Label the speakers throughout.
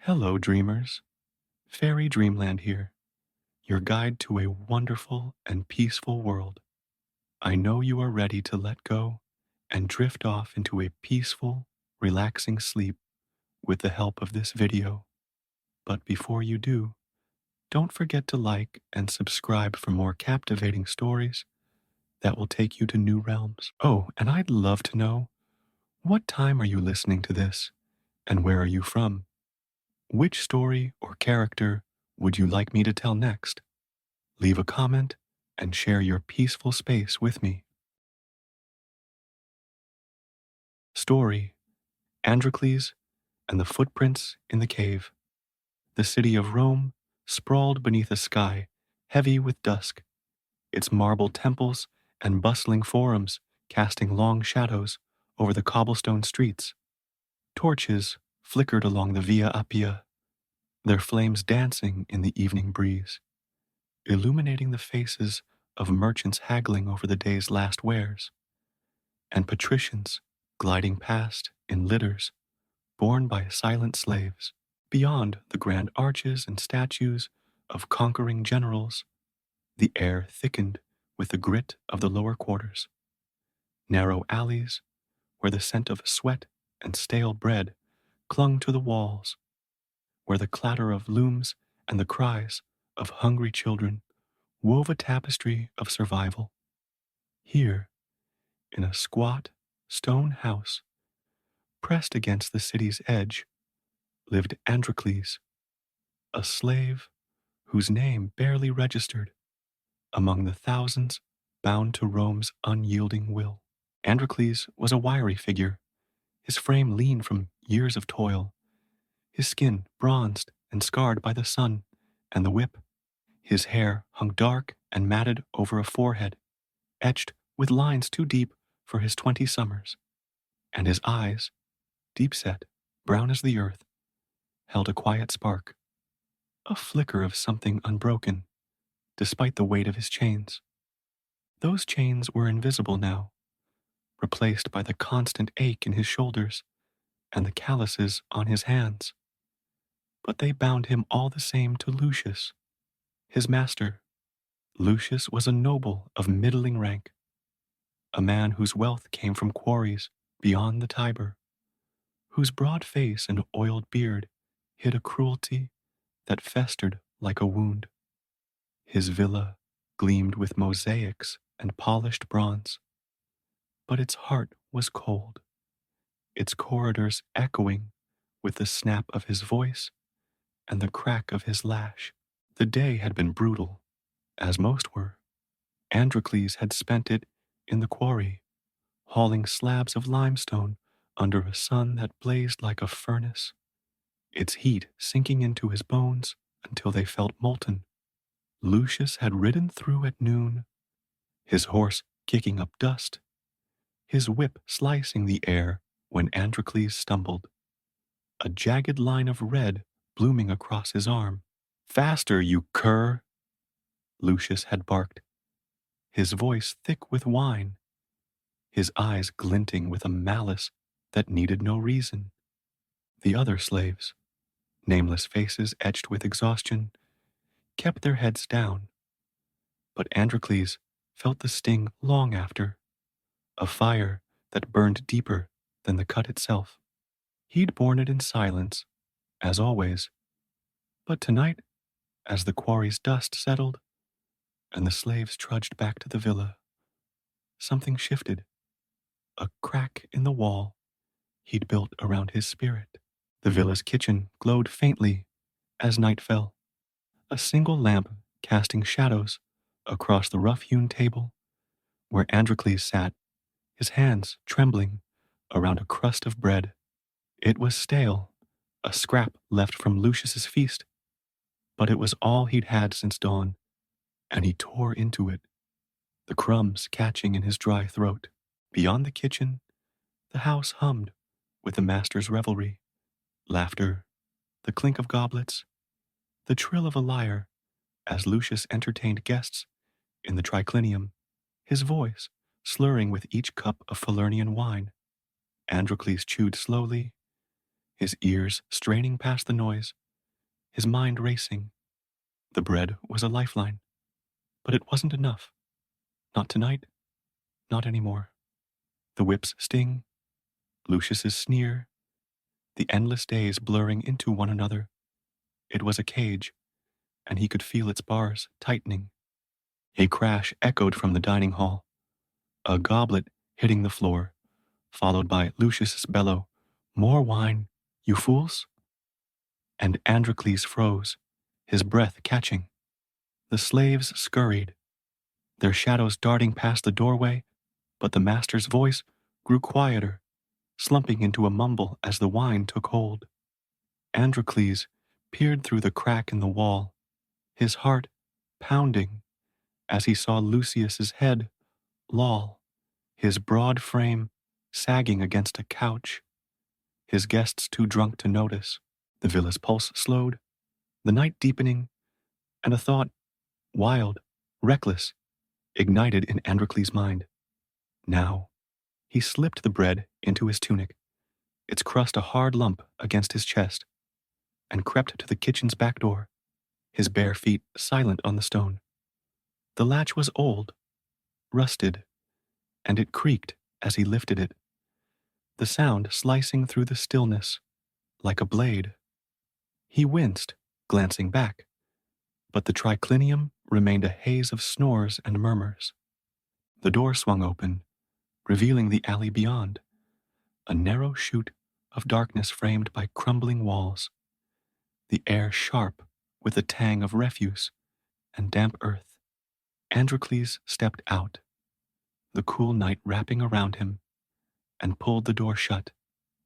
Speaker 1: Hello, dreamers. Fairy Dreamland here, your guide to a wonderful and peaceful world. I know you are ready to let go and drift off into a peaceful, relaxing sleep with the help of this video. But before you do, don't forget to like and subscribe for more captivating stories that will take you to new realms. Oh, and I'd love to know, what time are you listening to this, and where are you from? Which story or character would you like me to tell next? Leave a comment and share your peaceful space with me. Story: Andrales and the Footprints in the Cave. The city of Rome sprawled beneath a sky heavy with dusk, its marble temples and bustling forums casting long shadows over the cobblestone streets. Torches flickered along the Via Appia, their flames dancing in the evening breeze, illuminating the faces of merchants haggling over the day's last wares, and patricians gliding past in litters borne by silent slaves. Beyond the grand arches and statues of conquering generals, the air thickened with the grit of the lower quarters. Narrow alleys, where the scent of sweat and stale bread clung to the walls, where the clatter of looms and the cries of hungry children wove a tapestry of survival. Here, in a squat stone house, pressed against the city's edge, lived Andrales, a slave whose name barely registered among the thousands bound to Rome's unyielding will. Andrales was a wiry figure, his frame lean from years of toil, his skin bronzed and scarred by the sun and the whip. His hair hung dark and matted over a forehead, etched with lines too deep for his 20 summers, and his eyes, deep set, brown as the earth, held a quiet spark, a flicker of something unbroken, despite the weight of his chains. Those chains were invisible now, replaced by the constant ache in his shoulders and the calluses on his hands. But they bound him all the same to Lucius, his master. Lucius was a noble of middling rank, a man whose wealth came from quarries beyond the Tiber, whose broad face and oiled beard hid a cruelty that festered like a wound. His villa gleamed with mosaics and polished bronze, but its heart was cold, its corridors echoing with the snap of his voice and the crack of his lash. The day had been brutal, as most were. Andrales had spent it in the quarry, hauling slabs of limestone under a sun that blazed like a furnace, its heat sinking into his bones until they felt molten. Lucius had ridden through at noon, his horse kicking up dust, his whip slicing the air when Andrales stumbled, a jagged line of red blooming across his arm. "Faster, you cur!" Lucius had barked, his voice thick with wine, his eyes glinting with a malice that needed no reason. The other slaves, nameless faces etched with exhaustion, kept their heads down, but Andrales felt the sting long after, a fire that burned deeper than the cut itself. He'd borne it in silence, as always, but tonight, as the quarry's dust settled and the slaves trudged back to the villa, something shifted, a crack in the wall he'd built around his spirit. The villa's kitchen glowed faintly as night fell, a single lamp casting shadows across the rough-hewn table where Andrales sat, his hands trembling around a crust of bread. It was stale, a scrap left from Lucius's feast, but it was all he'd had since dawn, and he tore into it, the crumbs catching in his dry throat. Beyond the kitchen, the house hummed with the master's revelry, laughter, the clink of goblets, the trill of a lyre as Lucius entertained guests in the triclinium, his voice slurring with each cup of Falernian wine. Andrales chewed slowly, his ears straining past the noise, his mind racing. The bread was a lifeline, but it wasn't enough. Not tonight, not anymore. The whip's sting, Lucius's sneer, the endless days blurring into one another. It was a cage, and he could feel its bars tightening. A crash echoed from the dining hall, a goblet hitting the floor, followed by Lucius's bellow, "More wine, you fools!" And Androcles froze, his breath catching. The slaves scurried, their shadows darting past the doorway, but the master's voice grew quieter, slumping into a mumble as the wine took hold. Androcles peered through the crack in the wall, his heart pounding as he saw Lucius's head loll, his broad frame sagging against a couch, his guests too drunk to notice. The villa's pulse slowed, the night deepening, and a thought, wild, reckless, ignited in Androcles' mind. Now, he slipped the bread into his tunic, its crust a hard lump against his chest, and crept to the kitchen's back door, his bare feet silent on the stone. The latch was old, rusted, and it creaked as he lifted it, the sound slicing through the stillness like a blade. He winced, glancing back, but the triclinium remained a haze of snores and murmurs. The door swung open, revealing the alley beyond, a narrow chute of darkness framed by crumbling walls, the air sharp with the tang of refuse and damp earth. Androcles stepped out, the cool night wrapping around him, and pulled the door shut,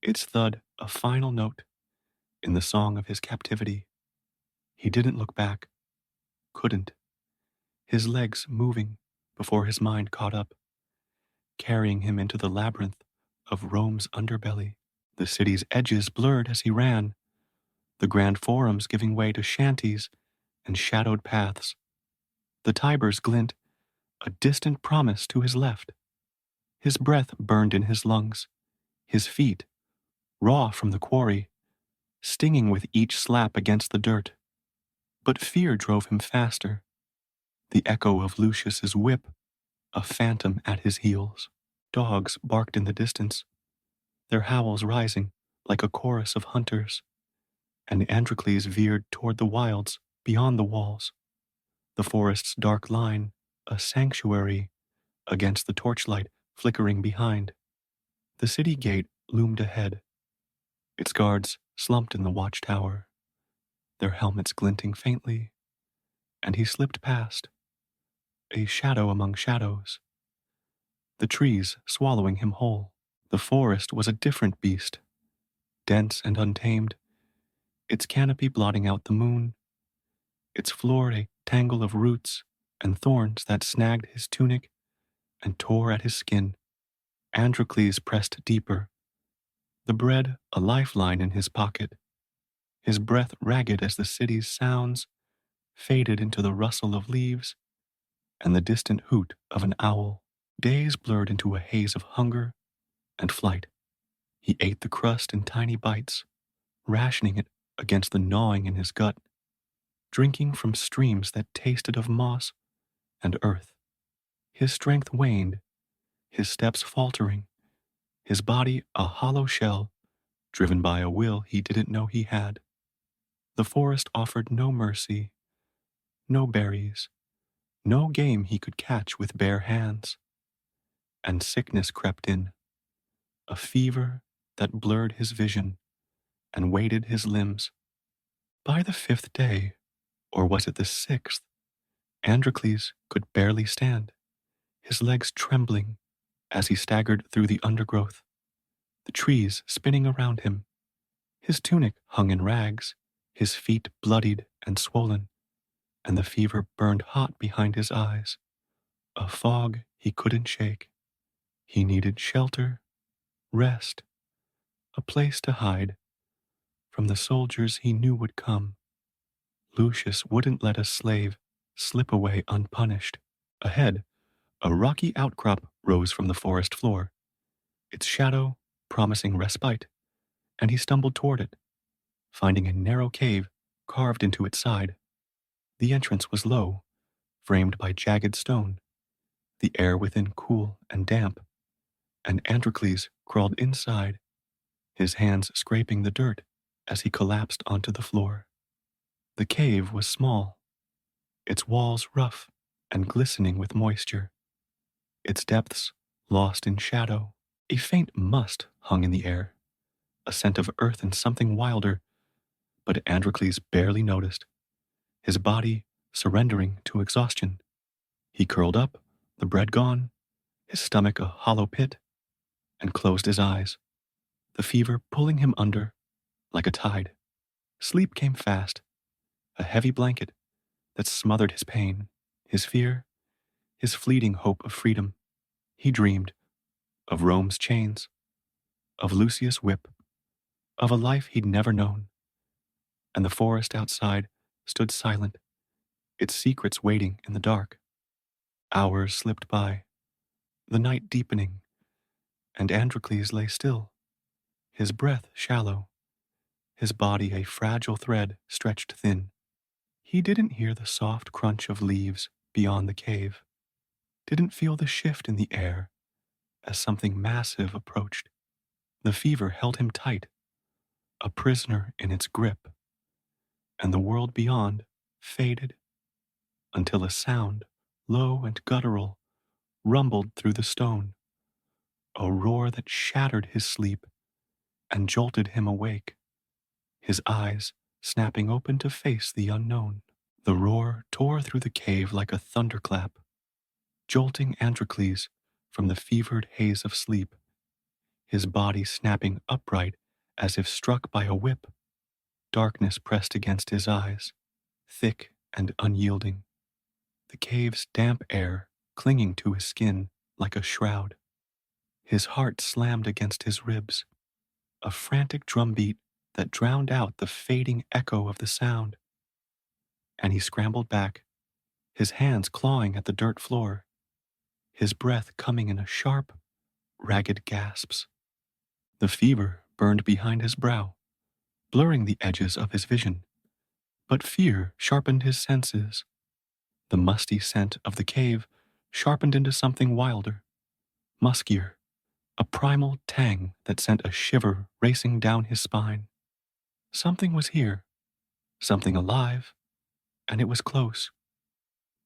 Speaker 1: its thud a final note in the song of his captivity. He didn't look back, couldn't, his legs moving before his mind caught up, carrying him into the labyrinth of Rome's underbelly. The city's edges blurred as he ran, the grand forums giving way to shanties and shadowed paths. The Tiber's glint, a distant promise to his left. His breath burned in his lungs, his feet, raw from the quarry, stinging with each slap against the dirt. But fear drove him faster, the echo of Lucius's whip, a phantom at his heels. Dogs barked in the distance, their howls rising like a chorus of hunters, and Androcles veered toward the wilds beyond the walls, the forest's dark line, a sanctuary against the torchlight flickering behind. The city gate loomed ahead, its guards slumped in the watchtower, their helmets glinting faintly, and he slipped past, a shadow among shadows, the trees swallowing him whole. The forest was a different beast, dense and untamed, its canopy blotting out the moon, its floor a tangle of roots and thorns that snagged his tunic and tore at his skin. Androcles pressed deeper, the bread a lifeline in his pocket, his breath ragged as the city's sounds faded into the rustle of leaves and the distant hoot of an owl. Days blurred into a haze of hunger and flight. He ate the crust in tiny bites, rationing it against the gnawing in his gut, drinking from streams that tasted of moss and earth. His strength waned, his steps faltering, his body a hollow shell, driven by a will he didn't know he had. The forest offered no mercy, no berries, no game he could catch with bare hands. And sickness crept in, a fever that blurred his vision and weighted his limbs. By the 5th day, or was it the 6th, Androcles could barely stand, his legs trembling as he staggered through the undergrowth, the trees spinning around him. His tunic hung in rags, his feet bloodied and swollen, and the fever burned hot behind his eyes, a fog he couldn't shake. He needed shelter, rest, a place to hide from the soldiers he knew would come. Lucius wouldn't let a slave slip away unpunished. Ahead, a rocky outcrop rose from the forest floor, its shadow promising respite. and he stumbled toward it, finding a narrow cave carved into its side. The entrance was low, framed by jagged stone, the air within cool and damp, and Androcles crawled inside, his hands scraping the dirt as he collapsed onto the floor. The cave was small, its walls rough and glistening with moisture, its depths lost in shadow. A faint must hung in the air, a scent of earth and something wilder, but Androcles barely noticed, his body surrendering to exhaustion. He curled up, the bread gone, his stomach a hollow pit, and closed his eyes, the fever pulling him under like a tide. Sleep came fast, a heavy blanket that smothered his pain, his fear, his fleeting hope of freedom. He dreamed of Rome's chains, of Lucius' whip, of a life he'd never known, and the forest outside stood silent, its secrets waiting in the dark. Hours slipped by, the night deepening, and Androcles lay still, his breath shallow, his body a fragile thread stretched thin. He didn't hear the soft crunch of leaves beyond the cave, didn't feel the shift in the air as something massive approached. The fever held him tight, a prisoner in its grip, and the world beyond faded until a sound, low and guttural, rumbled through the stone, a roar that shattered his sleep and jolted him awake, his eyes snapping open to face the unknown. The roar tore through the cave like a thunderclap, jolting Androcles from the fevered haze of sleep, his body snapping upright as if struck by a whip. Darkness pressed against his eyes, thick and unyielding, the cave's damp air clinging to his skin like a shroud. His heart slammed against his ribs, a frantic drumbeat that drowned out the fading echo of the sound. And he scrambled back, his hands clawing at the dirt floor, his breath coming in a sharp, ragged gasps. The fever burned behind his brow, blurring the edges of his vision, but fear sharpened his senses. The musty scent of the cave sharpened into something wilder, muskier, a primal tang that sent a shiver racing down his spine. Something was here, something alive, and it was close.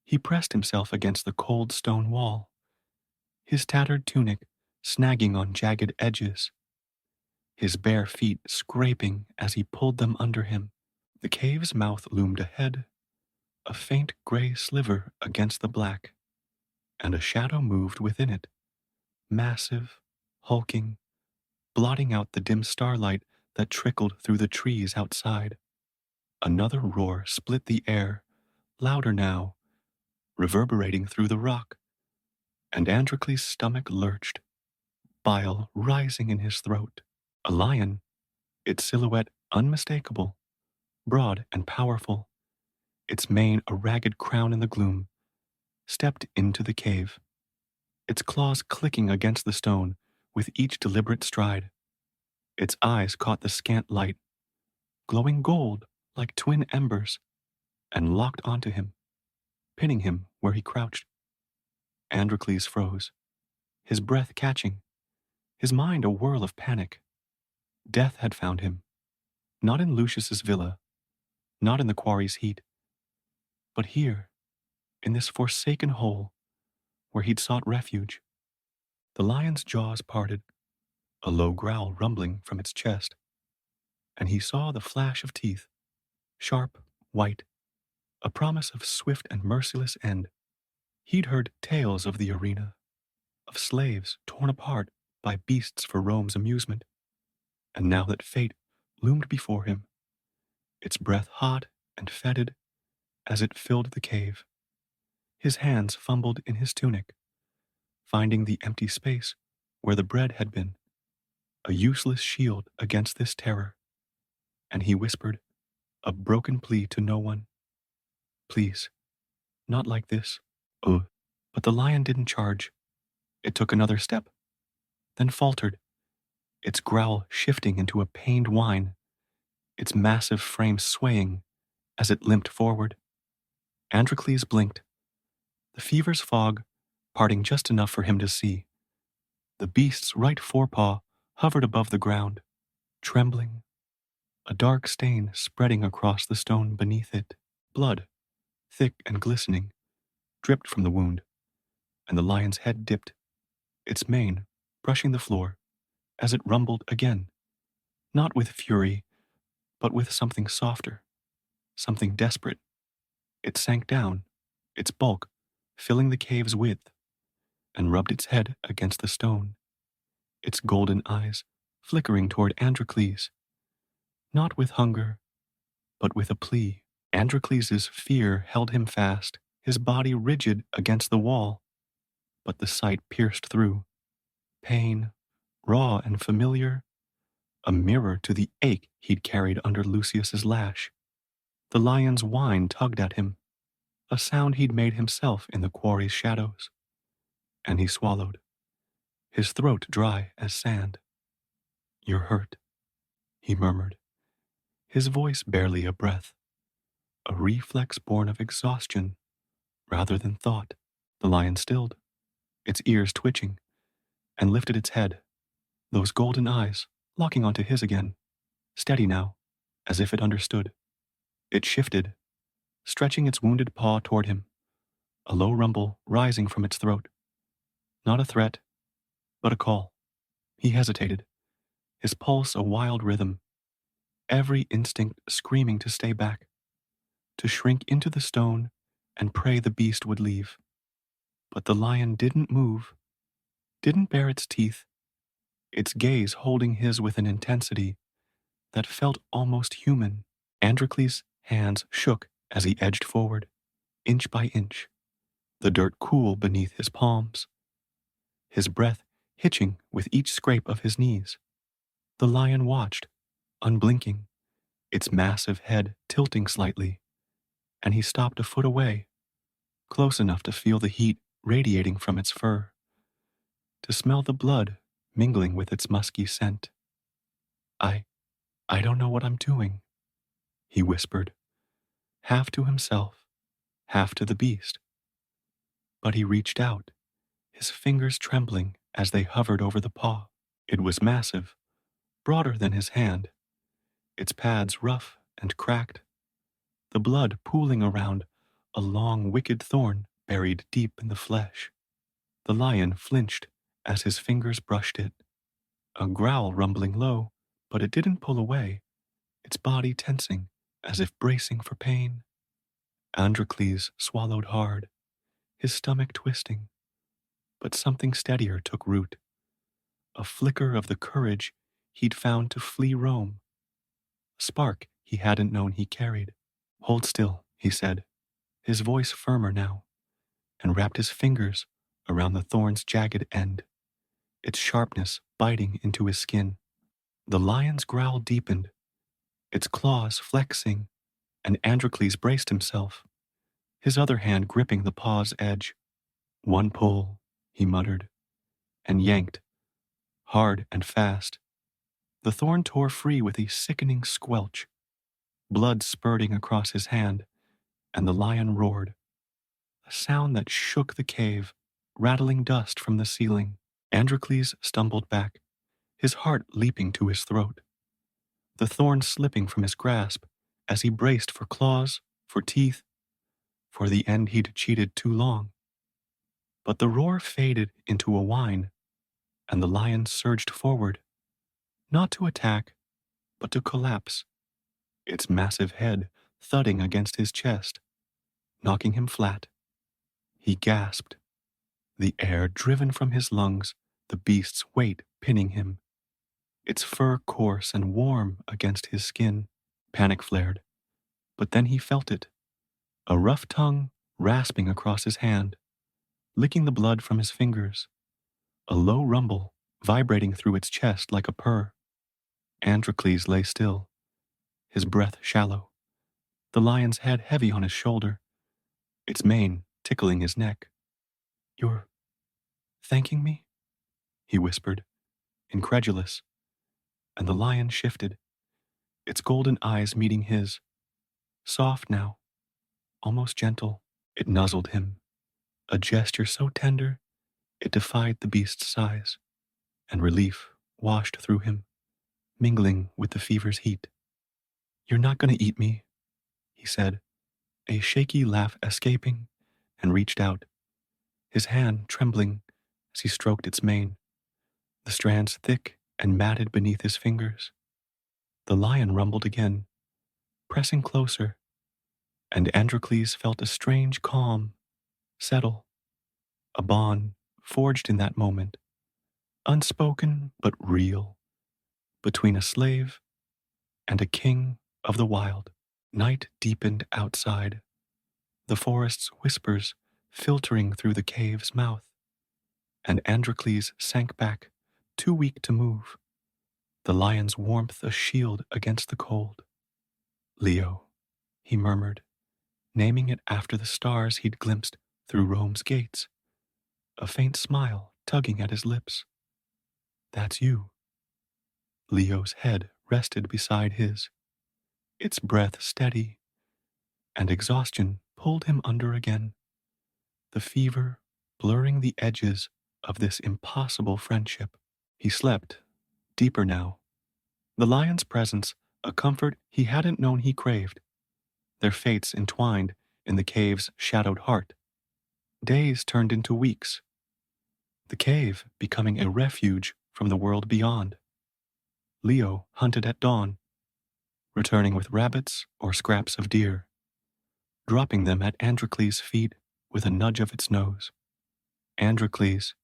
Speaker 1: He pressed himself against the cold stone wall, his tattered tunic snagging on jagged edges, his bare feet scraping as he pulled them under him. The cave's mouth loomed ahead, a faint gray sliver against the black, and a shadow moved within it, massive, hulking, blotting out the dim starlight that trickled through the trees outside. Another roar split the air, louder now, reverberating through the rock, and Androcles' stomach lurched, bile rising in his throat. A lion, its silhouette unmistakable, broad and powerful, its mane a ragged crown in the gloom, stepped into the cave, its claws clicking against the stone with each deliberate stride. Its eyes caught the scant light, glowing gold like twin embers, and locked onto him, pinning him where he crouched. Androcles froze, his breath catching, his mind a whirl of panic. Death had found him, not in Lucius's villa, not in the quarry's heat, but here, in this forsaken hole where he'd sought refuge. The lion's jaws parted, a low growl rumbling from its chest, and he saw the flash of teeth, sharp, white, a promise of swift and merciless end. He'd heard tales of the arena, of slaves torn apart by beasts for Rome's amusement, and now that fate loomed before him, its breath hot and fetid as it filled the cave, his hands fumbled in his tunic, finding the empty space where the bread had been, a useless shield against this terror, and he whispered, a broken plea to no one, please, not like this. Oh, but the lion didn't charge. It took another step, then faltered, its growl shifting into a pained whine, its massive frame swaying as it limped forward. Androcles blinked, the fever's fog parting just enough for him to see. The beast's right forepaw hovered above the ground, trembling, a dark stain spreading across the stone beneath it. Blood, thick and glistening, dripped from the wound, and the lion's head dipped, its mane brushing the floor as it rumbled again, not with fury, but with something softer, something desperate. It sank down, its bulk filling the cave's width, and rubbed its head against the stone, its golden eyes flickering toward Androcles, not with hunger, but with a plea. Androcles' fear held him fast, his body rigid against the wall, but the sight pierced through. Pain, raw and familiar, a mirror to the ache he'd carried under Lucius's lash. The lion's whine tugged at him, a sound he'd made himself in the quarry's shadows. And he swallowed, his throat dry as sand. "You're hurt," he murmured, his voice barely a breath, a reflex born of exhaustion rather than thought. The lion stilled, its ears twitching, and lifted its head, those golden eyes locking onto his again, steady now, as if it understood. It shifted, stretching its wounded paw toward him, a low rumble rising from its throat. Not a threat, but a call. He hesitated, his pulse a wild rhythm, every instinct screaming to stay back, to shrink into the stone and pray the beast would leave. But the lion didn't move, didn't bare its teeth, its gaze holding his with an intensity that felt almost human. Androcles' hands shook as he edged forward, inch by inch, the dirt cool beneath his palms, his breath hitching with each scrape of his knees. The lion watched, unblinking, its massive head tilting slightly, and he stopped a foot away, close enough to feel the heat radiating from its fur, to smell the blood mingling with its musky scent. I don't know what I'm doing," he whispered, half to himself, half to the beast. But he reached out, his fingers trembling as they hovered over the paw. It was massive, broader than his hand, its pads rough and cracked, the blood pooling around a long wicked thorn buried deep in the flesh. The lion flinched as his fingers brushed it, a growl rumbling low, but it didn't pull away, its body tensing as if bracing for pain. Androcles swallowed hard, his stomach twisting, but something steadier took root, a flicker of the courage he'd found to flee Rome, a spark he hadn't known he carried. "Hold still," he said, his voice firmer now, and wrapped his fingers around the thorn's jagged end, its sharpness biting into his skin. The lion's growl deepened, its claws flexing, and Androcles braced himself, his other hand gripping the paw's edge. "One pull," he muttered, and yanked, hard and fast. The thorn tore free with a sickening squelch, blood spurting across his hand, and the lion roared, a sound that shook the cave, rattling dust from the ceiling. Androcles stumbled back, his heart leaping to his throat, the thorn slipping from his grasp as he braced for claws, for teeth, for the end he'd cheated too long. But the roar faded into a whine, and the lion surged forward, not to attack, but to collapse, its massive head thudding against his chest, knocking him flat. He gasped, the air driven from his lungs, the beast's weight pinning him, its fur coarse and warm against his skin. Panic flared, but then he felt it, a rough tongue rasping across his hand, licking the blood from his fingers, a low rumble vibrating through its chest like a purr. Androcles lay still, his breath shallow, the lion's head heavy on his shoulder, its mane tickling his neck. "You're thanking me?" he whispered, incredulous, and the lion shifted, its golden eyes meeting his, soft now, almost gentle. It nuzzled him, a gesture so tender it defied the beast's size, and relief washed through him, mingling with the fever's heat. "You're not going to eat me," he said, a shaky laugh escaping, and reached out, his hand trembling as he stroked its mane, the strands thick and matted beneath his fingers. The lion rumbled again, pressing closer, and Androcles felt a strange calm settle, a bond forged in that moment, unspoken but real, between a slave and a king of the wild. Night deepened outside, the forest's whispers filtering through the cave's mouth, and Androcles sank back, too weak to move, the lion's warmth a shield against the cold. "Leo," he murmured, naming it after the stars he'd glimpsed through Rome's gates, a faint smile tugging at his lips. "That's you." Leo's head rested beside his, its breath steady, and exhaustion pulled him under again, the fever blurring the edges of this impossible friendship. He slept, deeper now, the lion's presence a comfort he hadn't known he craved, their fates entwined in the cave's shadowed heart. Days turned into weeks, the cave becoming a refuge from the world beyond. Leo hunted at dawn, returning with rabbits or scraps of deer, dropping them at Androcles' feet with a nudge of its nose. Androcles,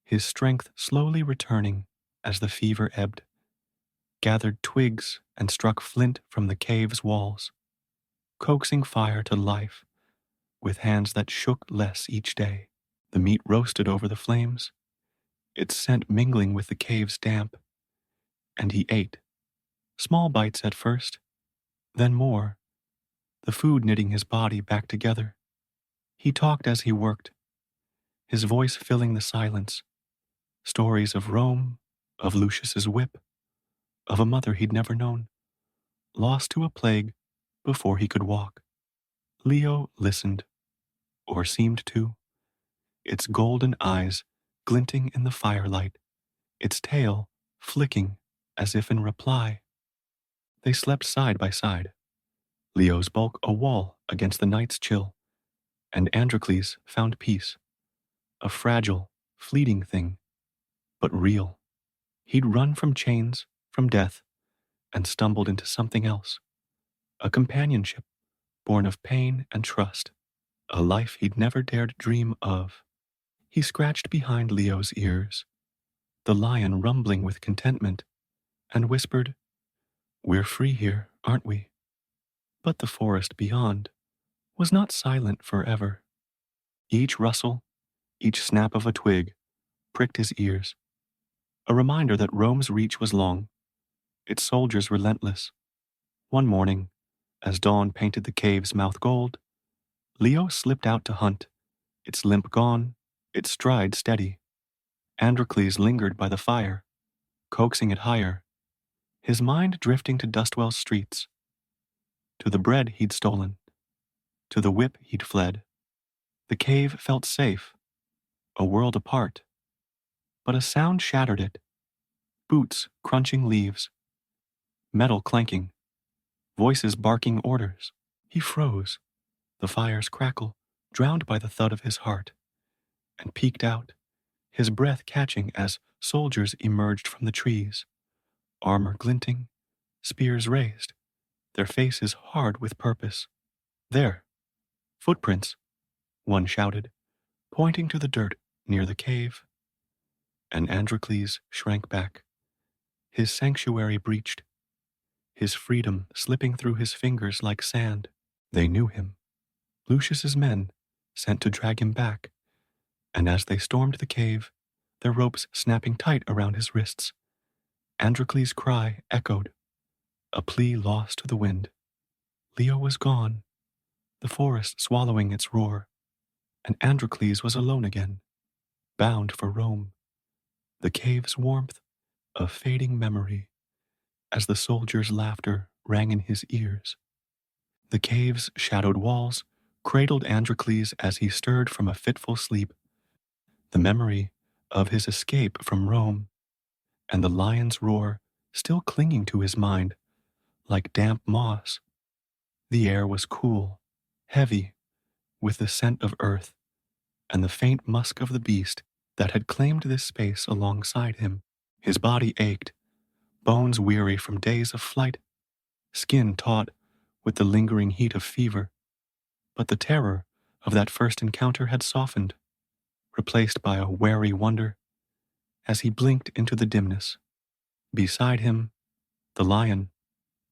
Speaker 1: his strength slowly returning as the fever ebbed, gathered twigs and struck flint from the cave's walls, coaxing fire to life with hands that shook less each day. The meat roasted over the flames, its scent mingling with the cave's damp, and he ate, small bites at first, then more, the food knitting his body back together. He talked as he worked, his voice filling the silence, stories of Rome, of Lucius's whip, of a mother he'd never known, lost to a plague before he could walk. Leo listened, or seemed to, its golden eyes glinting in the firelight, its tail flicking as if in reply. They slept side by side, Leo's bulk a wall against the night's chill, and Androcles found peace, a fragile, fleeting thing, but real. He'd run from chains, from death, and stumbled into something else, a companionship born of pain and trust, a life he'd never dared dream of. He scratched behind Leo's ears, the lion rumbling with contentment, and whispered, "We're free here, aren't we?" But the forest beyond was not silent forever. Each rustle, each snap of a twig, pricked his ears, a reminder that Rome's reach was long, its soldiers relentless. One morning, as dawn painted the cave's mouth gold, Leo slipped out to hunt, its limp gone, its stride steady. Androcles lingered by the fire, coaxing it higher, his mind drifting to Dustwell's streets, to the bread he'd stolen, to the whip he'd fled. The cave felt safe, a world apart, but a sound shattered it, boots crunching leaves, metal clanking, voices barking orders. He froze, the fire's crackle drowned by the thud of his heart, and peeked out, his breath catching as soldiers emerged from the trees, armor glinting, spears raised, their faces hard with purpose. "There, footprints," one shouted, pointing to the dirt near the cave. And Androcles shrank back, his sanctuary breached, his freedom slipping through his fingers like sand. They knew him, Lucius's men, sent to drag him back, and as they stormed the cave, their ropes snapping tight around his wrists, Androcles' cry echoed, a plea lost to the wind. Leo was gone, the forest swallowing its roar, and Androcles was alone again, bound for Rome, the cave's warmth a fading memory. as the soldiers' laughter rang in his ears. The cave's shadowed walls cradled Androcles as he stirred from a fitful sleep. The memory of his escape from Rome and the lion's roar still clinging to his mind like damp moss. The air was cool, heavy, with the scent of earth and the faint musk of the beast that had claimed this space alongside him. His body ached, bones weary from days of flight, skin taut with the lingering heat of fever. But the terror of that first encounter had softened, replaced by a wary wonder as he blinked into the dimness. Beside him, the lion,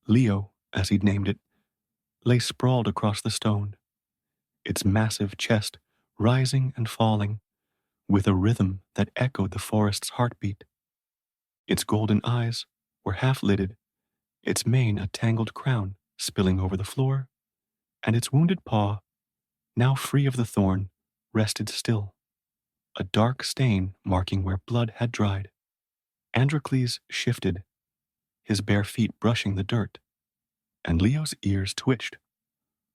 Speaker 1: Leo as he'd named it, lay sprawled across the stone, its massive chest rising and falling with a rhythm that echoed the forest's heartbeat. Its golden eyes were half-lidded, its mane a tangled crown spilling over the floor, and its wounded paw, now free of the thorn, rested still, a dark stain marking where blood had dried. Androcles shifted, his bare feet brushing the dirt, and Leo's ears twitched,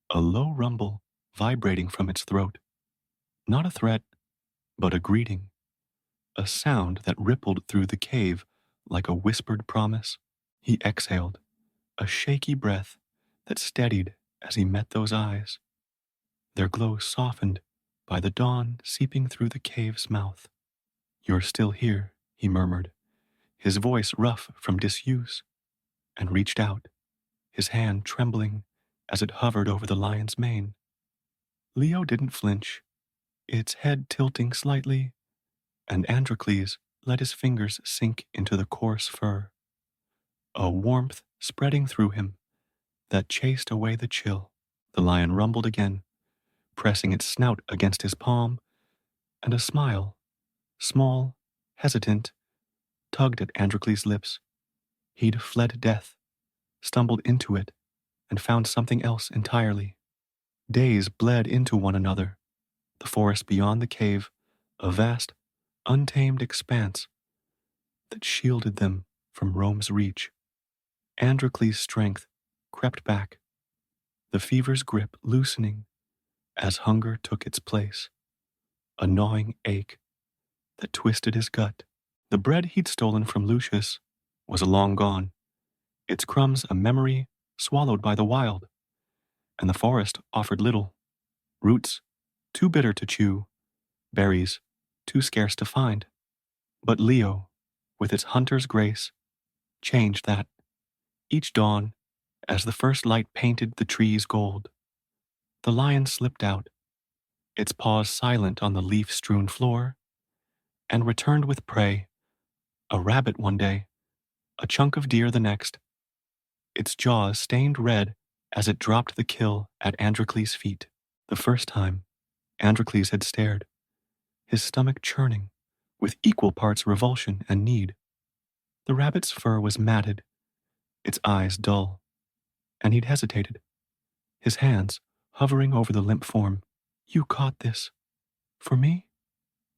Speaker 1: a low rumble vibrating from its throat. Not a threat, but a greeting, a sound that rippled through the cave like a whispered promise. He exhaled, a shaky breath that steadied as he met those eyes, their glow softened by the dawn seeping through the cave's mouth. "You're still here," he murmured, his voice rough from disuse, and reached out, his hand trembling as it hovered over the lion's mane. Leo didn't flinch, its head tilting slightly, and Androcles let his fingers sink into the coarse fur, a warmth spreading through him that chased away the chill. The lion rumbled again, pressing its snout against his palm, and a smile, small, hesitant, tugged at Androcles' lips. He'd fled death, stumbled into it, and found something else entirely. Days bled into one another, the forest beyond the cave, a vast, untamed expanse that shielded them from Rome's reach. Androcles' strength crept back, the fever's grip loosening as hunger took its place, a gnawing ache that twisted his gut. The bread he'd stolen from Lucius was long gone, its crumbs a memory swallowed by the wild, and the forest offered little. Roots, too bitter to chew, berries, too scarce to find. But Leo, with its hunter's grace, changed that. Each dawn, as the first light painted the trees gold, the lion slipped out, its paws silent on the leaf-strewn floor, and returned with prey, a rabbit one day, a chunk of deer the next, its jaws stained red as it dropped the kill at Androcles' feet. The first time, Androcles had stared, his stomach churning with equal parts revulsion and need. The rabbit's fur was matted, its eyes dull, and he'd hesitated, his hands hovering over the limp form. "You caught this. For me?"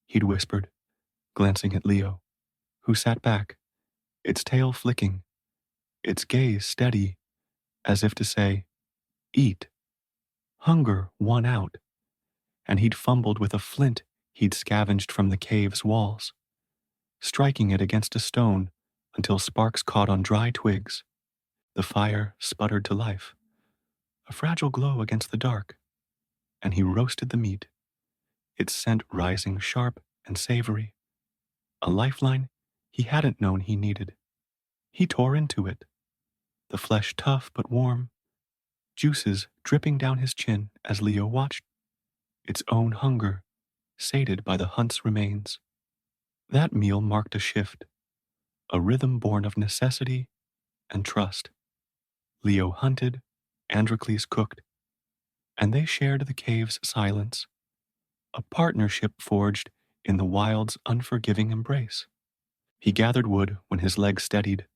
Speaker 1: he'd whispered, glancing at Leo, who sat back, its tail flicking, its gaze steady, as if to say, "Eat." Hunger won out, and he'd fumbled with a flint he'd scavenged from the cave's walls, striking it against a stone until sparks caught on dry twigs. The fire sputtered to life, a fragile glow against the dark, and he roasted the meat, its scent rising sharp and savory, a lifeline he hadn't known he needed. He tore into it, the flesh tough but warm, juices dripping down his chin as Leo watched, its own hunger sated by the hunt's remains. That meal marked a shift, a rhythm born of necessity and trust. Leo hunted, Androcles cooked, and they shared the cave's silence, a partnership forged in the wild's unforgiving embrace. He gathered wood when his legs steadied,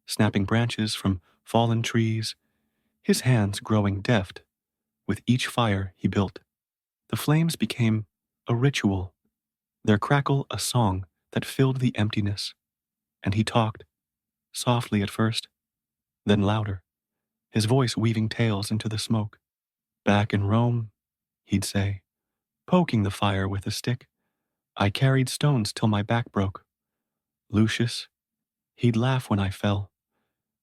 Speaker 1: snapping branches from fallen trees, his hands growing deft with each fire he built. The flames became a ritual, their crackle a song that filled the emptiness, and he talked, softly at first, Then louder, his voice weaving tales into the smoke. Back in Rome, he'd say, poking the fire with a stick, I carried stones till my back broke. Lucius, he'd laugh when I fell,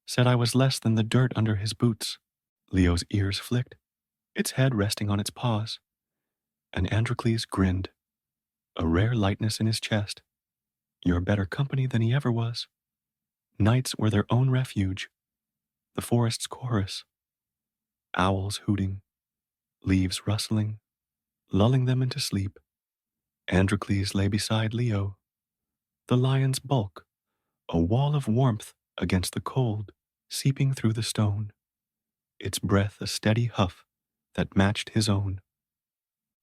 Speaker 1: said I was less than the dirt under his boots. Leo's ears flicked, its head resting on its paws, and Androcles grinned, a rare lightness in his chest. You're better company than he ever was. Nights were their own refuge, the forest's chorus, owls hooting, leaves rustling, lulling them into sleep. Androcles lay beside Leo, the lion's bulk, a wall of warmth against the cold, seeping through the stone, its breath a steady huff that matched his own.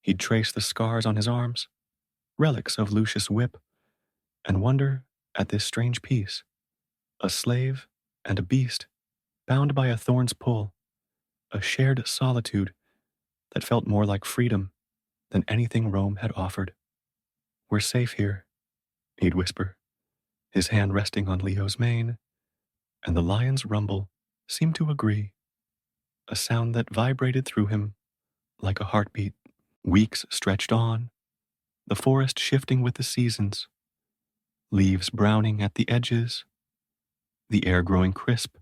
Speaker 1: He'd trace the scars on his arms, relics of Lucius' whip, and wonder at this strange peace, a slave and a beast, bound by a thorn's pull, a shared solitude that felt more like freedom than anything Rome had offered. We're safe here, he'd whisper, his hand resting on Leo's mane, and the lion's rumble seemed to agree, a sound that vibrated through him like a heartbeat. Weeks stretched on, the forest shifting with the seasons, leaves browning at the edges, the air growing crisp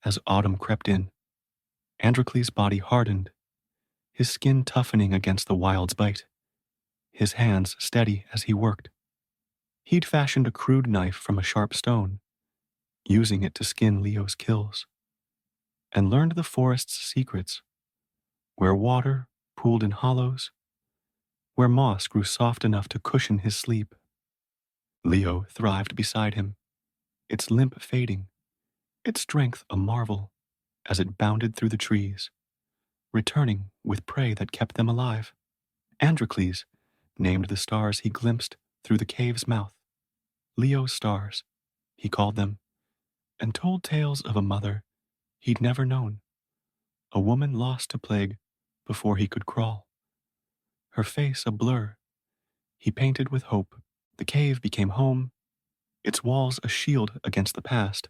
Speaker 1: as autumn crept in. Androcles' body hardened, his skin toughening against the wild's bite, his hands steady as he worked. He'd fashioned a crude knife from a sharp stone, using it to skin Leo's kills, and learned the forest's secrets, where water pooled in hollows, where moss grew soft enough to cushion his sleep. Leo thrived beside him, its limp fading, its strength a marvel as it bounded through the trees, returning with prey that kept them alive. Androcles named the stars he glimpsed through the cave's mouth. Leo's stars, he called them, and told tales of a mother he'd never known, a woman lost to plague before he could crawl. Her face a blur, he painted with hope. The cave became home, its walls a shield against the past,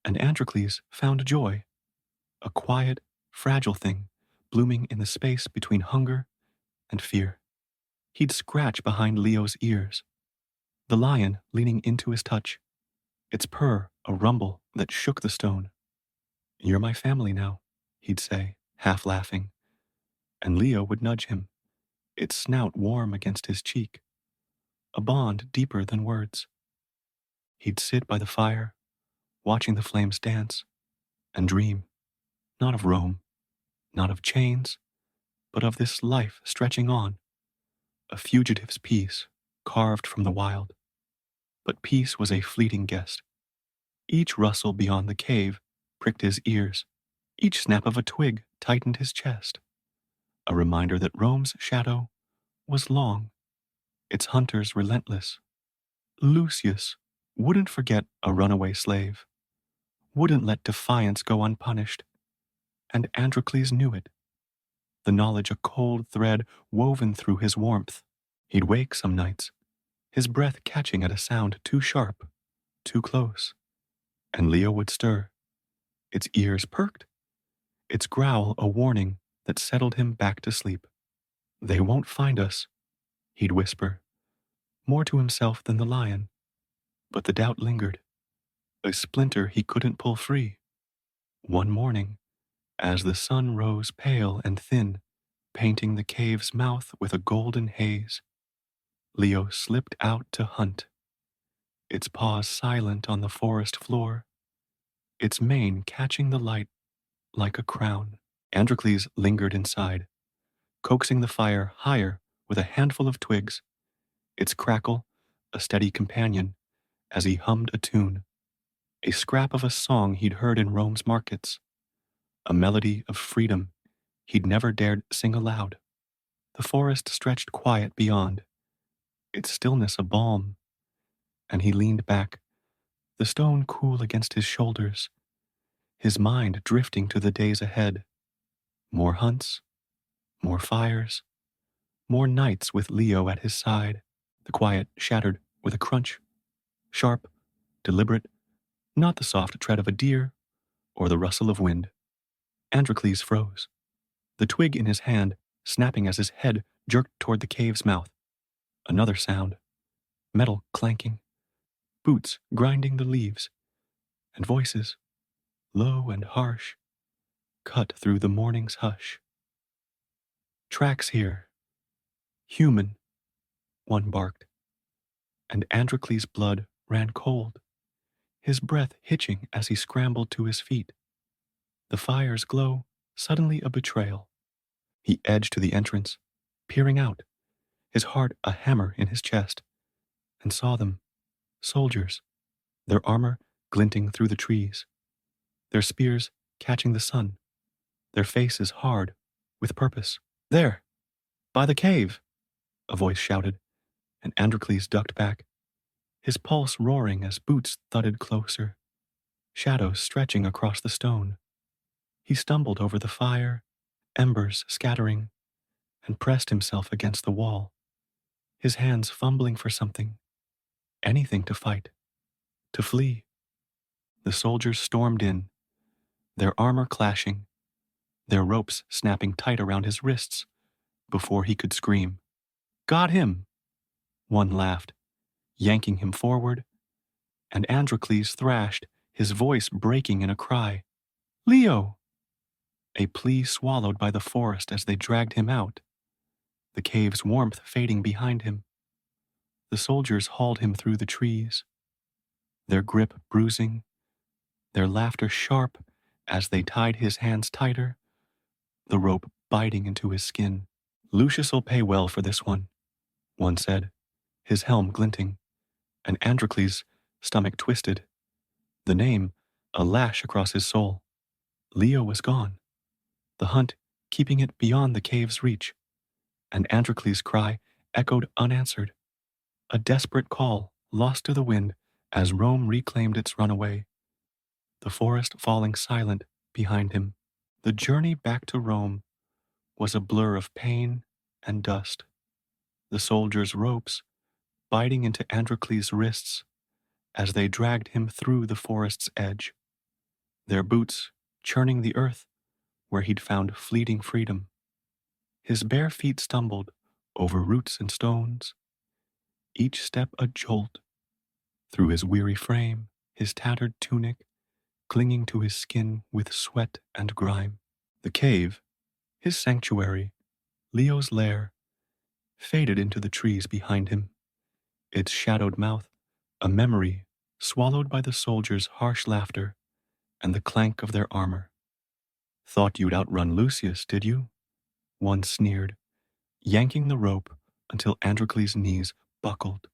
Speaker 1: and Androcles found joy, a quiet, fragile thing blooming in the space between hunger and fear. He'd scratch behind Leo's ears, the lion leaning into his touch, its purr a rumble that shook the stone. You're my family now, he'd say, half laughing, and Leo would nudge him, its snout warm against his cheek, a bond deeper than words. He'd sit by the fire, watching the flames dance, and dream, not of Rome, not of chains, but of this life stretching on, a fugitive's peace carved from the wild. But peace was a fleeting guest. Each rustle beyond the cave pricked his ears. Each snap of a twig tightened his chest, a reminder that Rome's shadow was long, its hunters relentless. Lucius wouldn't forget a runaway slave, wouldn't let defiance go unpunished, and Androcles knew it, the knowledge a cold thread woven through his warmth. He'd wake some nights, his breath catching at a sound too sharp, too close, and Leo would stir, its ears perked, its growl a warning that settled him back to sleep. They won't find us, he'd whisper, more to himself than the lion. But the doubt lingered, a splinter he couldn't pull free. One morning, as the sun rose pale and thin, painting the cave's mouth with a golden haze, Leo slipped out to hunt, its paws silent on the forest floor, its mane catching the light like a crown. Androcles lingered inside, coaxing the fire higher with a handful of twigs, its crackle a steady companion as he hummed a tune, a scrap of a song he'd heard in Rome's markets, a melody of freedom he'd never dared sing aloud. The forest stretched quiet beyond, its stillness a balm, and he leaned back, the stone cool against his shoulders, his mind drifting to the days ahead. More hunts, more fires, more nights with Leo at his side. The quiet shattered with a crunch, sharp, deliberate, not the soft tread of a deer or the rustle of wind. Androcles froze, the twig in his hand snapping as his head jerked toward the cave's mouth. Another sound, metal clanking, boots grinding the leaves, and voices, low and harsh, cut through the morning's hush. Tracks here. Human, one barked, and Androcles' blood ran cold, his breath hitching as he scrambled to his feet. The fire's glow, suddenly a betrayal. He edged to the entrance, peering out, his heart a hammer in his chest, and saw them, soldiers, their armor glinting through the trees, their spears catching the sun, their faces hard with purpose. There, by the cave, a voice shouted, and Androcles ducked back, his pulse roaring as boots thudded closer, shadows stretching across the stone. He stumbled over the fire, embers scattering, and pressed himself against the wall, his hands fumbling for something, anything to fight, to flee. The soldiers stormed in, their armor clashing, their ropes snapping tight around his wrists before he could scream. Got him! One laughed, yanking him forward, and Androcles thrashed, his voice breaking in a cry. Leo! A plea swallowed by the forest as they dragged him out, the cave's warmth fading behind him. The soldiers hauled him through the trees, their grip bruising, their laughter sharp as they tied his hands tighter, the rope biting into his skin. Lucius'll pay well for this one said, his helm glinting, and Androcles' stomach twisted, the name a lash across his soul. Leo was gone, the hunt keeping it beyond the cave's reach, and Androcles' cry echoed unanswered, a desperate call lost to the wind as Rome reclaimed its runaway, the forest falling silent behind him. The journey back to Rome was a blur of pain and dust, the soldiers' ropes biting into Androcles' wrists as they dragged him through the forest's edge, their boots churning the earth where he'd found fleeting freedom. His bare feet stumbled over roots and stones, each step a jolt, through his weary frame, his tattered tunic clinging to his skin with sweat and grime. The cave, his sanctuary, Leo's lair, faded into the trees behind him, its shadowed mouth a memory swallowed by the soldiers' harsh laughter and the clank of their armor. Thought you'd outrun Lucius, did you? One sneered, yanking the rope until Androcles' knees buckled,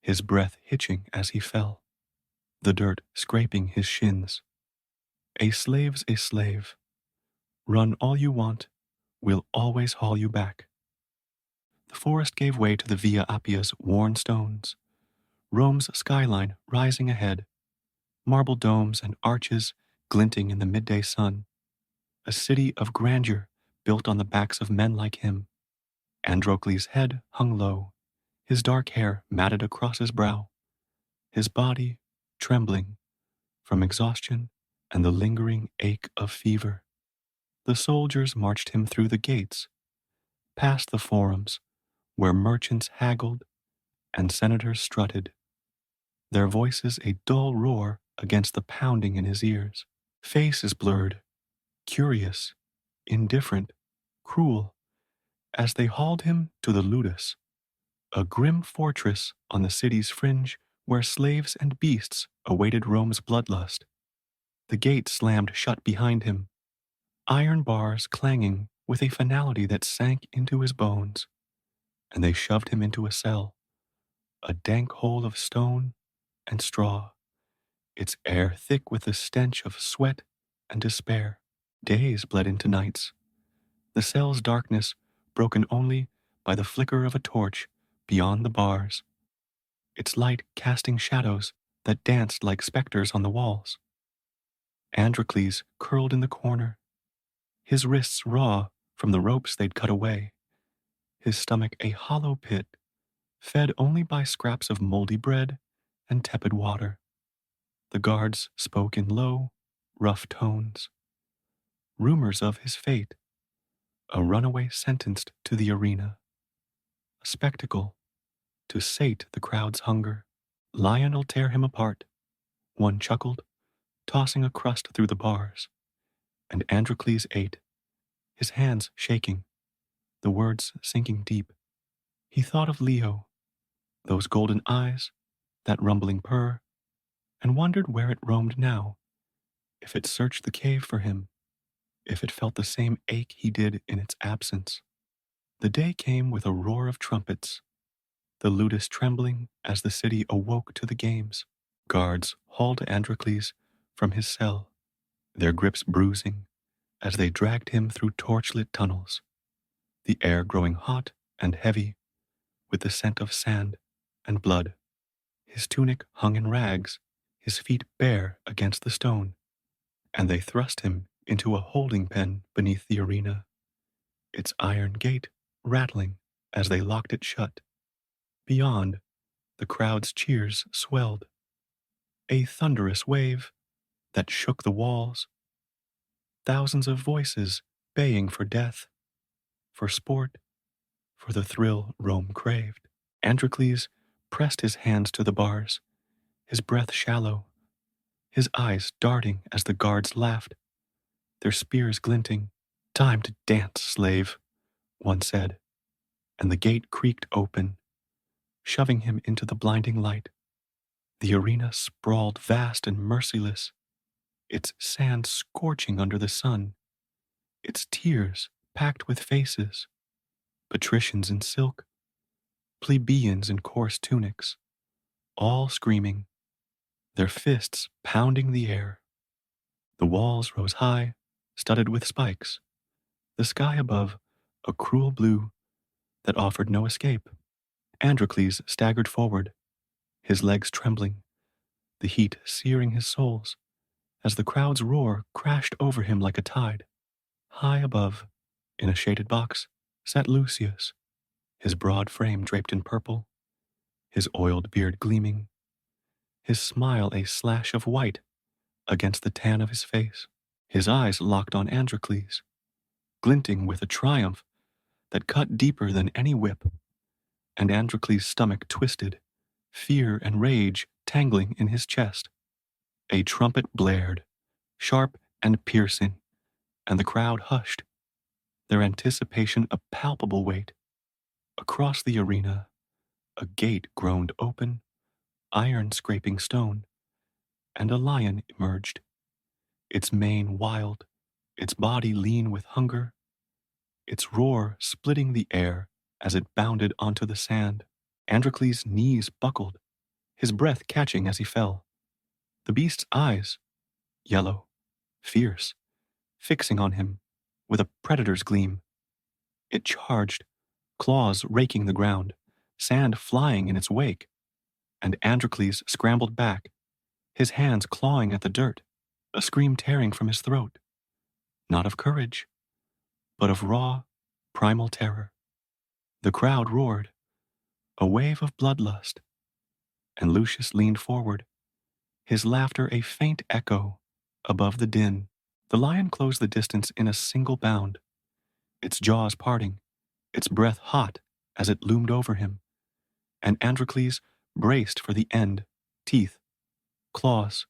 Speaker 1: his breath hitching as he fell, the dirt scraping his shins. A slave's a slave. Run all you want, we'll always haul you back. The forest gave way to the Via Appia's worn stones, Rome's skyline rising ahead, marble domes and arches glinting in the midday sun, a city of grandeur built on the backs of men like him. Androcles' head hung low, his dark hair matted across his brow, his body trembling from exhaustion and the lingering ache of fever. The soldiers marched him through the gates, past the forums where merchants haggled and senators strutted, their voices a dull roar against the pounding in his ears. Faces blurred, curious, indifferent, cruel, as they hauled him to the ludus, a grim fortress on the city's fringe where slaves and beasts awaited Rome's bloodlust. The gate slammed shut behind him, iron bars clanging with a finality that sank into his bones, and they shoved him into a cell, a dank hole of stone and straw, its air thick with the stench of sweat and despair. Days bled into nights, the cell's darkness broken only by the flicker of a torch beyond the bars, its light casting shadows that danced like specters on the walls. Androcles curled in the corner, his wrists raw from the ropes they'd cut away, his stomach a hollow pit, fed only by scraps of moldy bread and tepid water. The guards spoke in low, rough tones, rumors of his fate, a runaway sentenced to the arena, a spectacle to sate the crowd's hunger. Lion'll tear him apart, one chuckled, tossing a crust through the bars, and Androcles ate, his hands shaking, the words sinking deep. He thought of Leo, those golden eyes, that rumbling purr, and wondered where it roamed now, if it searched the cave for him, if it felt the same ache he did in its absence. The day came with a roar of trumpets, the ludus trembling as the city awoke to the games. Guards hauled Androcles from his cell, their grips bruising as they dragged him through torchlit tunnels, the air growing hot and heavy with the scent of sand and blood. His tunic hung in rags, his feet bare against the stone, and they thrust him into a holding pen beneath the arena, its iron gate rattling as they locked it shut. Beyond, the crowd's cheers swelled, a thunderous wave that shook the walls, thousands of voices baying for death, for sport, for the thrill Rome craved. Androcles pressed his hands to the bars, his breath shallow, his eyes darting as the guards laughed, their spears glinting. "Time to dance, slave," one said, and the gate creaked open, shoving him into the blinding light. The arena sprawled vast and merciless, its sand scorching under the sun, its tears packed with faces, patricians in silk, plebeians in coarse tunics, all screaming, their fists pounding the air. The walls rose high, studded with spikes, the sky above a cruel blue that offered no escape. Androcles staggered forward, his legs trembling, the heat searing his soles, as the crowd's roar crashed over him like a tide. High above, in a shaded box, sat Lucius, his broad frame draped in purple, his oiled beard gleaming, his smile a slash of white against the tan of his face. His eyes locked on Androcles, glinting with a triumph that cut deeper than any whip, and Androcles' stomach twisted, fear and rage tangling in his chest. A trumpet blared, sharp and piercing, and the crowd hushed, their anticipation a palpable weight. Across the arena, a gate groaned open, iron scraping stone, and a lion emerged, its mane wild, its body lean with hunger, its roar splitting the air as it bounded onto the sand. Androcles' knees buckled, his breath catching as he fell. The beast's eyes, yellow, fierce, fixing on him with a predator's gleam. It charged, claws raking the ground, sand flying in its wake, and Androcles scrambled back, his hands clawing at the dirt, a scream tearing from his throat, not of courage, but of raw, primal terror. The crowd roared, a wave of bloodlust, and Lucius leaned forward, his laughter a faint echo above the din. The lion closed the distance in a single bound, its jaws parting, its breath hot as it loomed over him, and Androcles braced for the end, teeth, claws,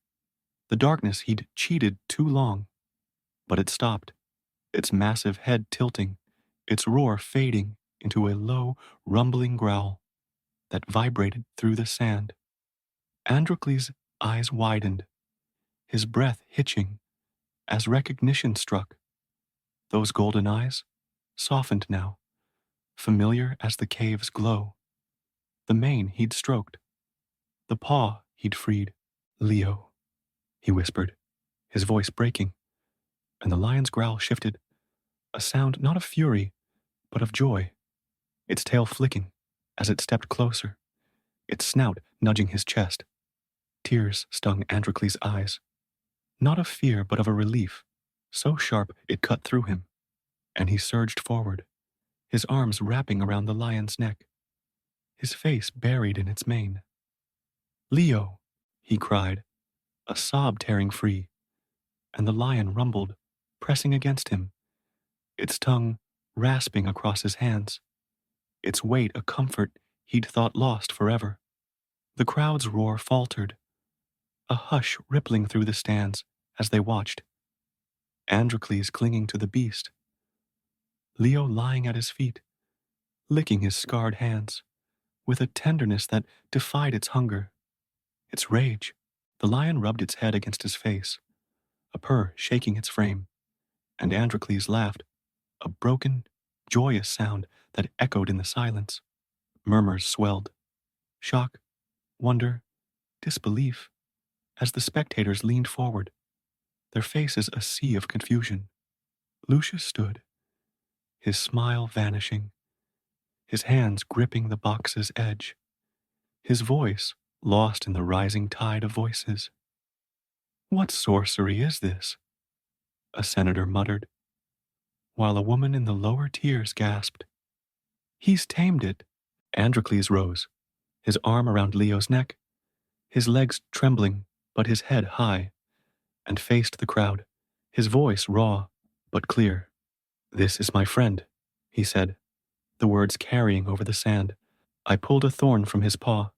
Speaker 1: the darkness he'd cheated too long. But it stopped, its massive head tilting, its roar fading into a low, rumbling growl that vibrated through the sand. Androcles' eyes widened, his breath hitching as recognition struck. Those golden eyes, softened now, familiar as the cave's glow. The mane he'd stroked, the paw he'd freed. "Leo," he whispered, his voice breaking, and the lion's growl shifted, a sound not of fury, but of joy, its tail flicking as it stepped closer, its snout nudging his chest. Tears stung Androcles' eyes, not of fear but of a relief, so sharp it cut through him, and he surged forward, his arms wrapping around the lion's neck, his face buried in its mane. "Leo," he cried, a sob tearing free, and the lion rumbled, pressing against him, its tongue rasping across his hands, its weight a comfort he'd thought lost forever. The crowd's roar faltered, a hush rippling through the stands as they watched. Androcles clinging to the beast, Leo lying at his feet, licking his scarred hands, with a tenderness that defied its hunger, its rage. The lion rubbed its head against his face, a purr shaking its frame, and Androcles laughed, a broken, joyous sound that echoed in the silence. Murmurs swelled, shock, wonder, disbelief, as the spectators leaned forward, their faces a sea of confusion. Lucius stood, his smile vanishing, his hands gripping the box's edge, his voice lost in the rising tide of voices. "What sorcery is this?" a senator muttered, while a woman in the lower tiers gasped, "He's tamed it." Androcles rose, his arm around Leo's neck, his legs trembling but his head high, and faced the crowd, his voice raw but clear. "This is my friend," he said, the words carrying over the sand. "I pulled a thorn from his paw,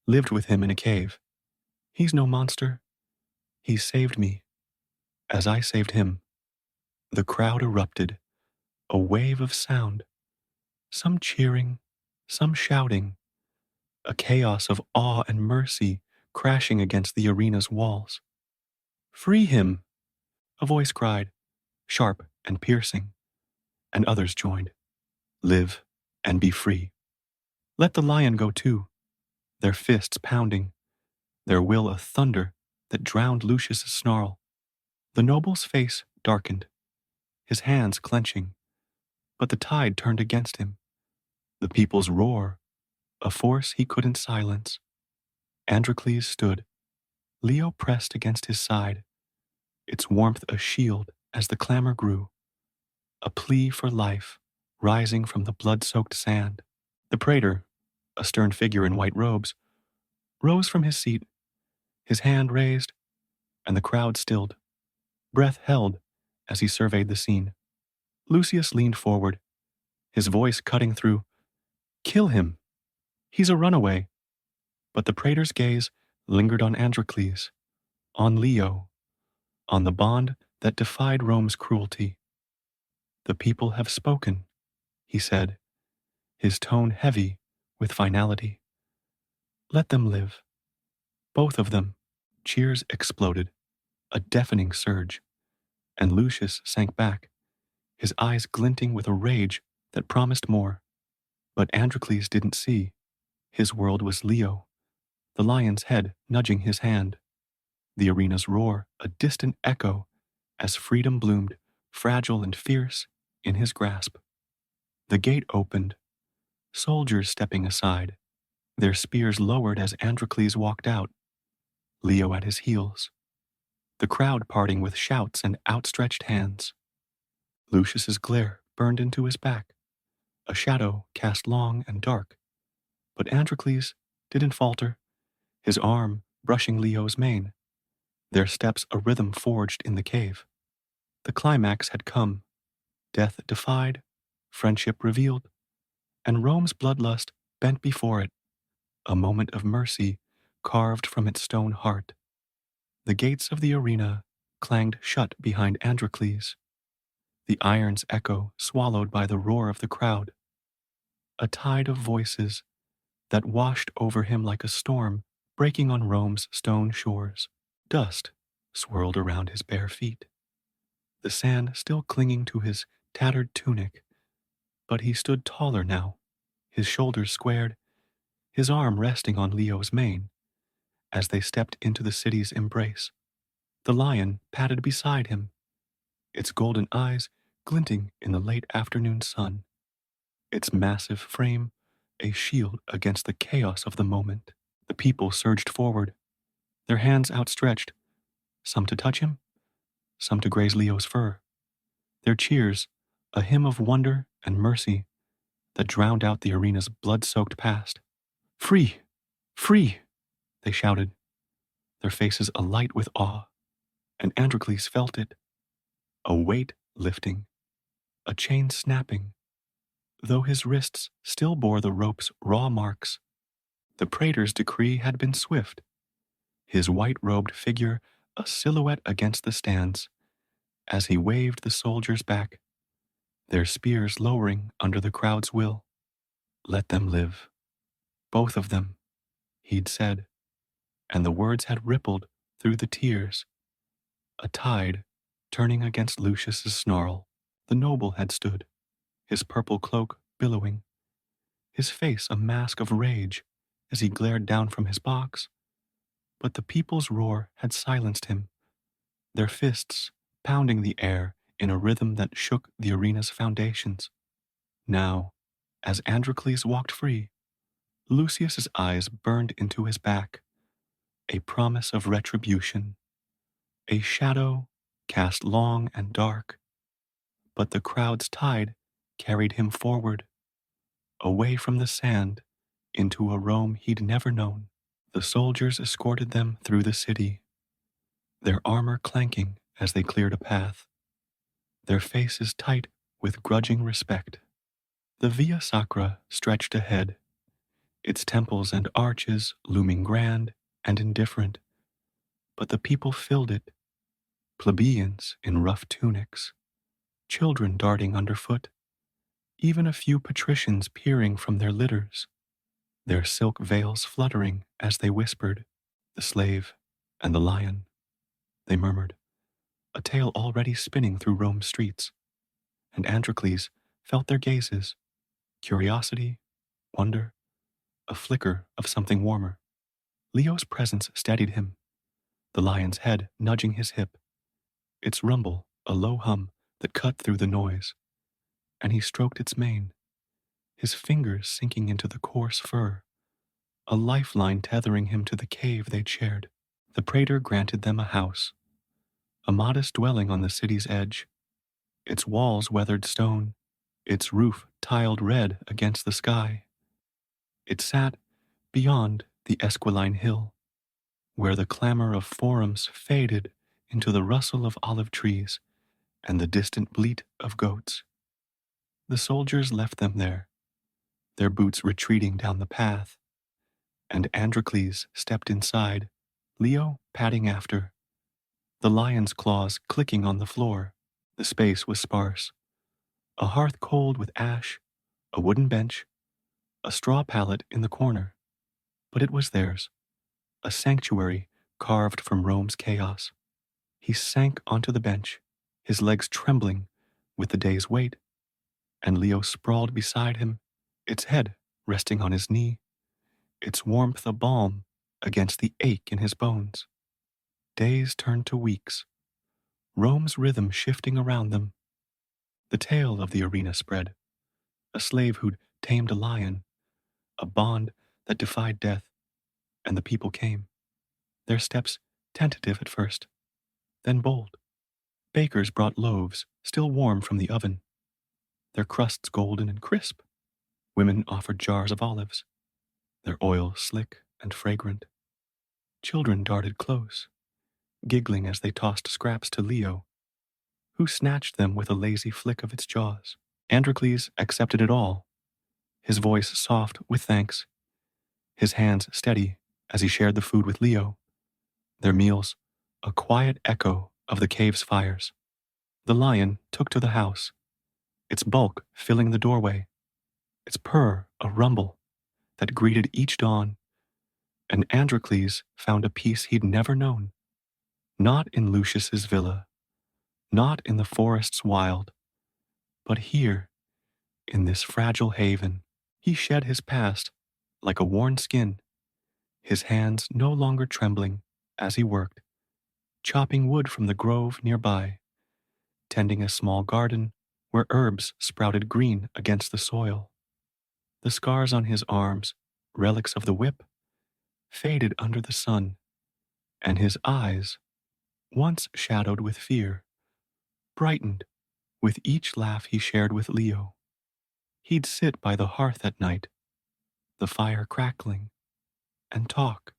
Speaker 1: lived with him in a cave. He's no monster. He saved me, as I saved him." The crowd erupted, a wave of sound, some cheering, some shouting, a chaos of awe and mercy crashing against the arena's walls. "Free him!" a voice cried, sharp and piercing, and others joined. "Live and be free." "Let the lion go too," their fists pounding, their will a thunder that drowned Lucius's snarl. The noble's face darkened, his hands clenching, but the tide turned against him. The people's roar, a force he couldn't silence. Androcles stood, Leo pressed against his side, its warmth a shield as the clamor grew, a plea for life rising from the blood-soaked sand. The praetor, a stern figure in white robes, rose from his seat, his hand raised, and the crowd stilled, breath held as he surveyed the scene. Lucius leaned forward, his voice cutting through. "Kill him! He's a runaway." But the praetor's gaze lingered on Androcles, on Leo, on the bond that defied Rome's cruelty. "The people have spoken," he said, his tone heavy with finality. "Let them live. Both of them." Cheers exploded, a deafening surge, and Lucius sank back, his eyes glinting with a rage that promised more. But Androcles didn't see. His world was Leo, the lion's head nudging his hand, the arena's roar a distant echo as freedom bloomed, fragile and fierce, in his grasp. The gate opened, soldiers stepping aside, their spears lowered as Androcles walked out, Leo at his heels, the crowd parting with shouts and outstretched hands. Lucius's glare burned into his back, a shadow cast long and dark, but Androcles didn't falter, his arm brushing Leo's mane, their steps a rhythm forged in the cave. The climax had come, death defied, friendship revealed, and Rome's bloodlust bent before it, a moment of mercy carved from its stone heart. The gates of the arena clanged shut behind Androcles, the iron's echo swallowed by the roar of the crowd. A tide of voices that washed over him like a storm breaking on Rome's stone shores. Dust swirled around his bare feet, the sand still clinging to his tattered tunic, but he stood taller now, his shoulders squared, his arm resting on Leo's mane, as they stepped into the city's embrace. The lion padded beside him, its golden eyes glinting in the late afternoon sun, its massive frame a shield against the chaos of the moment. The people surged forward, their hands outstretched, some to touch him, some to graze Leo's fur. Their cheers, a hymn of wonder and mercy that drowned out the arena's blood-soaked past. "Free! Free!" they shouted, their faces alight with awe. and Androcles felt it, a weight lifting, a chain snapping, though his wrists still bore the rope's raw marks. The praetor's decree had been swift, his white-robed figure a silhouette against the stands, as he waved the soldiers back, their spears lowering under the crowd's will. Let them live, both of them, he'd said, and the words had rippled through the tears, a tide turning against Lucius's snarl. The noble had stood, his purple cloak billowing, his face a mask of rage as he glared down from his box. But the people's roar had silenced him, their fists pounding the air in a rhythm that shook the arena's foundations. Now, as Androcles walked free, Lucius's eyes burned into his back, a promise of retribution, a shadow cast long and dark. But the crowd's tide carried him forward, away from the sand, into a Rome he'd never known. The soldiers escorted them through the city, their armor clanking as they cleared a path, their faces tight with grudging respect. The Via Sacra stretched ahead, its temples and arches looming grand and indifferent, but the people filled it, plebeians in rough tunics, children darting underfoot, even a few patricians peering from their litters, their silk veils fluttering as they whispered, "The slave and the lion," they murmured, a tale already spinning through Rome's streets. And Androcles felt their gazes, curiosity, wonder, a flicker of something warmer. Leo's presence steadied him, the lion's head nudging his hip, its rumble a low hum that cut through the noise, and he stroked its mane, his fingers sinking into the coarse fur, a lifeline tethering him to the cave they'd shared. The praetor granted them a house, a modest dwelling on the city's edge, its walls weathered stone, its roof tiled red against the sky. It sat beyond the Esquiline hill, where the clamor of forums faded into the rustle of olive trees and the distant bleat of goats. The soldiers left them there, their boots retreating down the path, and Androcles stepped inside, Leo padding after, the lion's claws clicking on the floor. The space was sparse, a hearth cold with ash, a wooden bench, a straw pallet in the corner. But it was theirs, a sanctuary carved from Rome's chaos. He sank onto the bench, his legs trembling with the day's weight, and Leo sprawled beside him, its head resting on his knee, its warmth a balm against the ache in his bones. Days turned to weeks, Rome's rhythm shifting around them. The tale of the arena spread, a slave who'd tamed a lion, a bond that defied death, and the people came, their steps tentative at first, then bold. Bakers brought loaves, still warm from the oven, their crusts golden and crisp. Women offered jars of olives, their oil slick and fragrant. Children darted close, giggling as they tossed scraps to Leo, who snatched them with a lazy flick of its jaws. Androcles accepted it all, his voice soft with thanks, his hands steady as he shared the food with Leo, their meals a quiet echo of the cave's fires. The lion took to the house, its bulk filling the doorway, its purr a rumble that greeted each dawn, and Androcles found a peace he'd never known, not in Lucius's villa, not in the forest's wild, but here, in this fragile haven. He shed his past like a worn skin, his hands no longer trembling as he worked, chopping wood from the grove nearby, tending a small garden where herbs sprouted green against the soil. The scars on his arms, relics of the whip, faded under the sun, and his eyes, once shadowed with fear, brightened with each laugh he shared with Leo. He'd sit by the hearth at night, the fire crackling, and talk,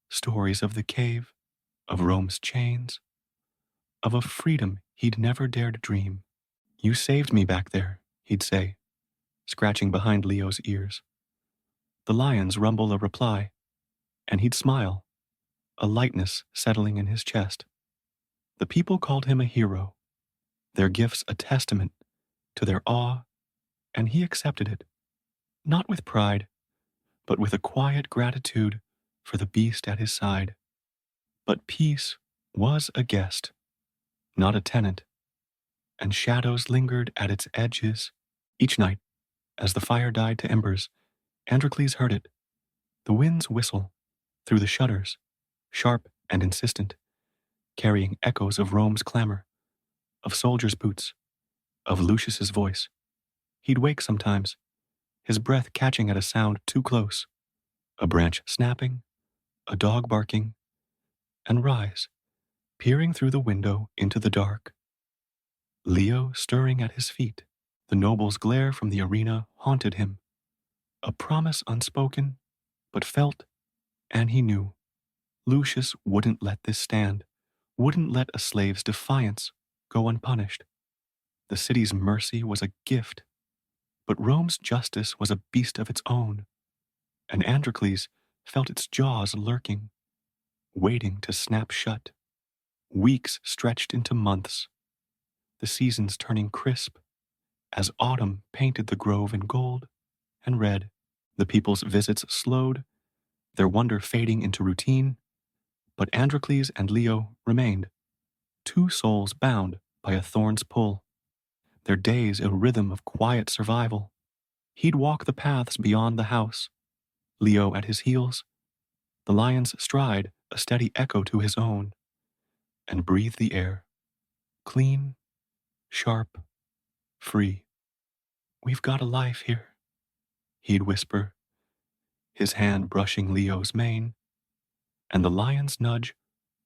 Speaker 1: stories of the cave, of Rome's chains, of a freedom he'd never dared dream. "You saved me back there," he'd say, scratching behind Leo's ears. The lions rumble a reply, and he'd smile, a lightness settling in his chest. The people called him a hero, their gifts a testament to their awe, and he accepted it, not with pride, but with a quiet gratitude for the beast at his side. But peace was a guest, not a tenant, and shadows lingered at its edges. Each night, as the fire died to embers, Androcles heard it, the wind's whistle, through the shutters, sharp and insistent, carrying echoes of Rome's clamor, of soldiers' boots, of Lucius's voice. He'd wake sometimes, his breath catching at a sound too close, a branch snapping, a dog barking, and rise, peering through the window into the dark. Leo stirring at his feet, the nobles' glare from the arena haunted him, a promise unspoken, but felt, and he knew. Lucius wouldn't let this stand, wouldn't let a slave's defiance go unpunished. The city's mercy was a gift, but Rome's justice was a beast of its own, and Androcles felt its jaws lurking, waiting to snap shut. Weeks stretched into months, the seasons turning crisp as autumn painted the grove in gold and red. The people's visits slowed, their wonder fading into routine, but Androcles and Leo remained, two souls bound by a thorn's pull, their days a rhythm of quiet survival. He'd walk the paths beyond the house, Leo at his heels, the lion's stride a steady echo to his own, and breathe the air, clean, sharp, free. "We've got a life here," he'd whisper, his hand brushing Leo's mane, and the lion's nudge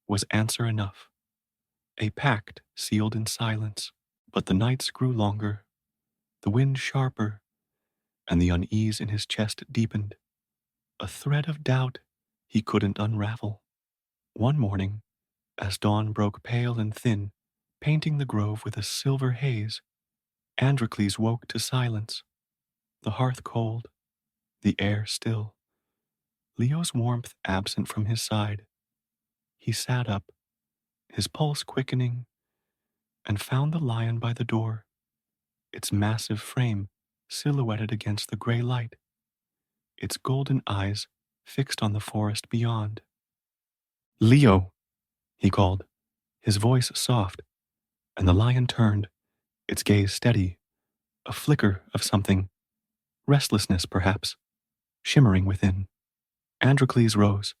Speaker 1: was answer enough, a pact sealed in silence. But the nights grew longer, the wind sharper, and the unease in his chest deepened, a thread of doubt he couldn't unravel. One morning, as dawn broke pale and thin, painting the grove with a silver haze, Androcles woke to silence, the hearth cold, the air still, Leo's warmth absent from his side. He sat up, his pulse quickening, and found the lion by the door, its massive frame silhouetted against the gray light, its golden eyes fixed on the forest beyond. "Leo," he called, his voice soft, and the lion turned, its gaze steady, a flicker of something, restlessness perhaps, shimmering within. Androcles rose,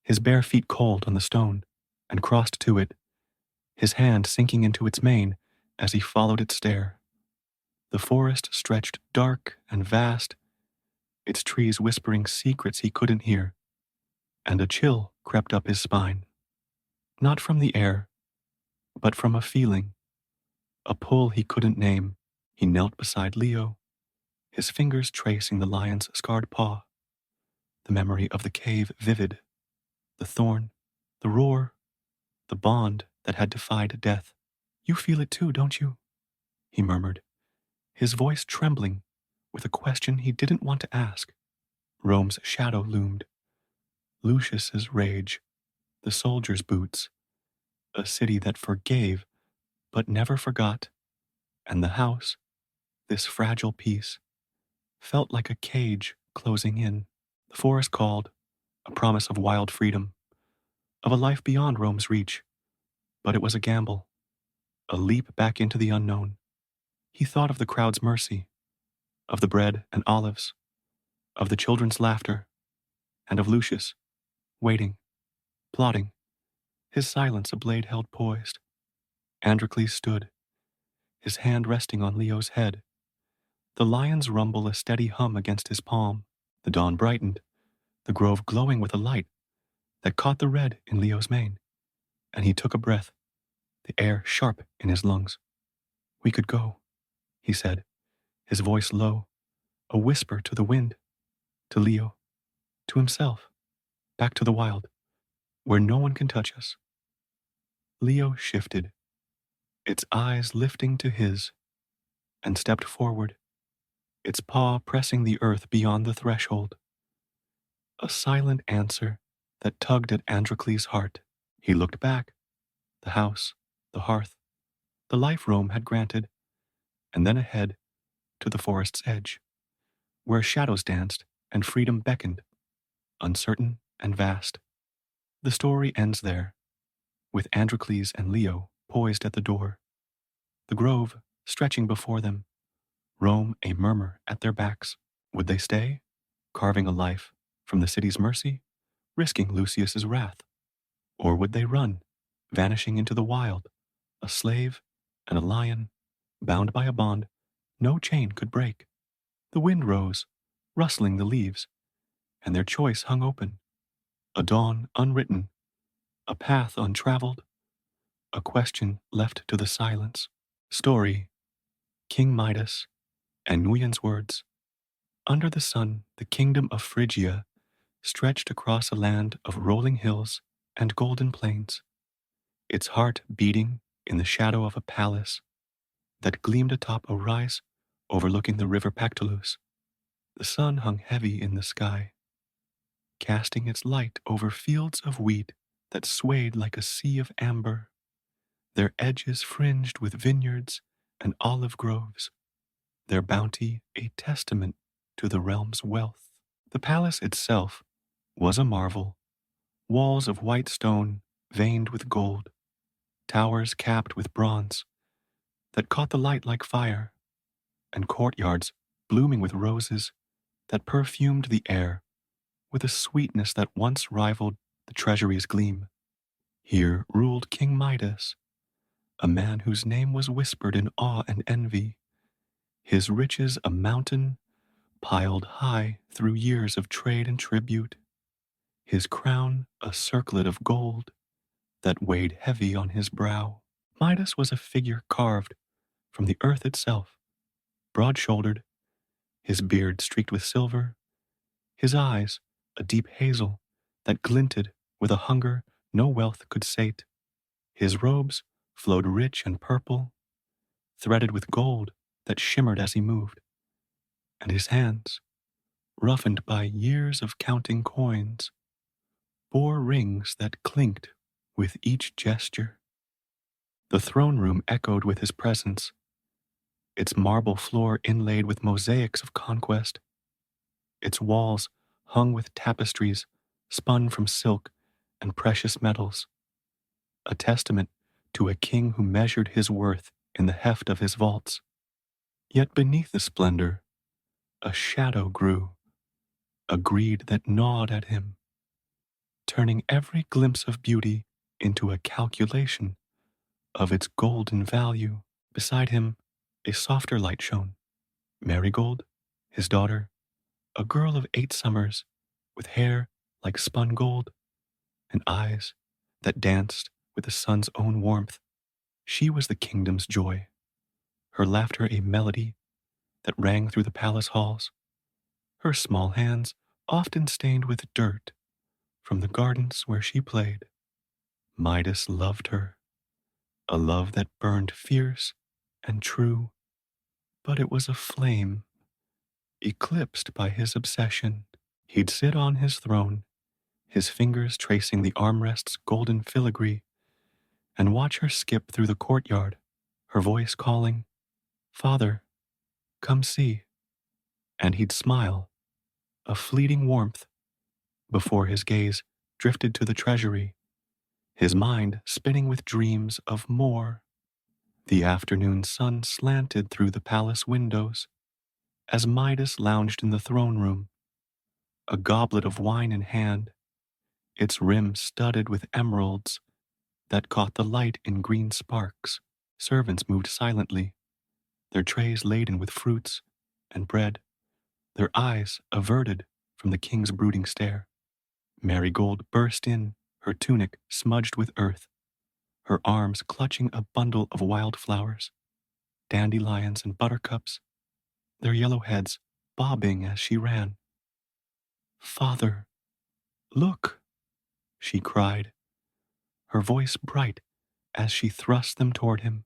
Speaker 1: his bare feet cold on the stone, and crossed to it, his hand sinking into its mane as he followed its stare. The forest stretched dark and vast, its trees whispering secrets he couldn't hear, and a chill crept up his spine. Not from the air, but from a feeling, a pull he couldn't name. He knelt beside Leo, his fingers tracing the lion's scarred paw, the memory of the cave vivid, the thorn, the roar, the bond that had defied death. "You feel it too, don't you?" he murmured, his voice trembling with a question he didn't want to ask. Rome's shadow loomed, Lucius's rage, the soldiers' boots, a city that forgave but never forgot, and the house, this fragile piece, felt like a cage closing in. The forest called, a promise of wild freedom, of a life beyond Rome's reach, but it was a gamble, a leap back into the unknown. He thought of the crowd's mercy, of the bread and olives, of the children's laughter, and of Lucius, waiting, plotting, his silence a blade held poised. Androcles stood, his hand resting on Leo's head, the lion's rumble a steady hum against his palm. The dawn brightened, the grove glowing with a light that caught the red in Leo's mane, and he took a breath, the air sharp in his lungs. "We could go," he said, his voice low, a whisper to the wind, to Leo, to himself, back to the wild, where no one can touch us. Leo shifted, its eyes lifting to his, and stepped forward, its paw pressing the earth beyond the threshold. A silent answer that tugged at Androcles' heart. He looked back, the house, the hearth, the life Rome had granted, and then ahead to the forest's edge, where shadows danced and freedom beckoned, uncertain and vast. The story ends there, with Androcles and Leo poised at the door, the grove stretching before them, Rome a murmur at their backs. Would they stay, carving a life from the city's mercy, risking Lucius's wrath? Or would they run, vanishing into the wild, a slave and a lion, bound by a bond no chain could break? The wind rose, rustling the leaves, and their choice hung open, a dawn unwritten, a path untraveled, a question left to the silence. Story, King Midas, and Nguyen's words. Under the sun, the kingdom of Phrygia stretched across a land of rolling hills and golden plains, its heart beating in the shadow of a palace that gleamed atop a rise overlooking the river Pactolus. The sun hung heavy in the sky, casting its light over fields of wheat that swayed like a sea of amber, their edges fringed with vineyards and olive groves, their bounty a testament to the realm's wealth. The palace itself was a marvel, walls of white stone veined with gold, towers capped with bronze that caught the light like fire, and courtyards blooming with roses that perfumed the air with a sweetness that once rivaled the treasury's gleam. Here ruled King Midas, a man whose name was whispered in awe and envy, his riches a mountain piled high through years of trade and tribute, his crown a circlet of gold that weighed heavy on his brow. Midas was a figure carved from the earth itself, broad-shouldered, his beard streaked with silver, his eyes a deep hazel that glinted with a hunger no wealth could sate. His robes flowed rich and purple, threaded with gold that shimmered as he moved, and his hands, roughened by years of counting coins, bore rings that clinked with each gesture. The throne room echoed with his presence, its marble floor inlaid with mosaics of conquest, its walls hung with tapestries spun from silk and precious metals, a testament to a king who measured his worth in the heft of his vaults. Yet beneath the splendor, a shadow grew, a greed that gnawed at him, turning every glimpse of beauty into a calculation of its golden value. Beside him, a softer light shone. Marigold, his daughter, a girl of 8 summers, with hair like spun gold and eyes that danced with the sun's own warmth. She was the kingdom's joy, her laughter a melody that rang through the palace halls, her small hands often stained with dirt from the gardens where she played. Midas loved her, a love that burned fierce and true, but it was a flame eclipsed by his obsession. He'd sit on his throne, his fingers tracing the armrest's golden filigree, and watch her skip through the courtyard, her voice calling, "Father, come see." And he'd smile, a fleeting warmth, before his gaze drifted to the treasury, his mind spinning with dreams of more. The afternoon sun slanted through the palace windows as Midas lounged in the throne room, a goblet of wine in hand, its rim studded with emeralds that caught the light in green sparks. Servants moved silently, their trays laden with fruits and bread, their eyes averted from the king's brooding stare. Marigold burst in, her tunic smudged with earth, her arms clutching a bundle of wildflowers, dandelions and buttercups, their yellow heads bobbing as she ran. "Father, look," she cried, her voice bright as she thrust them toward him.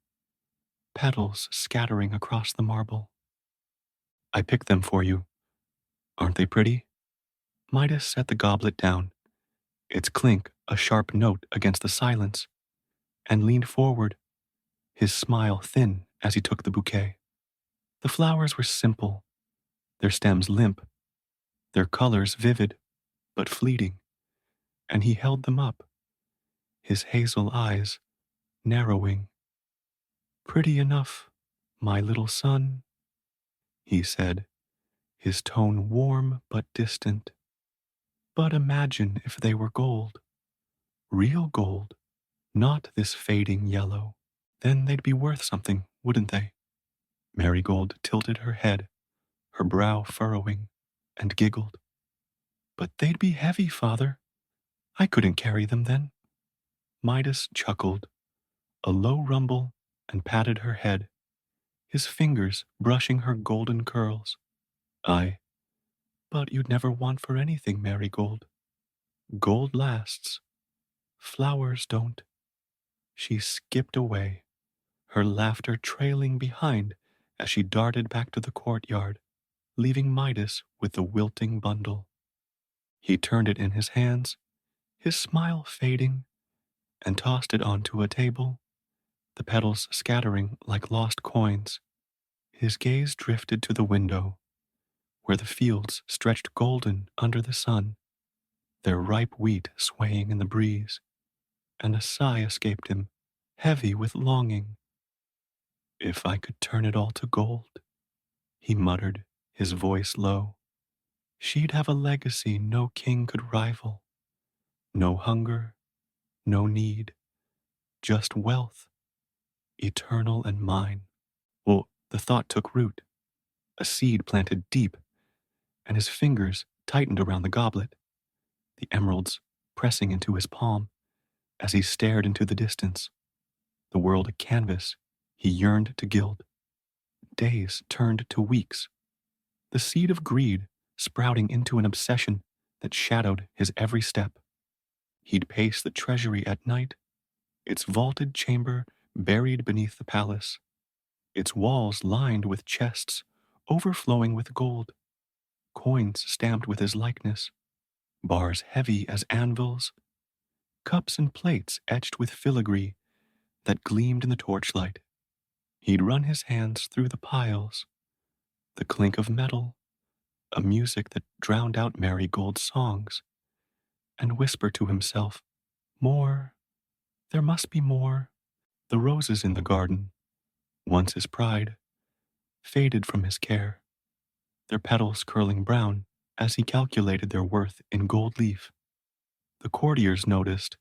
Speaker 1: petals scattering across the marble. I picked them for you. Aren't they pretty? Midas set the goblet down, its clink a sharp note against the silence, and leaned forward, his smile thin as he took the bouquet. The flowers were simple, their stems limp, their colors vivid but fleeting, and he held them up, his hazel eyes narrowing. Pretty enough, my little son, he said, his tone warm but distant. But imagine if they were gold, real gold, not this fading yellow. Then they'd be worth something, wouldn't they? Marigold tilted her head, her brow furrowing, and giggled. But they'd be heavy, father. I couldn't carry them then. Midas chuckled, a low rumble, and patted her head, his fingers brushing her golden curls. Aye, but you'd never want for anything, Marigold. Gold lasts. Flowers don't. She skipped away, her laughter trailing behind as she darted back to the courtyard, leaving Midas with the wilting bundle. He turned it in his hands, his smile fading, and tossed it onto a table, the petals scattering like lost coins. His gaze drifted to the window, where the fields stretched golden under the sun, their ripe wheat swaying in the breeze, and a sigh escaped him, heavy with longing. If I could turn it all to gold, he muttered, his voice low, she'd have a legacy no king could rival. No hunger, no need, just wealth, eternal and mine. Well, the thought took root, a seed planted deep, and his fingers tightened around the goblet, the emeralds pressing into his palm as he stared into the distance, the world a canvas he yearned to gild. Days turned to weeks, the seed of greed sprouting into an obsession that shadowed his every step. He'd pace the treasury at night, its vaulted chamber buried beneath the palace, its walls lined with chests overflowing with gold, coins stamped with his likeness, bars heavy as anvils, cups and plates etched with filigree that gleamed in the torchlight. He'd run his hands through the piles, the clink of metal, a music that drowned out Marigold's songs, and whisper to himself, more, there must be more. The roses in the garden, once his pride, faded from his care, their petals curling brown as he calculated their worth in gold leaf. The courtiers noticed.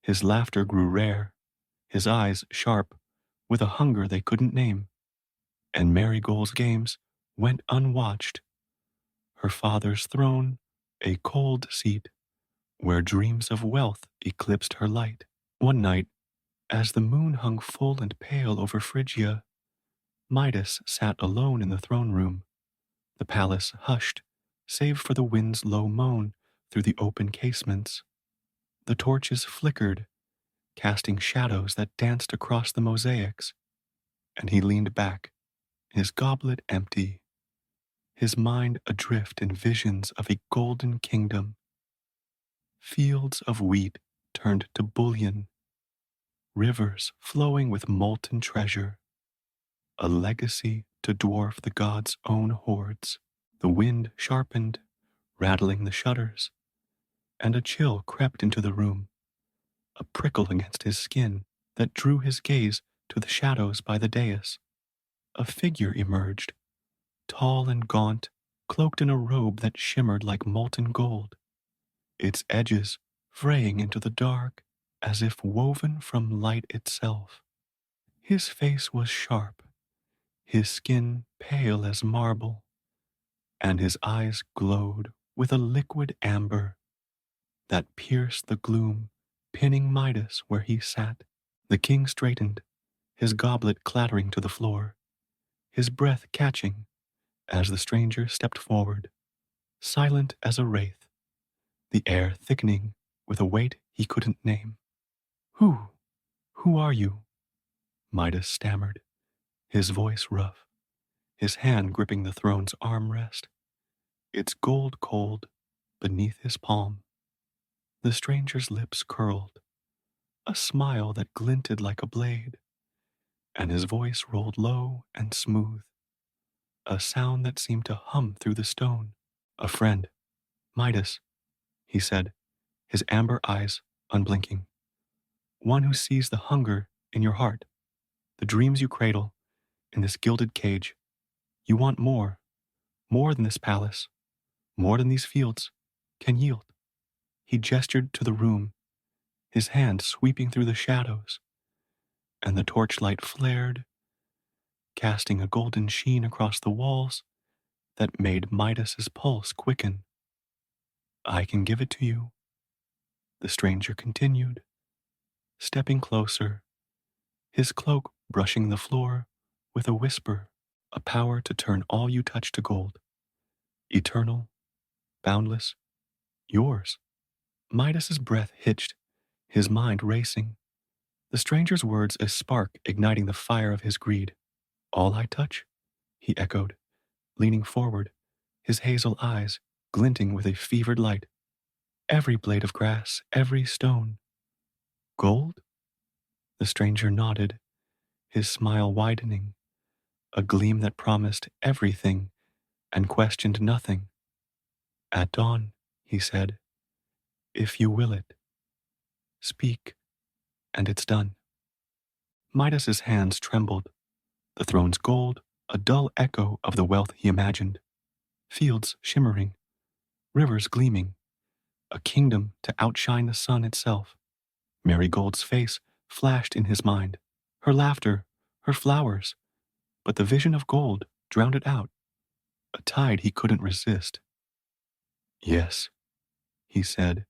Speaker 1: His laughter grew rare, his eyes sharp, with a hunger they couldn't name. And Marigold's games went unwatched, her father's throne a cold seat where dreams of wealth eclipsed her light. One night, as the moon hung full and pale over Phrygia, Midas sat alone in the throne room, the palace hushed, save for the wind's low moan through the open casements. The torches flickered, casting shadows that danced across the mosaics, and he leaned back, his goblet empty, his mind adrift in visions of a golden kingdom. Fields of wheat turned to bullion, rivers flowing with molten treasure, a legacy to dwarf the gods' own hoards. The wind sharpened, rattling the shutters, and a chill crept into the room, a prickle against his skin that drew his gaze to the shadows by the dais. A figure emerged, tall and gaunt, cloaked in a robe that shimmered like molten gold, its edges fraying into the dark as if woven from light itself. His face was sharp, his skin pale as marble, and his eyes glowed with a liquid amber that pierced the gloom, pinning Midas where he sat. The king straightened, his goblet clattering to the floor, his breath catching as the stranger stepped forward, silent as a wraith, the air thickening with a weight he couldn't name. Who are you? Midas stammered, his voice rough, his hand gripping the throne's armrest, its gold cold beneath his palm. The stranger's lips curled, a smile that glinted like a blade, and his voice rolled low and smooth, a sound that seemed to hum through the stone. A friend, Midas, he said, his amber eyes unblinking. One who sees the hunger in your heart, the dreams you cradle in this gilded cage. You want more than this palace, more than these fields can yield. He gestured to the room, his hand sweeping through the shadows, and the torchlight flared, casting a golden sheen across the walls that made Midas's pulse quicken. I can give it to you, the stranger continued, stepping closer, his cloak brushing the floor with a whisper, a power to turn all you touch to gold. Eternal, boundless, yours. Midas's breath hitched, his mind racing, the stranger's words a spark igniting the fire of his greed. All I touch? He echoed, leaning forward, his hazel eyes glinting with a fevered light. Every blade of grass, every stone. Gold? The stranger nodded, his smile widening, a gleam that promised everything and questioned nothing. At dawn, he said, if you will it, speak, and it's done. Midas's hands trembled, the throne's gold, a dull echo of the wealth he imagined. Fields shimmering, rivers gleaming, a kingdom to outshine the sun itself. Marigold's face flashed in his mind, her laughter, her flowers, but the vision of gold drowned it out, a tide he couldn't resist. Yes, he said,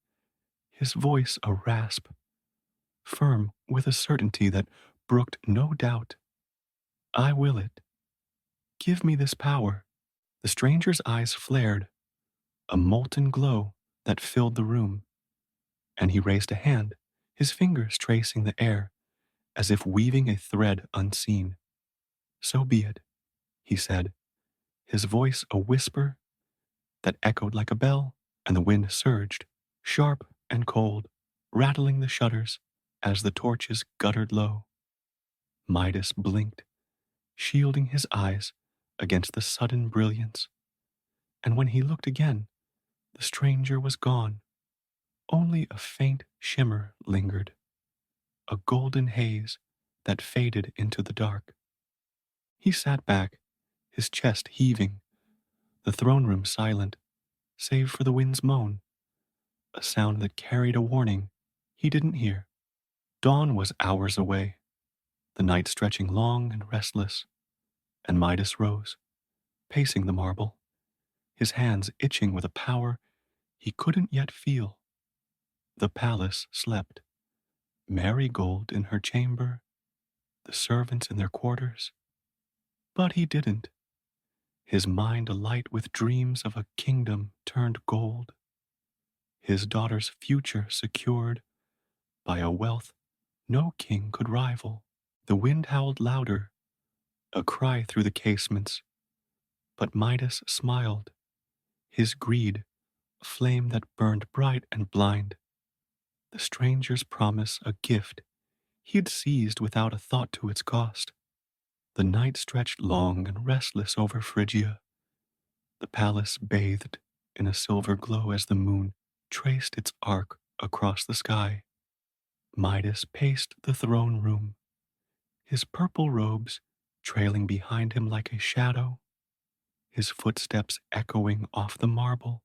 Speaker 1: his voice a rasp, firm with a certainty that brooked no doubt. I will it. Give me this power. The stranger's eyes flared, a molten glow that filled the room, and he raised a hand, his fingers tracing the air, as if weaving a thread unseen. So be it, he said, his voice a whisper that echoed like a bell, and the wind surged, sharp and cold, rattling the shutters as the torches guttered low. Midas blinked, shielding his eyes against the sudden brilliance, and when he looked again, the stranger was gone. Only a faint shimmer lingered, a golden haze that faded into the dark. He sat back, his chest heaving, the throne room silent, save for the wind's moan, a sound that carried a warning he didn't hear. Dawn was hours away, the night stretching long and restless, and Midas rose, pacing the marble, his hands itching with a power he couldn't yet feel. The palace slept, Marigold in her chamber, the servants in their quarters. But he didn't, his mind alight with dreams of a kingdom turned gold, his daughter's future secured by a wealth no king could rival. The wind howled louder, a cry through the casements, but Midas smiled, his greed a flame that burned bright and blind. The stranger's promise a gift he'd seized without a thought to its cost. The night stretched long and restless over Phrygia. The palace bathed in a silver glow as the moon traced its arc across the sky. Midas paced the throne room, his purple robes trailing behind him like a shadow, his footsteps echoing off the marble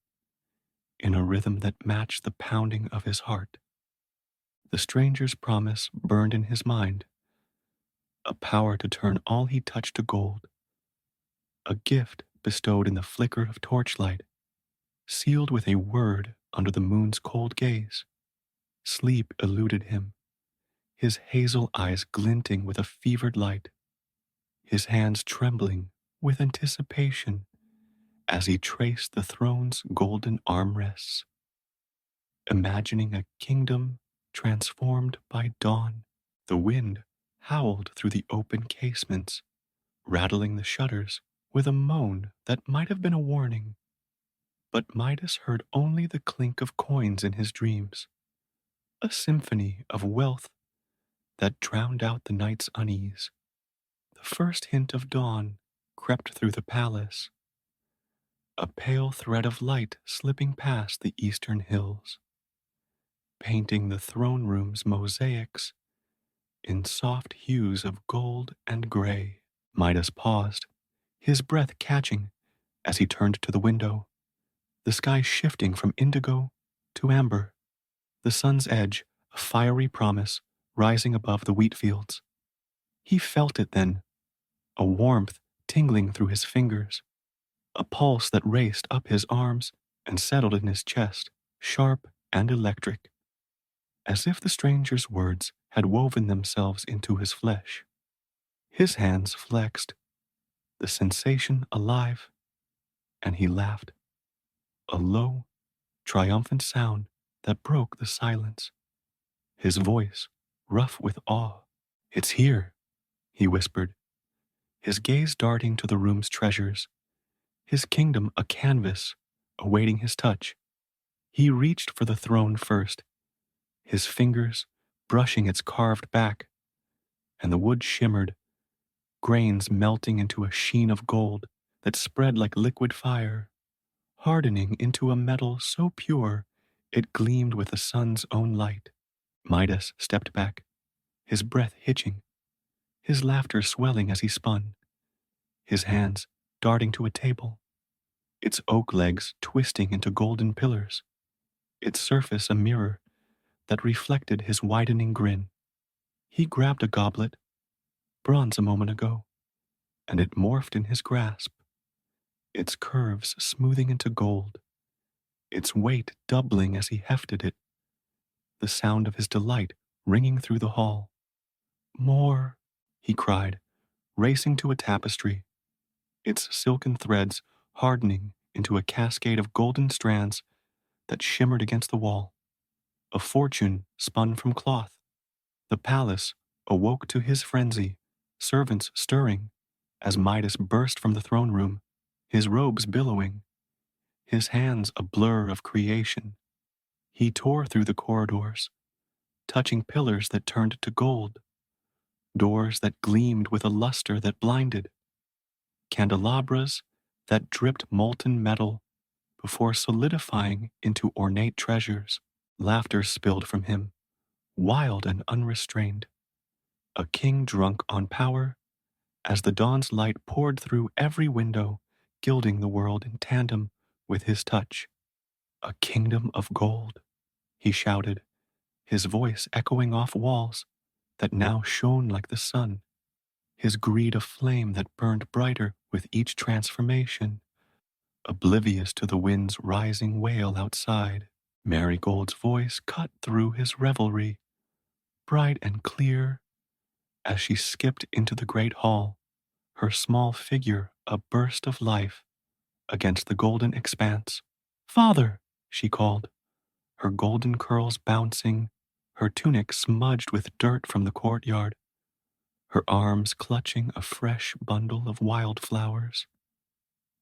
Speaker 1: in a rhythm that matched the pounding of his heart. The stranger's promise burned in his mind, a power to turn all he touched to gold, a gift bestowed in the flicker of torchlight, sealed with a word under the moon's cold gaze. Sleep eluded him, his hazel eyes glinting with a fevered light, his hands trembling with anticipation as he traced the throne's golden armrests, imagining a kingdom transformed by dawn. The wind howled through the open casements, rattling the shutters with a moan that might have been a warning. But Midas heard only the clink of coins in his dreams, a symphony of wealth that drowned out the night's unease. The first hint of dawn crept through the palace, a pale thread of light slipping past the eastern hills, painting the throne room's mosaics in soft hues of gold and gray. Midas paused, his breath catching as he turned to the window, the sky shifting from indigo to amber, the sun's edge a fiery promise rising above the wheat fields. He felt it then, a warmth tingling through his fingers, a pulse that raced up his arms and settled in his chest, sharp and electric, as if the stranger's words had woven themselves into his flesh. His hands flexed, the sensation alive, and he laughed, a low, triumphant sound that broke the silence. His voice, rough with awe. "It's here," he whispered, his gaze darting to the room's treasures, his kingdom a canvas awaiting his touch. He reached for the throne first, his fingers brushing its carved back, and the wood shimmered, grains melting into a sheen of gold that spread like liquid fire, hardening into a metal so pure it gleamed with the sun's own light. Midas stepped back, his breath hitching, his laughter swelling as he spun, his hands darting to a table, its oak legs twisting into golden pillars, its surface a mirror that reflected his widening grin. He grabbed a goblet, bronze a moment ago, and it morphed in his grasp, its curves smoothing into gold, its weight doubling as he hefted it, the sound of his delight ringing through the hall. "More," he cried, racing to a tapestry, its silken threads hardening into a cascade of golden strands that shimmered against the wall. A fortune spun from cloth. The palace awoke to his frenzy, servants stirring, as Midas burst from the throne room, his robes billowing, his hands a blur of creation. He tore through the corridors, touching pillars that turned to gold, doors that gleamed with a luster that blinded, candelabras that dripped molten metal before solidifying into ornate treasures. Laughter spilled from him, wild and unrestrained, a king drunk on power, as the dawn's light poured through every window, gilding the world in tandem with his touch. "A kingdom of gold," he shouted, his voice echoing off walls that now shone like the sun, his greed a flame that burned brighter with each transformation, oblivious to the wind's rising wail outside. Marigold's voice cut through his revelry, bright and clear, as she skipped into the great hall, her small figure a burst of life against the golden expanse. "Father," she called, her golden curls bouncing, her tunic smudged with dirt from the courtyard, her arms clutching a fresh bundle of wildflowers,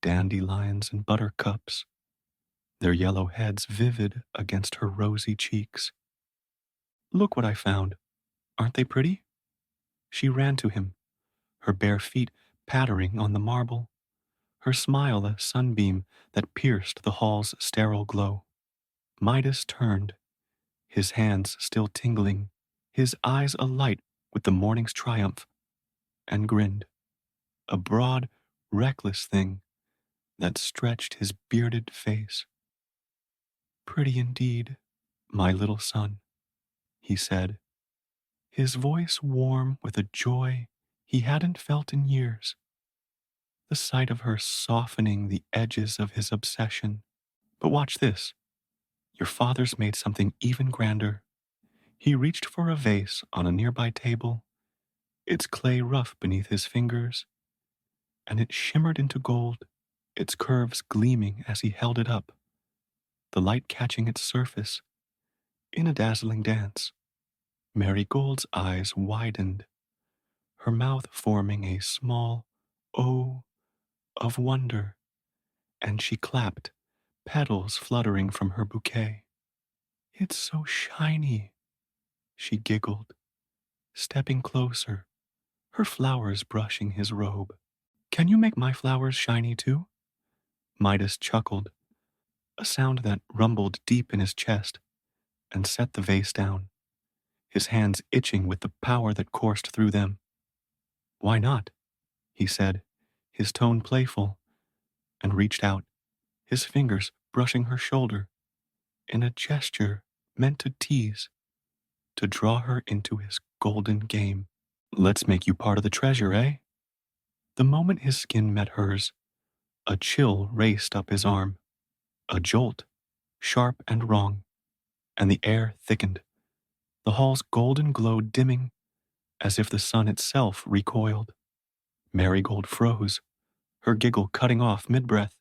Speaker 1: dandelions and buttercups, their yellow heads vivid against her rosy cheeks. "Look what I found. Aren't they pretty?" She ran to him, her bare feet pattering on the marble, her smile a sunbeam that pierced the hall's sterile glow. Midas turned, his hands still tingling, his eyes alight with the morning's triumph, and grinned, a broad, reckless thing that stretched his bearded face. "Pretty indeed, my little son," he said, his voice warm with a joy he hadn't felt in years, the sight of her softening the edges of his obsession. "But watch this. Your father's made something even grander." He reached for a vase on a nearby table, its clay rough beneath his fingers, and it shimmered into gold, its curves gleaming as he held it up, the light catching its surface in a dazzling dance. Marigold's eyes widened, her mouth forming a small, oh, of wonder, and she clapped, petals fluttering from her bouquet. It's so shiny, she giggled, stepping closer, her flowers brushing his robe. Can you make my flowers shiny too? Midas chuckled, a sound that rumbled deep in his chest, and set the vase down, his hands itching with the power that coursed through them. Why not? He said, his tone playful, and reached out, his fingers brushing her shoulder, in a gesture meant to tease, to draw her into his golden game. Let's make you part of the treasure, eh? The moment his skin met hers, a chill raced up his arm, a jolt, sharp and wrong, and the air thickened, the hall's golden glow dimming as if the sun itself recoiled. Marigold froze, her giggle cutting off mid-breath,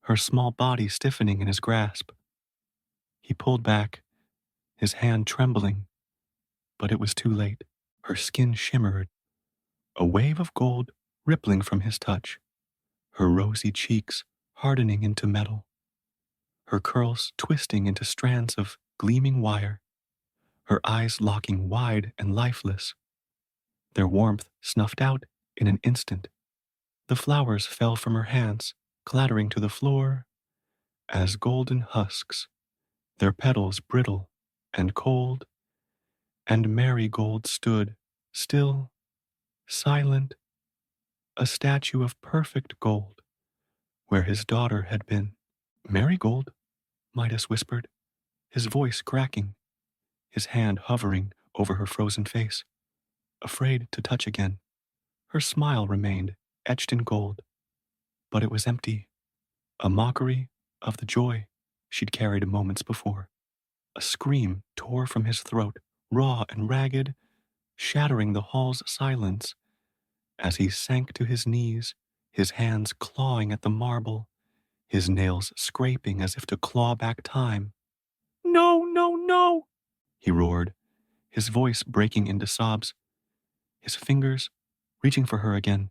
Speaker 1: her small body stiffening in his grasp. He pulled back, his hand trembling, but it was too late. Her skin shimmered, a wave of gold rippling from his touch, her rosy cheeks hardening into metal, her curls twisting into strands of gleaming wire, her eyes locking wide and lifeless, their warmth snuffed out in an instant. The flowers fell from her hands, clattering to the floor as golden husks, their petals brittle and cold, and Marigold stood, still, silent, a statue of perfect gold, where his daughter had been. Marigold, Midas whispered, his voice cracking, his hand hovering over her frozen face, afraid to touch again. Her smile remained, etched in gold, but it was empty, a mockery of the joy she'd carried moments before. A scream tore from his throat, raw and ragged, shattering the hall's silence as he sank to his knees, his hands clawing at the marble, his nails scraping as if to claw back time. No, no, no, he roared, his voice breaking into sobs, his fingers reaching for her again,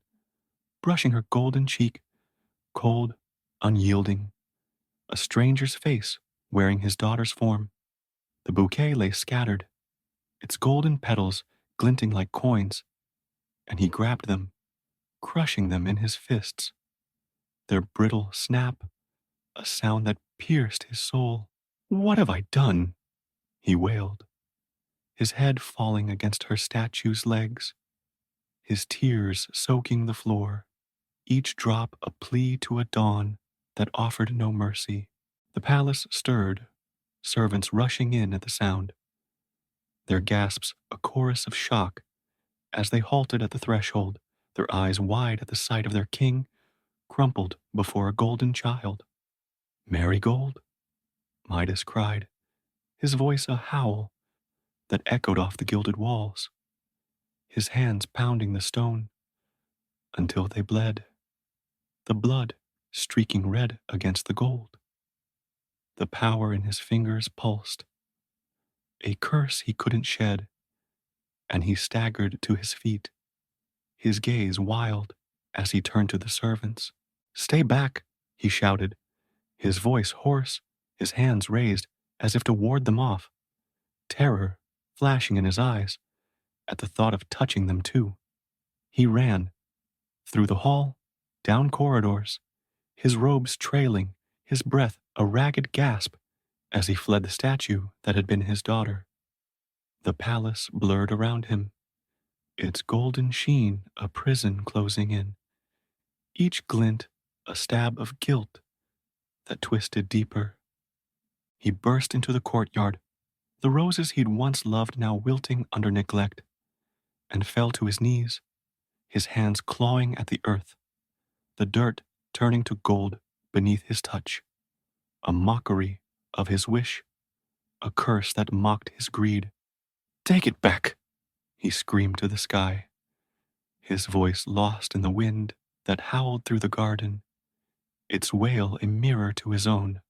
Speaker 1: brushing her golden cheek, cold, unyielding, a stranger's face wearing his daughter's form. The bouquet lay scattered, its golden petals glinting like coins, and he grabbed them, crushing them in his fists, their brittle snap, a sound that pierced his soul. What have I done? He wailed, his head falling against her statue's legs, his tears soaking the floor, each drop a plea to a dawn that offered no mercy. The palace stirred, servants rushing in at the sound, their gasps a chorus of shock as they halted at the threshold, their eyes wide at the sight of their king crumpled before a golden child. Marigold? Midas cried, his voice a howl that echoed off the gilded walls, his hands pounding the stone until they bled, the blood streaking red against the gold. The power in his fingers pulsed, a curse he couldn't shed, and he staggered to his feet, his gaze wild as he turned to the servants. Stay back, he shouted, his voice hoarse, his hands raised as if to ward them off, terror flashing in his eyes at the thought of touching them too. He ran, through the hall, down corridors, his robes trailing, his breath a ragged gasp as he fled the statue that had been his daughter. The palace blurred around him, its golden sheen a prison closing in, each glint a stab of guilt that twisted deeper. He burst into the courtyard, the roses he'd once loved now wilting under neglect, and fell to his knees, his hands clawing at the earth, the dirt turning to gold beneath his touch, a mockery of his wish, a curse that mocked his greed. Take it back, he screamed to the sky, his voice lost in the wind that howled through the garden, its wail a mirror to his own.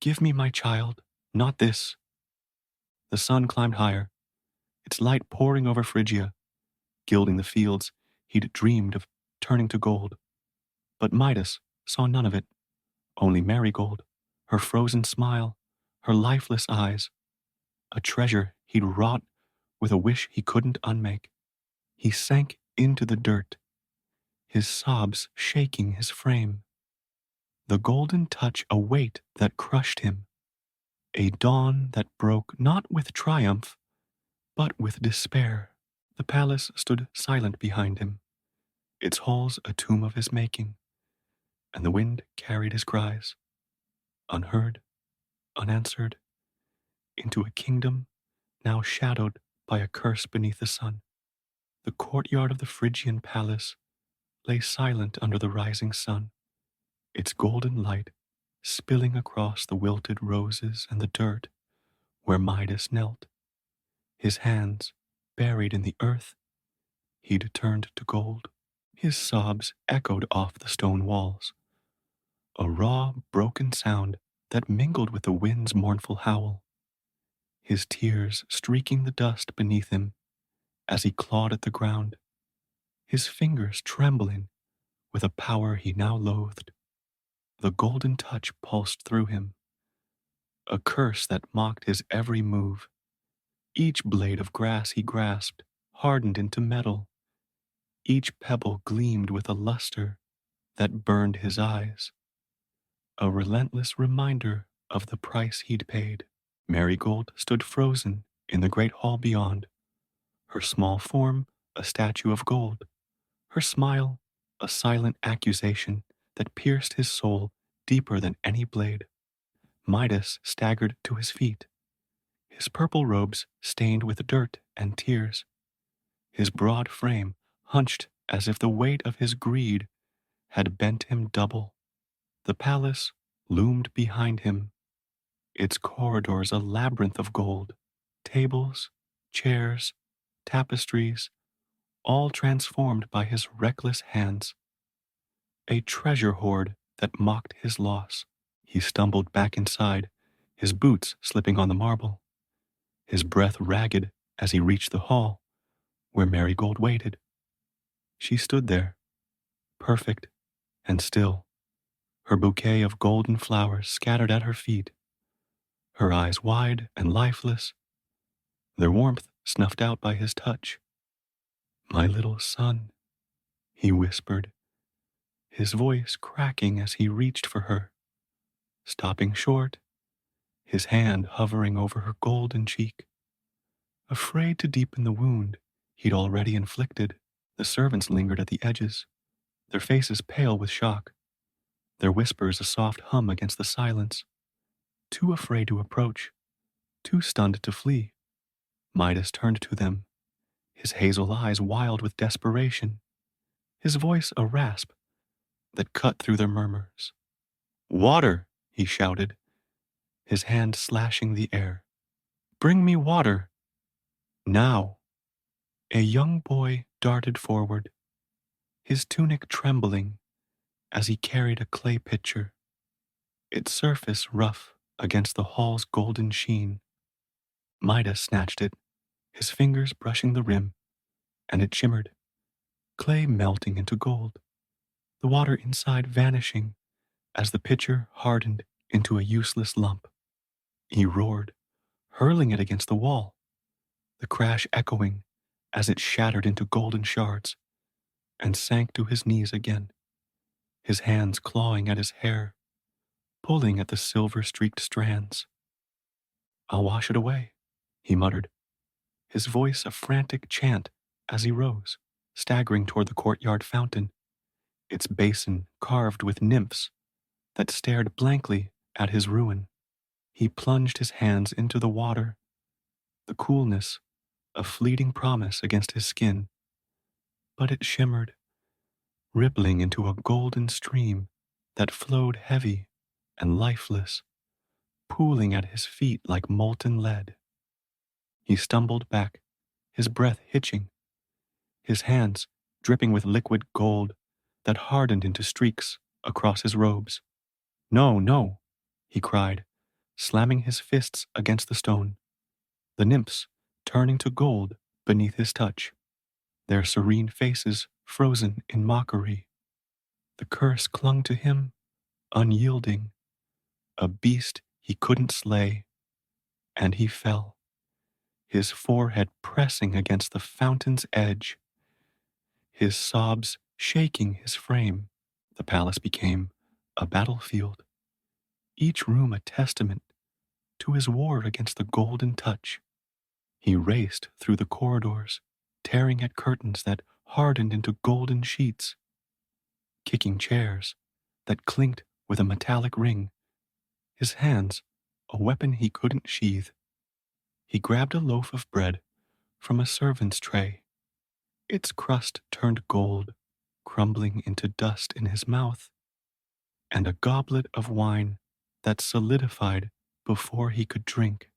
Speaker 1: Give me my child, not this. The sun climbed higher, its light pouring over Phrygia, gilding the fields he'd dreamed of turning to gold. But Midas saw none of it, only Marigold, her frozen smile, her lifeless eyes, a treasure he'd wrought with a wish he couldn't unmake. He sank into the dirt, his sobs shaking his frame. The golden touch a weight that crushed him, a dawn that broke not with triumph, but with despair. The palace stood silent behind him, its halls a tomb of his making, and the wind carried his cries, unheard, unanswered, into a kingdom now shadowed by a curse beneath the sun. The courtyard of the Phrygian palace lay silent under the rising sun, its golden light spilling across the wilted roses and the dirt where Midas knelt. His hands buried in the earth, he'd turned to gold. His sobs echoed off the stone walls, a raw, broken sound that mingled with the wind's mournful howl. His tears streaking the dust beneath him as he clawed at the ground, his fingers trembling with a power he now loathed. The golden touch pulsed through him, a curse that mocked his every move. Each blade of grass he grasped hardened into metal. Each pebble gleamed with a luster that burned his eyes, a relentless reminder of the price he'd paid. Marigold stood frozen in the great hall beyond, her small form a statue of gold, her smile a silent accusation that pierced his soul deeper than any blade. Midas staggered to his feet, his purple robes stained with dirt and tears, his broad frame hunched as if the weight of his greed had bent him double. The palace loomed behind him, its corridors a labyrinth of gold, tables, chairs, tapestries, all transformed by his reckless hands. A treasure hoard that mocked his loss. He stumbled back inside, his boots slipping on the marble, his breath ragged as he reached the hall where Marigold waited. She stood there, perfect and still, her bouquet of golden flowers scattered at her feet, her eyes wide and lifeless, their warmth snuffed out by his touch. "My little son," he whispered, his voice cracking as he reached for her, stopping short, his hand hovering over her golden cheek. Afraid to deepen the wound he'd already inflicted, the servants lingered at the edges, their faces pale with shock, their whispers a soft hum against the silence, too afraid to approach, too stunned to flee. Midas turned to them, his hazel eyes wild with desperation, his voice a rasp that cut through their murmurs. "Water!" he shouted, his hand slashing the air. "Bring me water! Now!" A young boy darted forward, his tunic trembling as he carried a clay pitcher, its surface rough against the hall's golden sheen. Midas snatched it, his fingers brushing the rim, and it shimmered, clay melting into gold, the water inside vanishing as the pitcher hardened into a useless lump. He roared, hurling it against the wall, the crash echoing as it shattered into golden shards, and sank to his knees again, his hands clawing at his hair, pulling at the silver-streaked strands. "I'll wash it away," he muttered, his voice a frantic chant as he rose, staggering toward the courtyard fountain, its basin carved with nymphs that stared blankly at his ruin. He plunged his hands into the water, the coolness a fleeting promise against his skin, but it shimmered, rippling into a golden stream that flowed heavy and lifeless, pooling at his feet like molten lead. He stumbled back, his breath hitching, his hands dripping with liquid gold that hardened into streaks across his robes. "No, no," he cried, slamming his fists against the stone, the nymphs turning to gold beneath his touch, their serene faces frozen in mockery. The curse clung to him, unyielding, a beast he couldn't slay, and he fell, his forehead pressing against the fountain's edge, his sobs shaking his frame. The palace became a battlefield, each room a testament to his war against the golden touch. He raced through the corridors, tearing at curtains that hardened into golden sheets, kicking chairs that clinked with a metallic ring, his hands a weapon he couldn't sheathe. He grabbed a loaf of bread from a servant's tray. Its crust turned gold, crumbling into dust in his mouth, and a goblet of wine that solidified before he could drink,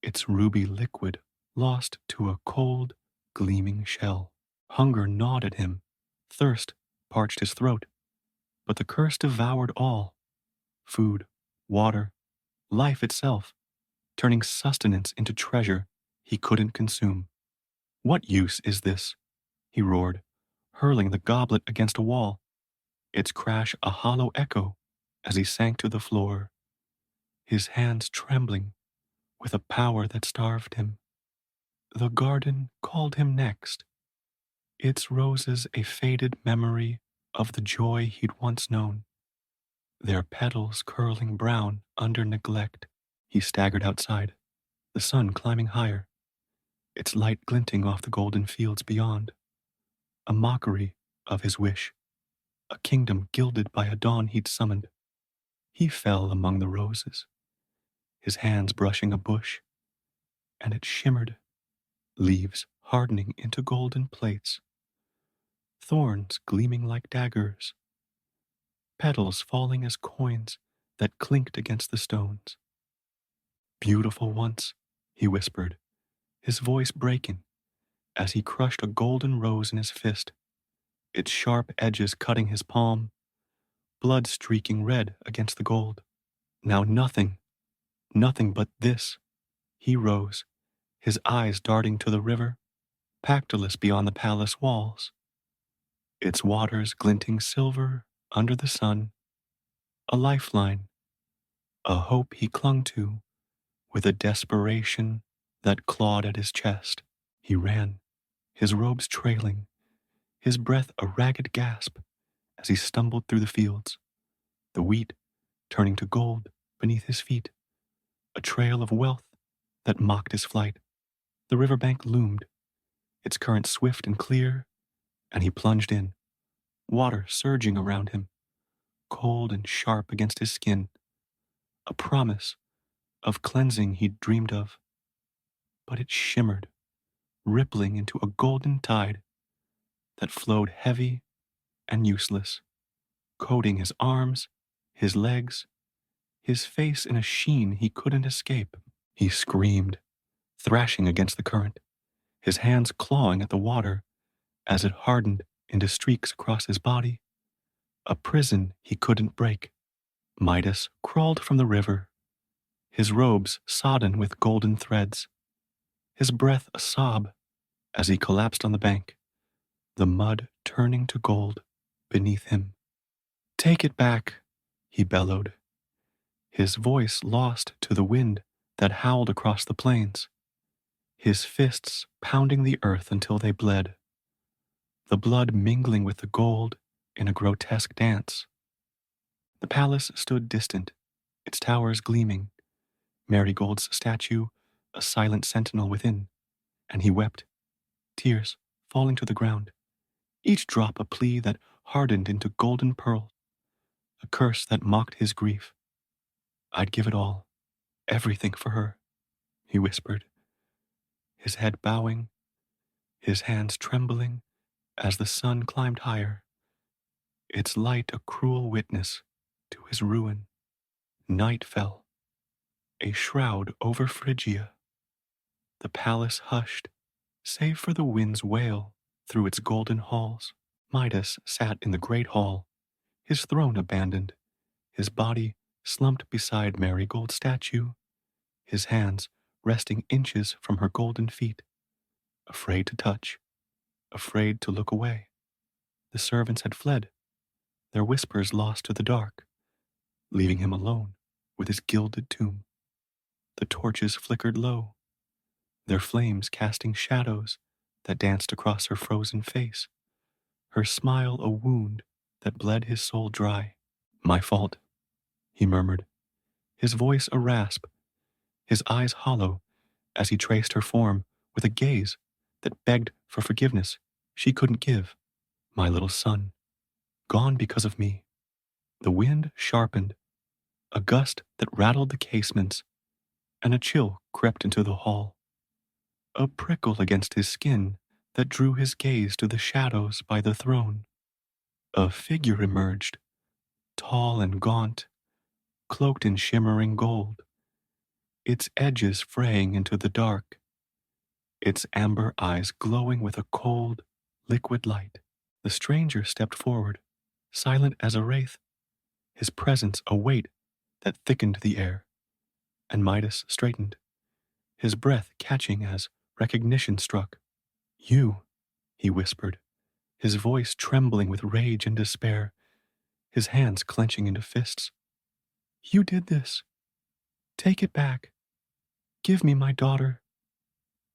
Speaker 1: its ruby liquid lost to a cold, gleaming shell. Hunger gnawed at him, thirst parched his throat, but the curse devoured all: food, water, life itself, turning sustenance into treasure he couldn't consume. What use is this? He roared, hurling the goblet against a wall, its crash a hollow echo as he sank to the floor, his hands trembling with a power that starved him. The garden called him next, its roses a faded memory of the joy he'd once known, their petals curling brown under neglect. He staggered outside, the sun climbing higher, its light glinting off the golden fields beyond, a mockery of his wish, a kingdom gilded by a dawn he'd summoned. He fell among the roses, his hands brushing a bush, and it shimmered, leaves hardening into golden plates, thorns gleaming like daggers, petals falling as coins that clinked against the stones. Beautiful once, he whispered, his voice breaking as he crushed a golden rose in his fist, its sharp edges cutting his palm, blood streaking red against the gold. Now nothing, nothing but this. He rose, his eyes darting to the river, Pactolus beyond the palace walls, its waters glinting silver under the sun, a lifeline, a hope he clung to with a desperation that clawed at his chest. He ran, his robes trailing, his breath a ragged gasp as he stumbled through the fields, the wheat turning to gold beneath his feet, a trail of wealth that mocked his flight. The riverbank loomed, its current swift and clear, and he plunged in, water surging around him, cold and sharp against his skin, a promise of cleansing he'd dreamed of. But it shimmered, rippling into a golden tide that flowed heavy and useless, coating his arms, his legs, his face in a sheen he couldn't escape. He screamed, thrashing against the current, his hands clawing at the water as it hardened into streaks across his body, a prison he couldn't break. Midas crawled from the river, his robes sodden with golden threads, his breath a sob as he collapsed on the bank, the mud turning to gold beneath him. "Take it back," he bellowed, his voice lost to the wind that howled across the plains, his fists pounding the earth until they bled, the blood mingling with the gold in a grotesque dance. The palace stood distant, its towers gleaming, Marigold's statue a silent sentinel within, and he wept, tears falling to the ground, each drop a plea that hardened into golden pearls, a curse that mocked his grief. "I'd give it all, everything for her," he whispered, his head bowing, his hands trembling as the sun climbed higher, its light a cruel witness to his ruin. Night fell, a shroud over Phrygia. The palace hushed, save for the wind's wail through its golden halls. Midas sat in the great hall, his throne abandoned, his body slumped beside Marigold's statue, his hands resting inches from her golden feet, afraid to touch, afraid to look away. The servants had fled, their whispers lost to the dark, leaving him alone with his gilded tomb. The torches flickered low, their flames casting shadows that danced across her frozen face, her smile a wound that bled his soul dry. My fault, he murmured, his voice a rasp, his eyes hollow as he traced her form with a gaze that begged for forgiveness she couldn't give. My little son, gone because of me. The wind sharpened, a gust that rattled the casements, and a chill crept into the hall. A prickle against his skin that drew his gaze to the shadows by the throne. A figure emerged, tall and gaunt, cloaked in shimmering gold, its edges fraying into the dark, its amber eyes glowing with a cold, liquid light. The stranger stepped forward, silent as a wraith, his presence a weight that thickened the air. And Midas straightened, his breath catching as recognition struck. You, he whispered, his voice trembling with rage and despair, his hands clenching into fists. You did this. Take it back. Give me my daughter.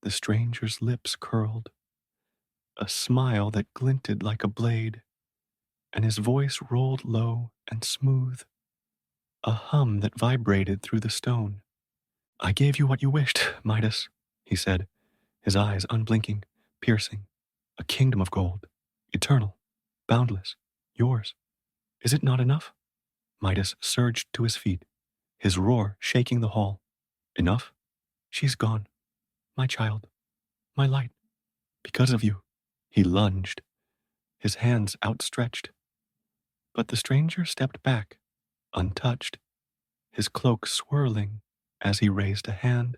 Speaker 1: The stranger's lips curled, a smile that glinted like a blade, and his voice rolled low and smooth, a hum that vibrated through the stone. I gave you what you wished, Midas, he said, his eyes unblinking, piercing. A kingdom of gold, eternal, boundless, yours. Is it not enough? Midas surged to his feet, his roar shaking the hall. Enough? She's gone. My child, my light. Because of you. He lunged, his hands outstretched. But the stranger stepped back, untouched, his cloak swirling as he raised a hand,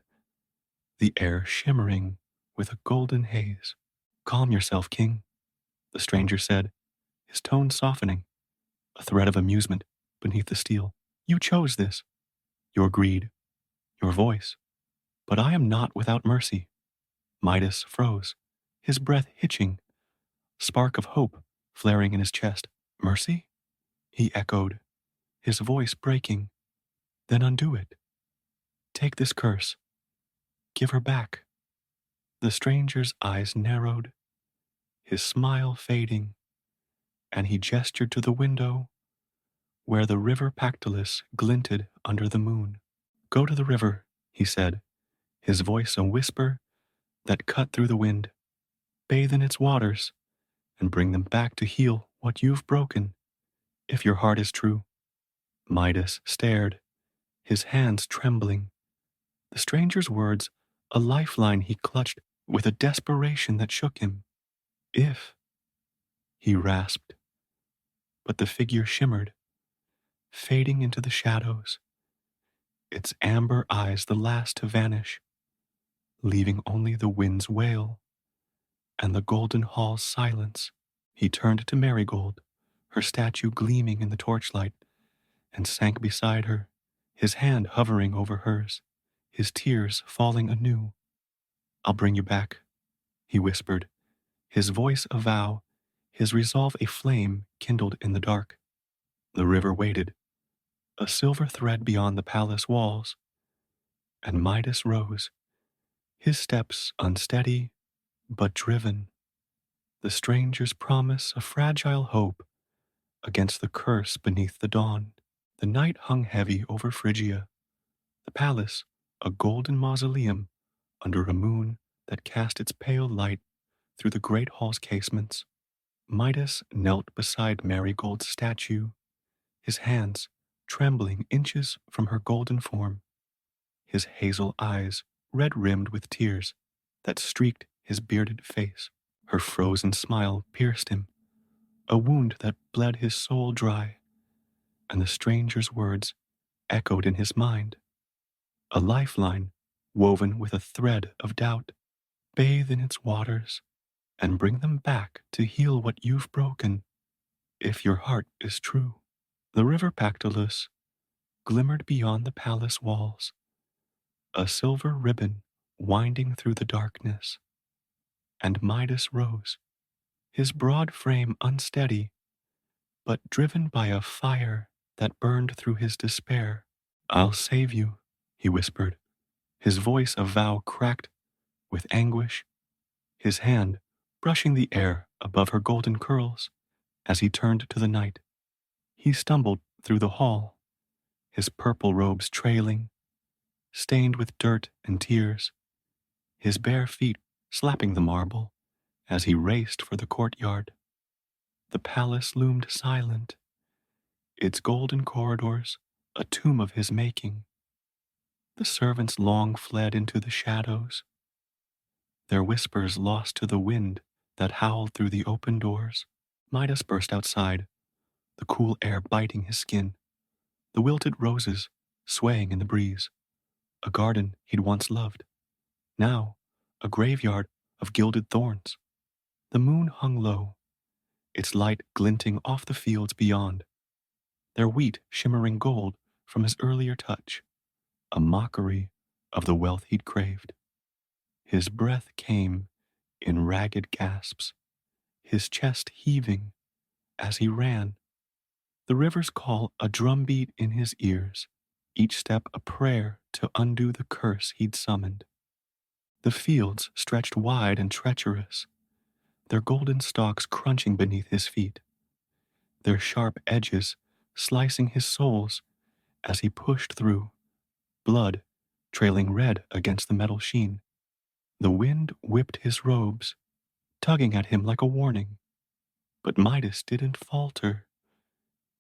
Speaker 1: the air shimmering with a golden haze. Calm yourself, king, the stranger said, his tone softening, a thread of amusement beneath the steel. You chose this, your greed, your voice. But I am not without mercy. Midas froze, his breath hitching, spark of hope flaring in his chest. Mercy? He echoed, his voice breaking. Then undo it. Take this curse. Give her back. The stranger's eyes narrowed, his smile fading, and he gestured to the window where the river Pactolus glinted under the moon. Go to the river, he said, his voice a whisper that cut through the wind. Bathe in its waters and bring them back to heal what you've broken, if your heart is true. Midas stared, his hands trembling. The stranger's words, a lifeline he clutched with a desperation that shook him. If, he rasped, but the figure shimmered, fading into the shadows, its amber eyes the last to vanish, leaving only the wind's wail and the golden hall's silence. He turned to Marigold, her statue gleaming in the torchlight, and sank beside her, his hand hovering over hers, his tears falling anew. I'll bring you back, he whispered, his voice a vow, his resolve a flame kindled in the dark. The river waited, a silver thread beyond the palace walls, and Midas rose, his steps unsteady but driven, the stranger's promise a fragile hope against the curse beneath the dawn. The night hung heavy over Phrygia, the palace a golden mausoleum under a moon that cast its pale light through the great hall's casements. Midas knelt beside Marigold's statue, his hands trembling inches from her golden form, his hazel eyes red-rimmed with tears that streaked his bearded face. Her frozen smile pierced him, a wound that bled his soul dry, and the stranger's words echoed in his mind, a lifeline woven with a thread of doubt. Bathe in its waters and bring them back to heal what you've broken, if your heart is true. The river Pactolus glimmered beyond the palace walls, a silver ribbon winding through the darkness, and Midas rose, his broad frame unsteady, but driven by a fire that burned through his despair. I'll save you, he whispered, his voice a vow cracked with anguish, his hand brushing the air above her golden curls as he turned to the night. He stumbled through the hall, his purple robes trailing, stained with dirt and tears, his bare feet slapping the marble as he raced for the courtyard. The palace loomed silent, its golden corridors a tomb of his making. The servants long fled into the shadows, their whispers lost to the wind that howled through the open doors. Midas burst outside, the cool air biting his skin, the wilted roses swaying in the breeze. A garden he'd once loved, now a graveyard of gilded thorns. The moon hung low, its light glinting off the fields beyond, their wheat shimmering gold from his earlier touch, a mockery of the wealth he'd craved. His breath came in ragged gasps, his chest heaving as he ran, the river's call a drumbeat in his ears, each step a prayer to undo the curse he'd summoned. The fields stretched wide and treacherous, their golden stalks crunching beneath his feet, their sharp edges slicing his soles as he pushed through, blood trailing red against the metal sheen. The wind whipped his robes, tugging at him like a warning. But Midas didn't falter,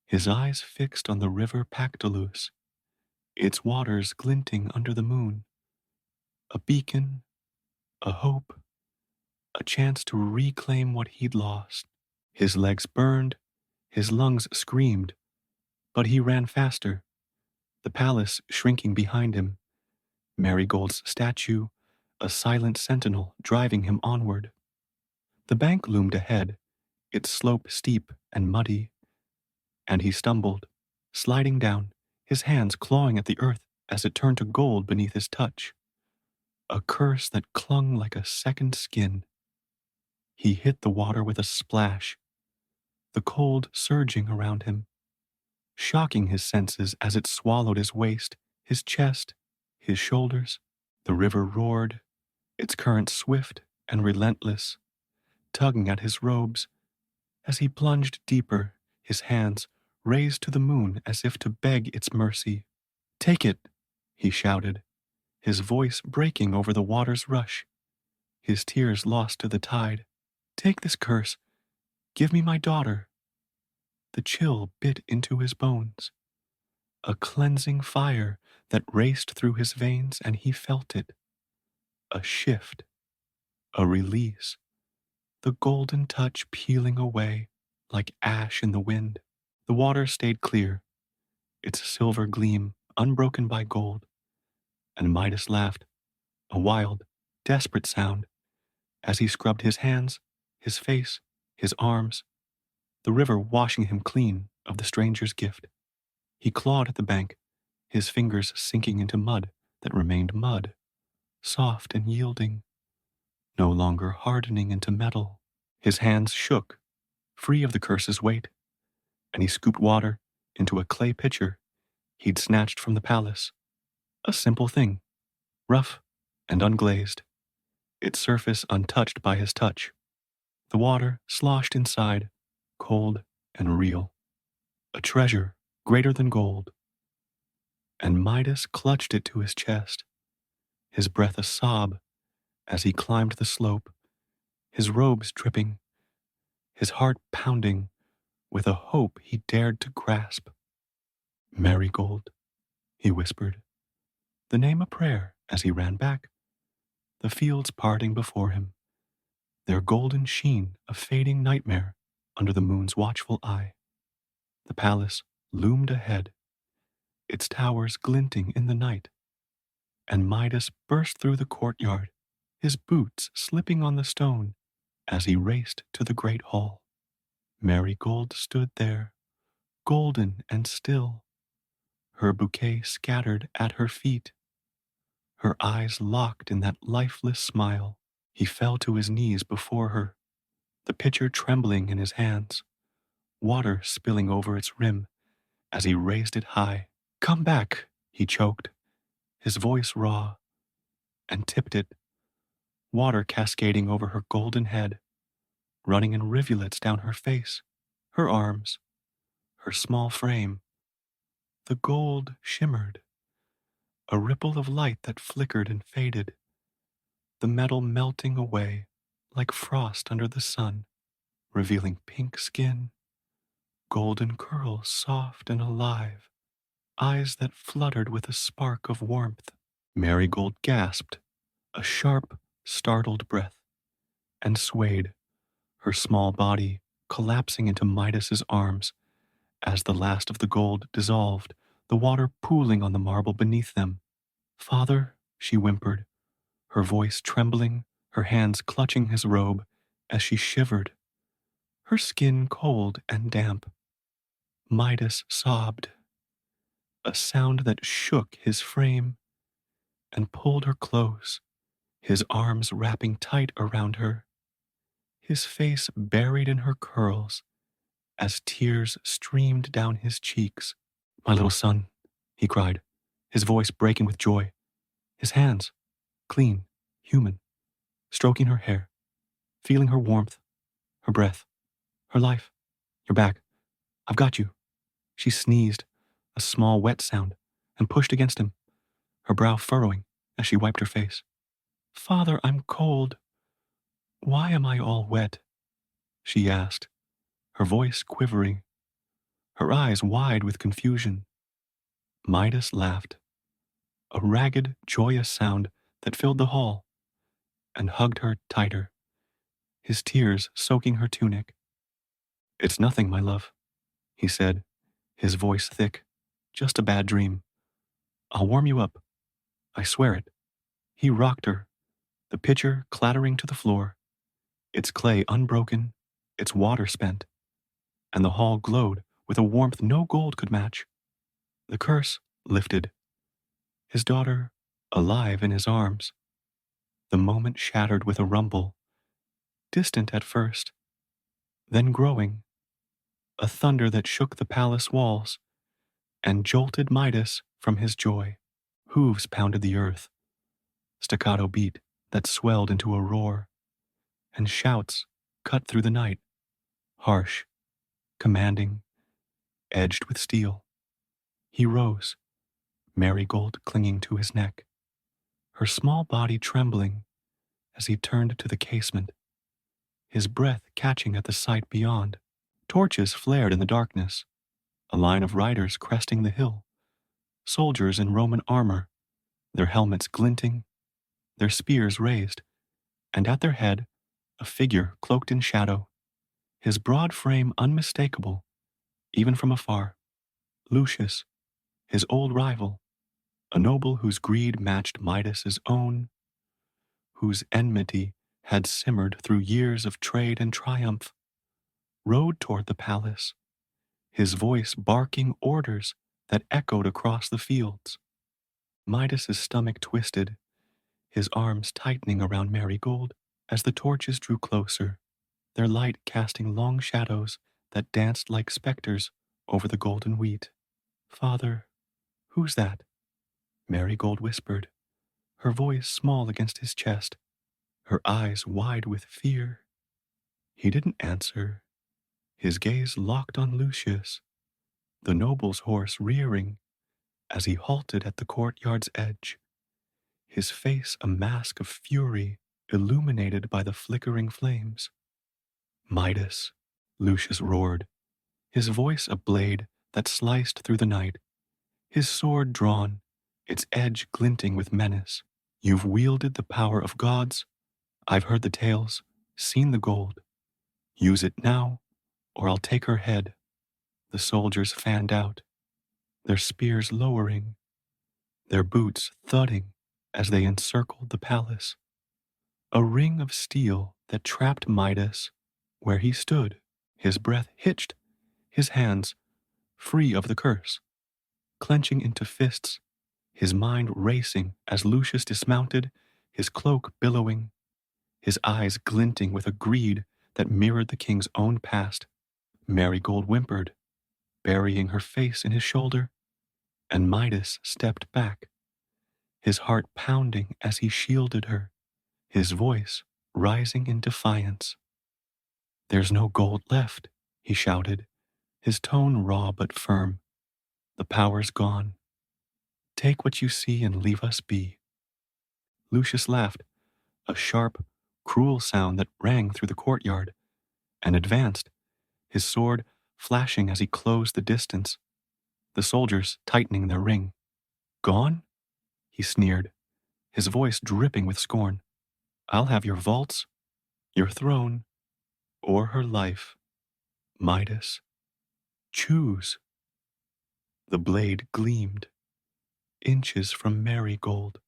Speaker 1: his eyes fixed on the river Pactolus, its waters glinting under the moon. A beacon, a hope, a chance to reclaim what he'd lost. His legs burned, his lungs screamed, but he ran faster, the palace shrinking behind him, Marigold's statue, a silent sentinel driving him onward. The bank loomed ahead, its slope steep and muddy, and he stumbled, sliding down, his hands clawing at the earth as it turned to gold beneath his touch. A curse that clung like a second skin. He hit the water with a splash, the cold surging around him, shocking his senses as it swallowed his waist, his chest, his shoulders. The river roared, its current swift and relentless, tugging at his robes as he plunged deeper, his hands raised to the moon as if to beg its mercy. "Take it," he shouted, his voice breaking over the water's rush, his tears lost to the tide. "Take this curse. Give me my daughter." The chill bit into his bones, a cleansing fire that raced through his veins, and he felt it. A shift, a release, the golden touch peeling away like ash in the wind. The water stayed clear, its silver gleam unbroken by gold, and Midas laughed, a wild, desperate sound, as he scrubbed his hands, his face, his arms, the river washing him clean of the stranger's gift. He clawed at the bank, his fingers sinking into mud that remained mud, soft and yielding, no longer hardening into metal. His hands shook, free of the curse's weight, and he scooped water into a clay pitcher he'd snatched from the palace. A simple thing, rough and unglazed, its surface untouched by his touch. The water sloshed inside, cold and real, a treasure greater than gold. And Midas clutched it to his chest, his breath a sob as he climbed the slope, his robes dripping, his heart pounding with a hope he dared to grasp. "Marigold," he whispered, the name a prayer as he ran back, the fields parting before him, their golden sheen a fading nightmare under the moon's watchful eye. The palace loomed ahead, its towers glinting in the night, and Midas burst through the courtyard, his boots slipping on the stone as he raced to the great hall. Marigold stood there, golden and still, her bouquet scattered at her feet, her eyes locked in that lifeless smile. He fell to his knees before her, the pitcher trembling in his hands, water spilling over its rim as he raised it high. Come back, he choked, his voice raw, and tipped it, water cascading over her golden head, running in rivulets down her face, her arms, her small frame. The gold shimmered, a ripple of light that flickered and faded, the metal melting away like frost under the sun, revealing pink skin, golden curls soft and alive, eyes that fluttered with a spark of warmth. Marigold gasped, a sharp, startled breath, and swayed, her small body collapsing into Midas's arms as the last of the gold dissolved, the water pooling on the marble beneath them. Father, she whimpered, her voice trembling, her hands clutching his robe as she shivered, her skin cold and damp. Midas sobbed, a sound that shook his frame and pulled her close, his arms wrapping tight around her, his face buried in her curls as tears streamed down his cheeks. My little son, he cried, his voice breaking with joy, his hands, clean, human, stroking her hair, feeling her warmth, her breath, her life. You're back. I've got you. She sneezed, a small wet sound, and pushed against him, her brow furrowing as she wiped her face. Father, I'm cold. Why am I all wet? She asked, her voice quivering, her eyes wide with confusion. Midas laughed, a ragged, joyous sound that filled the hall, and hugged her tighter, his tears soaking her tunic. It's nothing, my love, he said, his voice thick. Just a bad dream. I'll warm you up. I swear it. He rocked her, the pitcher clattering to the floor, its clay unbroken, its water spent, and the hall glowed with a warmth no gold could match. The curse lifted, his daughter alive in his arms. The moment shattered with a rumble, distant at first, then growing, a thunder that shook the palace walls and jolted Midas from his joy. Hooves pounded the earth, staccato beat that swelled into a roar, and shouts cut through the night, harsh, commanding, edged with steel. He rose, marigold clinging to his neck, her small body trembling as he turned to the casement, his breath catching at the sight beyond. Torches flared in the darkness, a line of riders cresting the hill, soldiers in Roman armor, their helmets glinting, their spears raised, and at their head, a figure cloaked in shadow, his broad frame unmistakable, even from afar. Lucius, his old rival, a noble whose greed matched Midas's own, whose enmity had simmered through years of trade and triumph, rode toward the palace, his voice barking orders that echoed across the fields. Midas's stomach twisted, his arms tightening around Marigold as the torches drew closer, their light casting long shadows that danced like specters over the golden wheat. Father, who's that? Marigold whispered, her voice small against his chest, her eyes wide with fear. He didn't answer, his gaze locked on Lucius, the noble's horse rearing as he halted at the courtyard's edge, his face a mask of fury illuminated by the flickering flames. Midas, Lucius roared, his voice a blade that sliced through the night, his sword drawn, its edge glinting with menace. You've wielded the power of gods. I've heard the tales, seen the gold. Use it now, or I'll take her head. The soldiers fanned out, their spears lowering, their boots thudding as they encircled the palace. A ring of steel that trapped Midas where he stood, his breath hitched, his hands free of the curse, clenching into fists, his mind racing as Lucius dismounted, his cloak billowing, his eyes glinting with a greed that mirrored the king's own past. Marigold whimpered, burying her face in his shoulder, and Midas stepped back, his heart pounding as he shielded her, his voice rising in defiance. "There's no gold left," he shouted, his tone raw but firm. "The power's gone. Take what you see and leave us be." Lucius laughed, a sharp, cruel sound that rang through the courtyard, and advanced, his sword flashing as he closed the distance, the soldiers tightening their ring. "Gone?" he sneered, his voice dripping with scorn. "I'll have your vaults, your throne, or her life. Midas, choose." The blade gleamed, inches from marigold,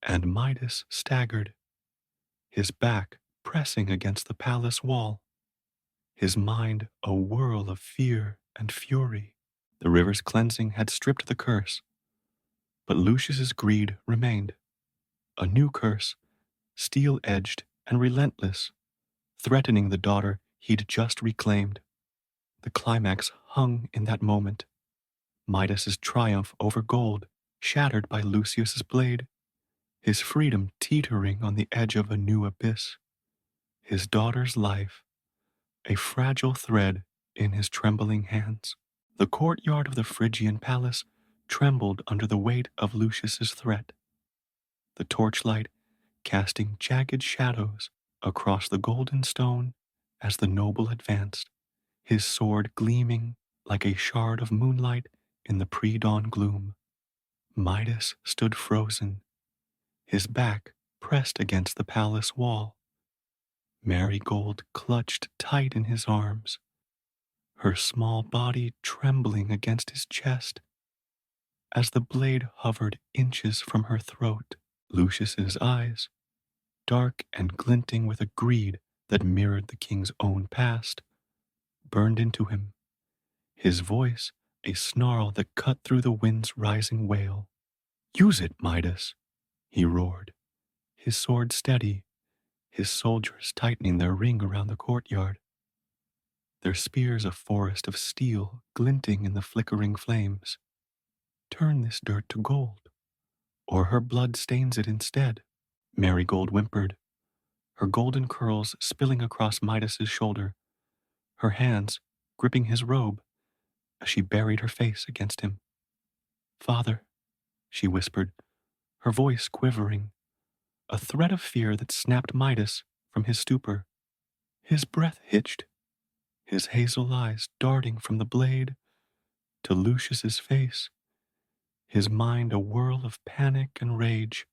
Speaker 1: and Midas staggered, his back pressing against the palace wall, his mind a whirl of fear and fury. The river's cleansing had stripped the curse, but Lucius's greed remained. A new curse, steel-edged and relentless, threatening the daughter he'd just reclaimed. The climax hung in that moment. Midas's triumph over gold, shattered by Lucius's blade, his freedom teetering on the edge of a new abyss, his daughter's life, a fragile thread in his trembling hands. The courtyard of the Phrygian palace trembled under the weight of Lucius's threat, the torchlight casting jagged shadows across the golden stone as the noble advanced, his sword gleaming like a shard of moonlight in the pre-dawn gloom. Midas stood frozen, his back pressed against the palace wall. Marigold clutched tight in his arms, her small body trembling against his chest. As the blade hovered inches from her throat, Lucius's eyes, dark and glinting with a greed that mirrored the king's own past, burned into him, his voice a snarl that cut through the wind's rising wail. "Use it, Midas," he roared, his sword steady, his soldiers tightening their ring around the courtyard, their spears a forest of steel glinting in the flickering flames. "Turn this dirt to gold, or her blood stains it instead." Marigold whimpered, her golden curls spilling across Midas's shoulder, her hands gripping his robe as she buried her face against him. "Father," she whispered, her voice quivering, a threat of fear that snapped Midas from his stupor. His breath hitched, his hazel eyes darting from the blade to Lucius's face, his mind a whirl of panic and rage,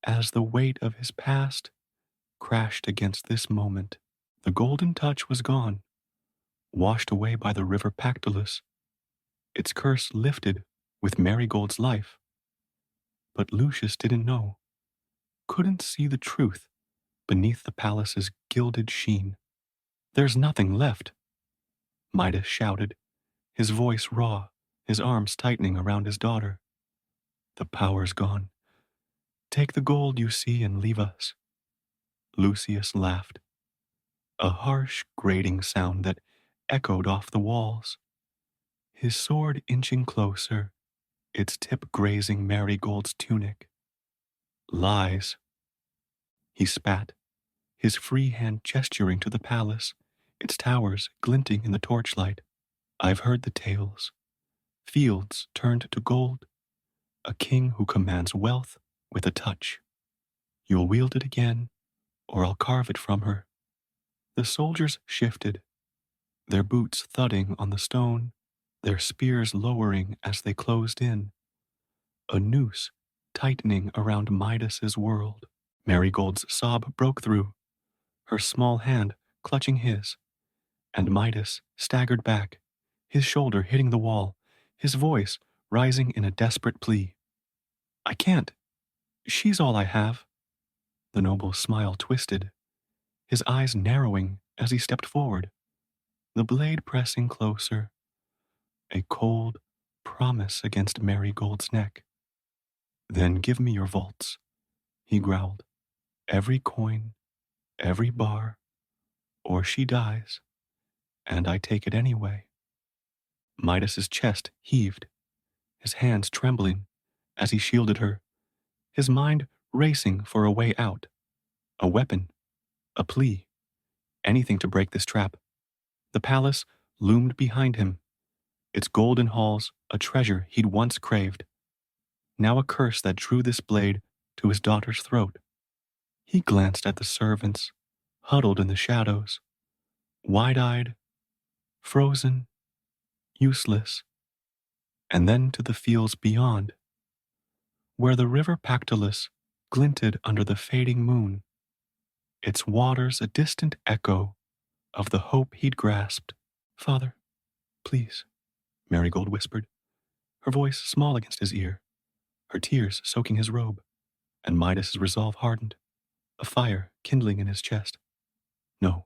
Speaker 1: as the weight of his past crashed against this moment. The golden touch was gone, washed away by the river Pactolus, its curse lifted with Marigold's life. But Lucius didn't know, couldn't see the truth beneath the palace's gilded sheen. "There's nothing left," Midas shouted, his voice raw, his arms tightening around his daughter. "The power's gone. Take the gold you see and leave us." Lucius laughed, a harsh, grating sound that echoed off the walls, his sword inching closer, its tip grazing Marigold's tunic. "Lies," he spat, his free hand gesturing to the palace, its towers glinting in the torchlight. "I've heard the tales. Fields turned to gold, a king who commands wealth with a touch. You'll wield it again, or I'll carve it from her." The soldiers shifted, their boots thudding on the stone, their spears lowering as they closed in, a noose tightening around Midas's world. Marigold's sob broke through, her small hand clutching his, and Midas staggered back, his shoulder hitting the wall, his voice rising in a desperate plea. "I can't. She's all I have." The noble's smile twisted, his eyes narrowing as he stepped forward, the blade pressing closer, a cold promise against Marigold's neck. "Then give me your vaults," he growled. "Every coin, every bar, or she dies, and I take it anyway. Midas's chest heaved, his hands trembling as he shielded her, his mind racing for a way out, a weapon, a plea, anything to break this trap. The palace loomed behind him, its golden halls a treasure he'd once craved, now a curse that drew this blade to his daughter's throat. He glanced at the servants, huddled in the shadows, wide-eyed, frozen, useless, and then to the fields beyond, where the river Pactolus glinted under the fading moon, its waters a distant echo of the hope he'd grasped. Father, please, Marigold whispered, her voice small against his ear, her tears soaking his robe, and Midas's resolve hardened, a fire kindling in his chest. No,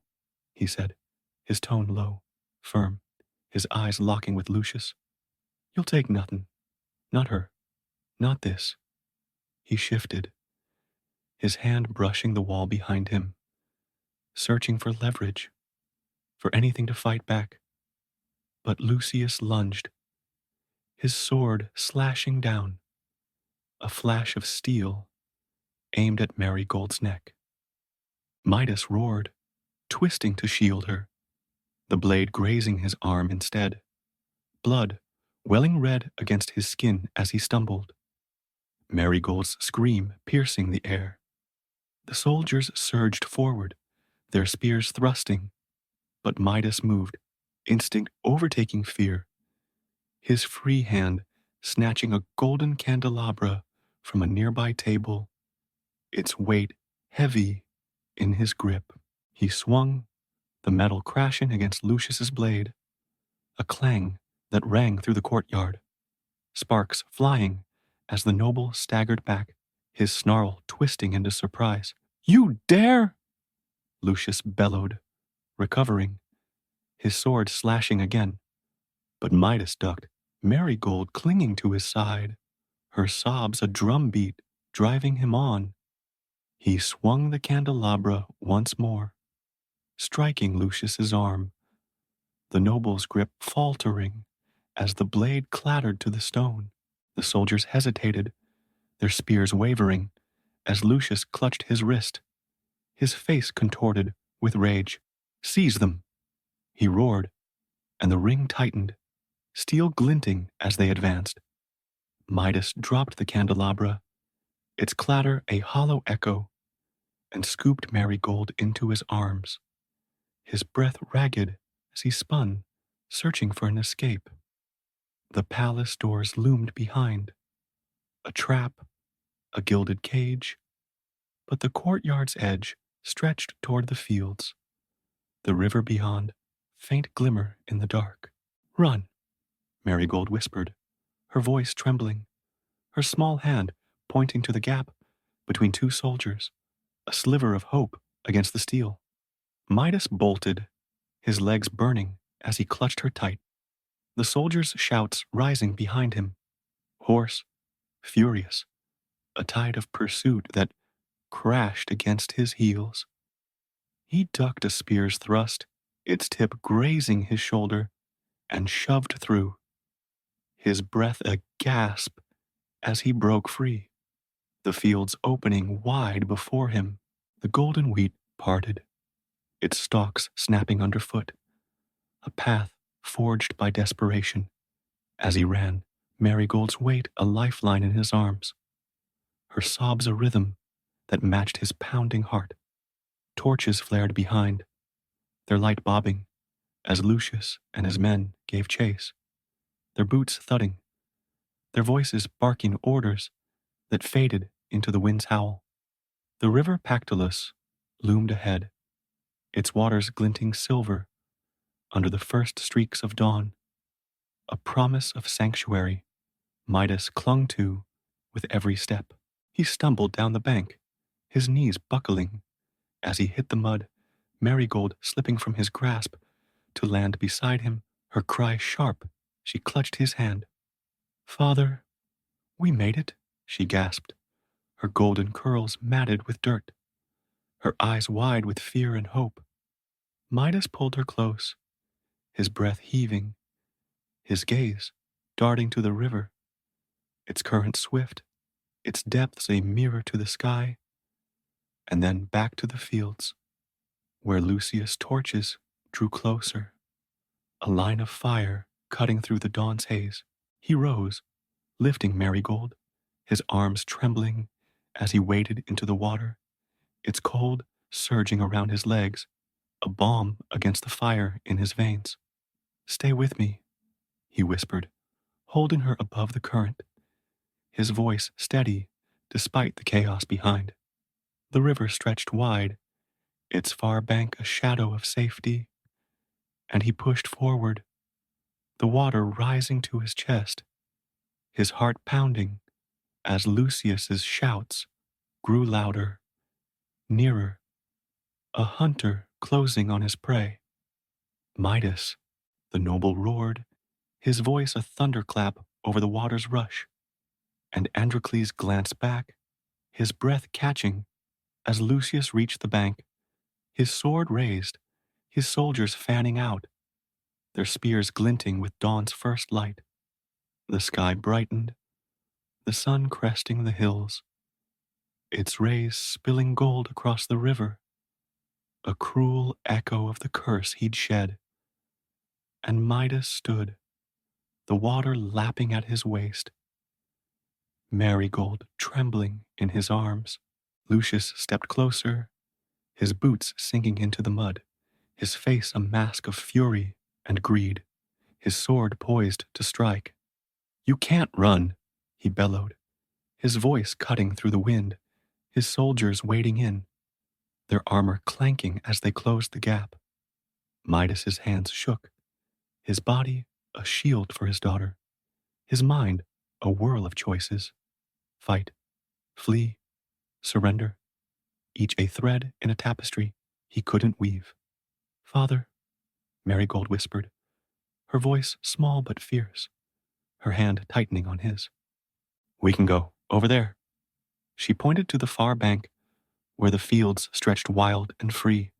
Speaker 1: he said, his tone low, firm, his eyes locking with Lucius. You'll take nothing. Not her. Not this. He shifted, his hand brushing the wall behind him, searching for leverage, for anything to fight back. But Lucius lunged, his sword slashing down, a flash of steel aimed at Marigold's neck. Midas roared, twisting to shield her, the blade grazing his arm instead, blood welling red against his skin as he stumbled. Marigold's scream piercing the air. The soldiers surged forward, their spears thrusting, but Midas moved, instinct overtaking fear, his free hand snatching a golden candelabra from a nearby table, its weight heavy in his grip. He swung, the metal crashing against Lucius's blade, a clang that rang through the courtyard, sparks flying as the noble staggered back, his snarl twisting into surprise. You dare! Lucius bellowed, recovering, his sword slashing again. But Midas ducked, Marigold clinging to his side, her sobs a drumbeat driving him on. He swung the candelabra once more, striking Lucius's arm, the noble's grip faltering as the blade clattered to the stone. The soldiers hesitated, their spears wavering, as Lucius clutched his wrist, his face contorted with rage. Seize them! He roared, and the ring tightened, steel glinting as they advanced. Midas dropped the candelabra, its clatter a hollow echo, and scooped Marigold into his arms, his breath ragged as he spun, searching for an escape. The palace doors loomed behind, a trap, a gilded cage, but the courtyard's edge stretched toward the fields, the river beyond, faint glimmer in the dark. Run, Marigold whispered, her voice trembling, her small hand pointing to the gap between two soldiers, a sliver of hope against the steel. Midas bolted, his legs burning as he clutched her tight, the soldiers' shouts rising behind him, hoarse, furious, a tide of pursuit that crashed against his heels. He ducked a spear's thrust, its tip grazing his shoulder, and shoved through, his breath a gasp as he broke free, the fields opening wide before him. The golden wheat parted, its stalks snapping underfoot, a path forged by desperation. As he ran, Marigold's weight a lifeline in his arms, her sobs a rhythm that matched his pounding heart. Torches flared behind, their light bobbing as Lucius and his men gave chase, their boots thudding, their voices barking orders that faded into the wind's howl. The river Pactolus loomed ahead, its waters glinting silver under the first streaks of dawn, a promise of sanctuary Midas clung to with every step. He stumbled down the bank, his knees buckling as he hit the mud, Marigold slipping from his grasp to land beside him, her cry sharp. She clutched his hand. Father, we made it, she gasped, her golden curls matted with dirt, her eyes wide with fear and hope. Midas pulled her close, his breath heaving, his gaze darting to the river, its current swift, its depths a mirror to the sky, and then back to the fields, where Lucius' torches drew closer, a line of fire cutting through the dawn's haze. He rose, lifting Marigold, his arms trembling as he waded into the water, its cold surging around his legs, a balm against the fire in his veins. "Stay with me," he whispered, holding her above the current, his voice steady despite the chaos behind. The river stretched wide, its far bank a shadow of safety, and he pushed forward, the water rising to his chest, his heart pounding as Lucius's shouts grew louder, nearer, a hunter closing on his prey. "Midas," the noble roared, his voice a thunderclap over the water's rush, and Androcles glanced back, his breath catching as Lucius reached the bank, his sword raised, his soldiers fanning out, their spears glinting with dawn's first light. The sky brightened, the sun cresting the hills, its rays spilling gold across the river, a cruel echo of the curse he'd shed. And Midas stood, the water lapping at his waist, Marigold trembling in his arms. Lucius stepped closer, his boots sinking into the mud, his face a mask of fury and greed, his sword poised to strike. "You can't run," he bellowed, his voice cutting through the wind, his soldiers wading in, their armor clanking as they closed the gap. Midas's hands shook, his body a shield for his daughter, his mind a whirl of choices. Fight, flee, surrender, each a thread in a tapestry he couldn't weave. "Father," Marigold whispered, her voice small but fierce, her hand tightening on his. "We can go, over there." She pointed to the far bank, where the fields stretched wild and free,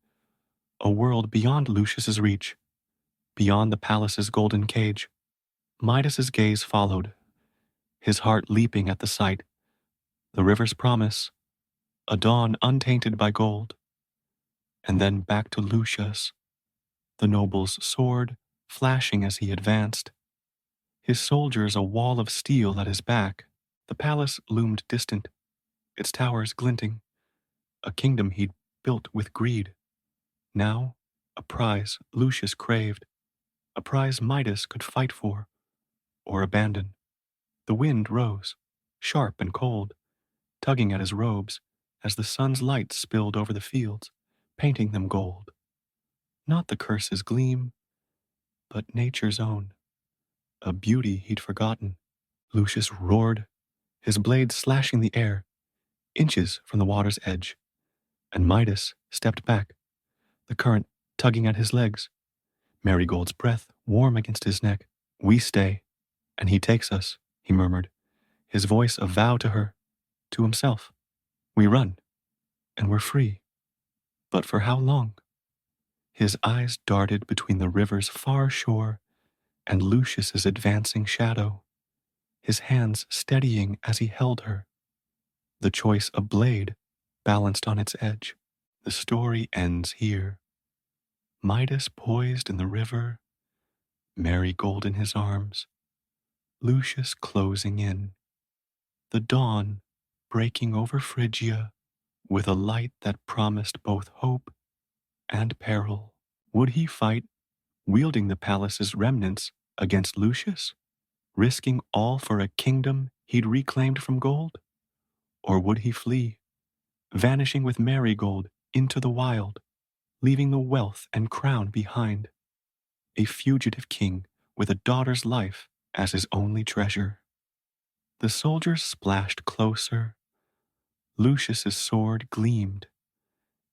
Speaker 1: a world beyond Lucius's reach, beyond the palace's golden cage. Midas's gaze followed, his heart leaping at the sight, the river's promise, a dawn untainted by gold, and then back to Lucius, the noble's sword flashing as he advanced, his soldiers a wall of steel at his back. The palace loomed distant, its towers glinting, a kingdom he'd built with greed. Now, a prize Lucius craved, a prize Midas could fight for, or abandon. The wind rose, sharp and cold, tugging at his robes as the sun's light spilled over the fields, painting them gold. Not the curse's gleam, but nature's own, a beauty he'd forgotten. Lucius roared, his blade slashing the air, inches from the water's edge, and Midas stepped back, the current tugging at his legs, Marigold's breath warm against his neck. "We stay, and he takes us," he murmured, his voice a vow to her, to himself. "We run, and we're free. But for how long?" His eyes darted between the river's far shore and Lucius's advancing shadow, his hands steadying as he held her, the choice a blade balanced on its edge. The story ends here. Midas poised in the river, Marigold in his arms, Lucius closing in. The dawn breaking over Phrygia with a light that promised both hope and peril. Would he fight, wielding the palace's remnants against Lucius, risking all for a kingdom he'd reclaimed from gold? Or would he flee, vanishing with Marigold into the wild, leaving the wealth and crown behind, a fugitive king with a daughter's life as his only treasure? The soldiers splashed closer, Lucius's sword gleamed,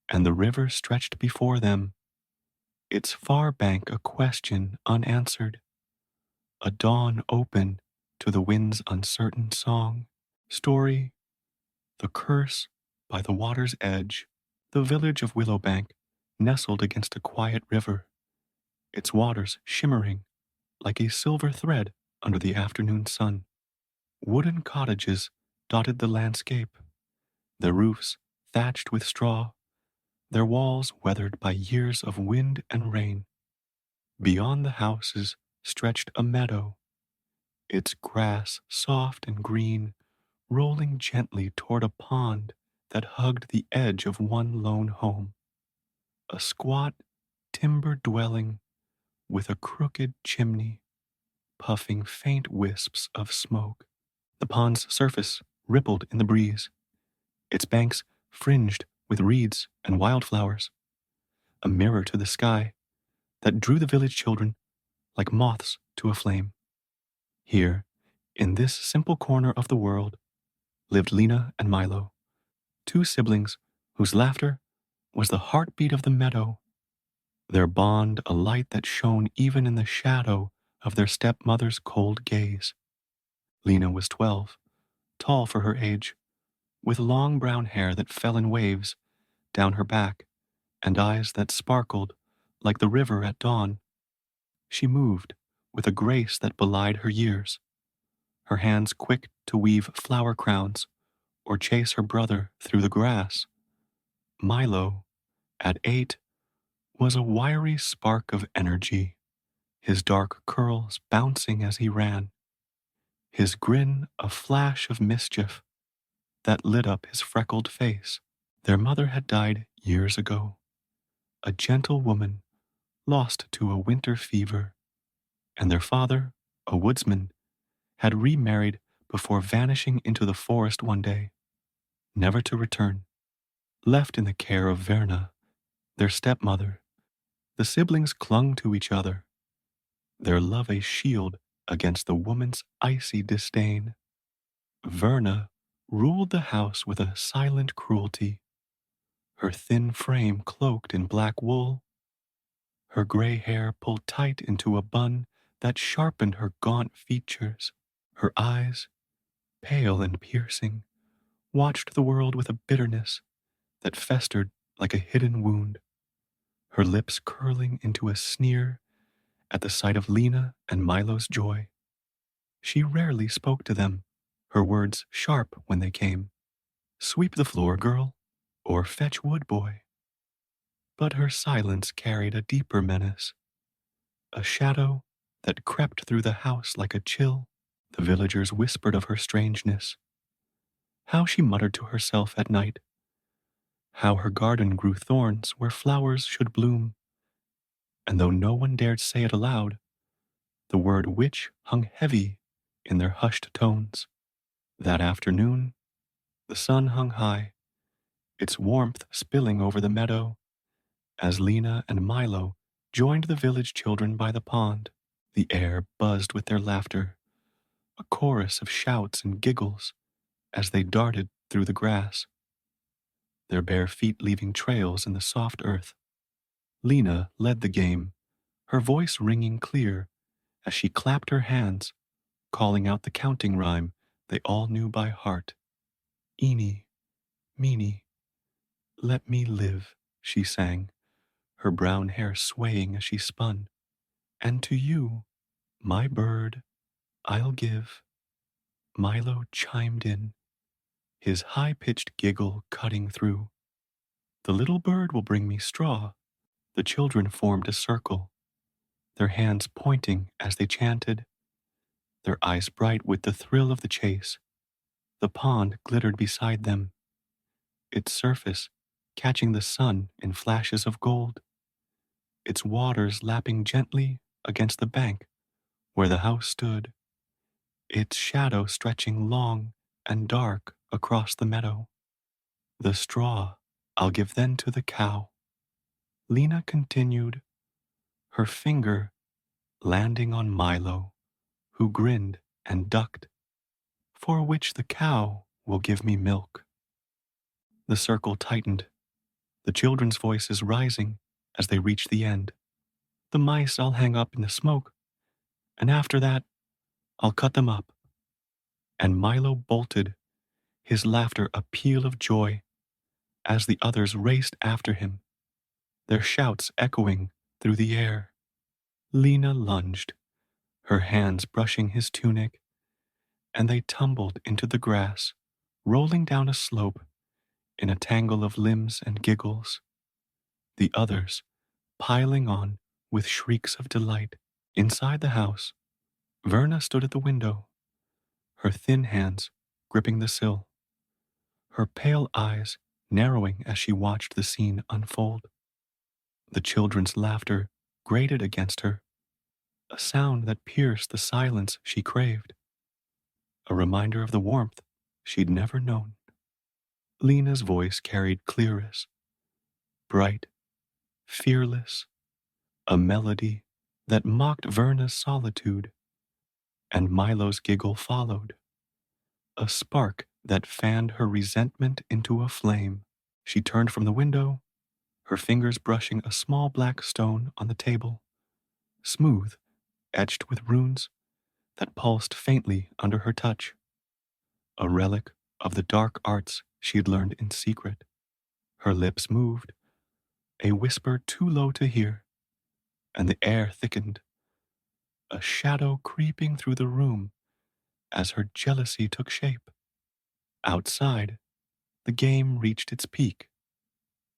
Speaker 1: and the river stretched before them, its far bank a question unanswered, a dawn open to the wind's uncertain song. Story: The Curse by the Water's Edge. The village of Willowbank, nestled against a quiet river, its waters shimmering like a silver thread under the afternoon sun. Wooden cottages dotted the landscape, their roofs thatched with straw, their walls weathered by years of wind and rain. Beyond the houses stretched a meadow, its grass soft and green, rolling gently toward a pond that hugged the edge of one lone home, a squat timber dwelling with a crooked chimney puffing faint wisps of smoke. The pond's surface rippled in the breeze, its banks fringed with reeds and wildflowers, a mirror to the sky that drew the village children like moths to a flame. Here, in this simple corner of the world, lived Lena and Milo, two siblings whose laughter was the heartbeat of the meadow, their bond a light that shone even in the shadow of their stepmother's cold gaze. Lena was 12, tall for her age, with long brown hair that fell in waves down her back and eyes that sparkled like the river at dawn. She moved with a grace that belied her years, her hands quick to weave flower crowns or chase her brother through the grass. Milo, at 8, was a wiry spark of energy, his dark curls bouncing as he ran, his grin a flash of mischief that lit up his freckled face. Their mother had died years ago, a gentle woman lost to a winter fever, and their father, a woodsman, had remarried before vanishing into the forest one day, never to return. Left in the care of Verna, their stepmother, the siblings clung to each other, their love a shield against the woman's icy disdain. Verna ruled the house with a silent cruelty, her thin frame cloaked in black wool, her gray hair pulled tight into a bun that sharpened her gaunt features. Her eyes, pale and piercing, watched the world with a bitterness that festered like a hidden wound, her lips curling into a sneer at the sight of Lena and Milo's joy. She rarely spoke to them, her words sharp when they came. Sweep the floor, girl, or fetch wood, boy. But her silence carried a deeper menace, a shadow that crept through the house like a chill. The villagers whispered of her strangeness, how she muttered to herself at night, how her garden grew thorns where flowers should bloom, and though no one dared say it aloud, the word witch hung heavy in their hushed tones. That afternoon, the sun hung high, its warmth spilling over the meadow, as Lena and Milo joined the village children by the pond. The air buzzed with their laughter, a chorus of shouts and giggles as they darted through the grass, their bare feet leaving trails in the soft earth. Lena led the game, her voice ringing clear as she clapped her hands, calling out the counting rhyme they all knew by heart. Eeny, meeny, let me live, she sang, her brown hair swaying as she spun. And to you, my bird, I'll give. Milo chimed in, his high-pitched giggle cutting through. The little bird will bring me straw. The children formed a circle, their hands pointing as they chanted, their eyes bright with the thrill of the chase. The pond glittered beside them, its surface catching the sun in flashes of gold, its waters lapping gently against the bank where the house stood, its shadow stretching long and dark across the meadow. The straw I'll give then to the cow. Lena continued, her finger landing on Milo, who grinned and ducked, for which the cow will give me milk. The circle tightened, the children's voices rising as they reached the end. The mice I'll hang up in the smoke, and after that, I'll cut them up. And Milo bolted, his laughter a peal of joy, as the others raced after him. their shouts echoing through the air. Lena lunged, her hands brushing his tunic, and they tumbled into the grass, rolling down a slope in a tangle of limbs and giggles, the others piling on with shrieks of delight. Inside the house, Verna stood at the window, her thin hands gripping the sill, her pale eyes narrowing as she watched the scene unfold. The children's laughter grated against her, a sound that pierced the silence she craved, a reminder of the warmth she'd never known. Lena's voice carried clearness, bright, fearless, a melody that mocked Verna's solitude, and Milo's giggle followed, a spark that fanned her resentment into a flame. She turned from the window, her fingers brushing a small black stone on the table, smooth, etched with runes that pulsed faintly under her touch, a relic of the dark arts she had learned in secret. Her lips moved, a whisper too low to hear, and the air thickened, a shadow creeping through the room as her jealousy took shape. Outside, the game reached its peak,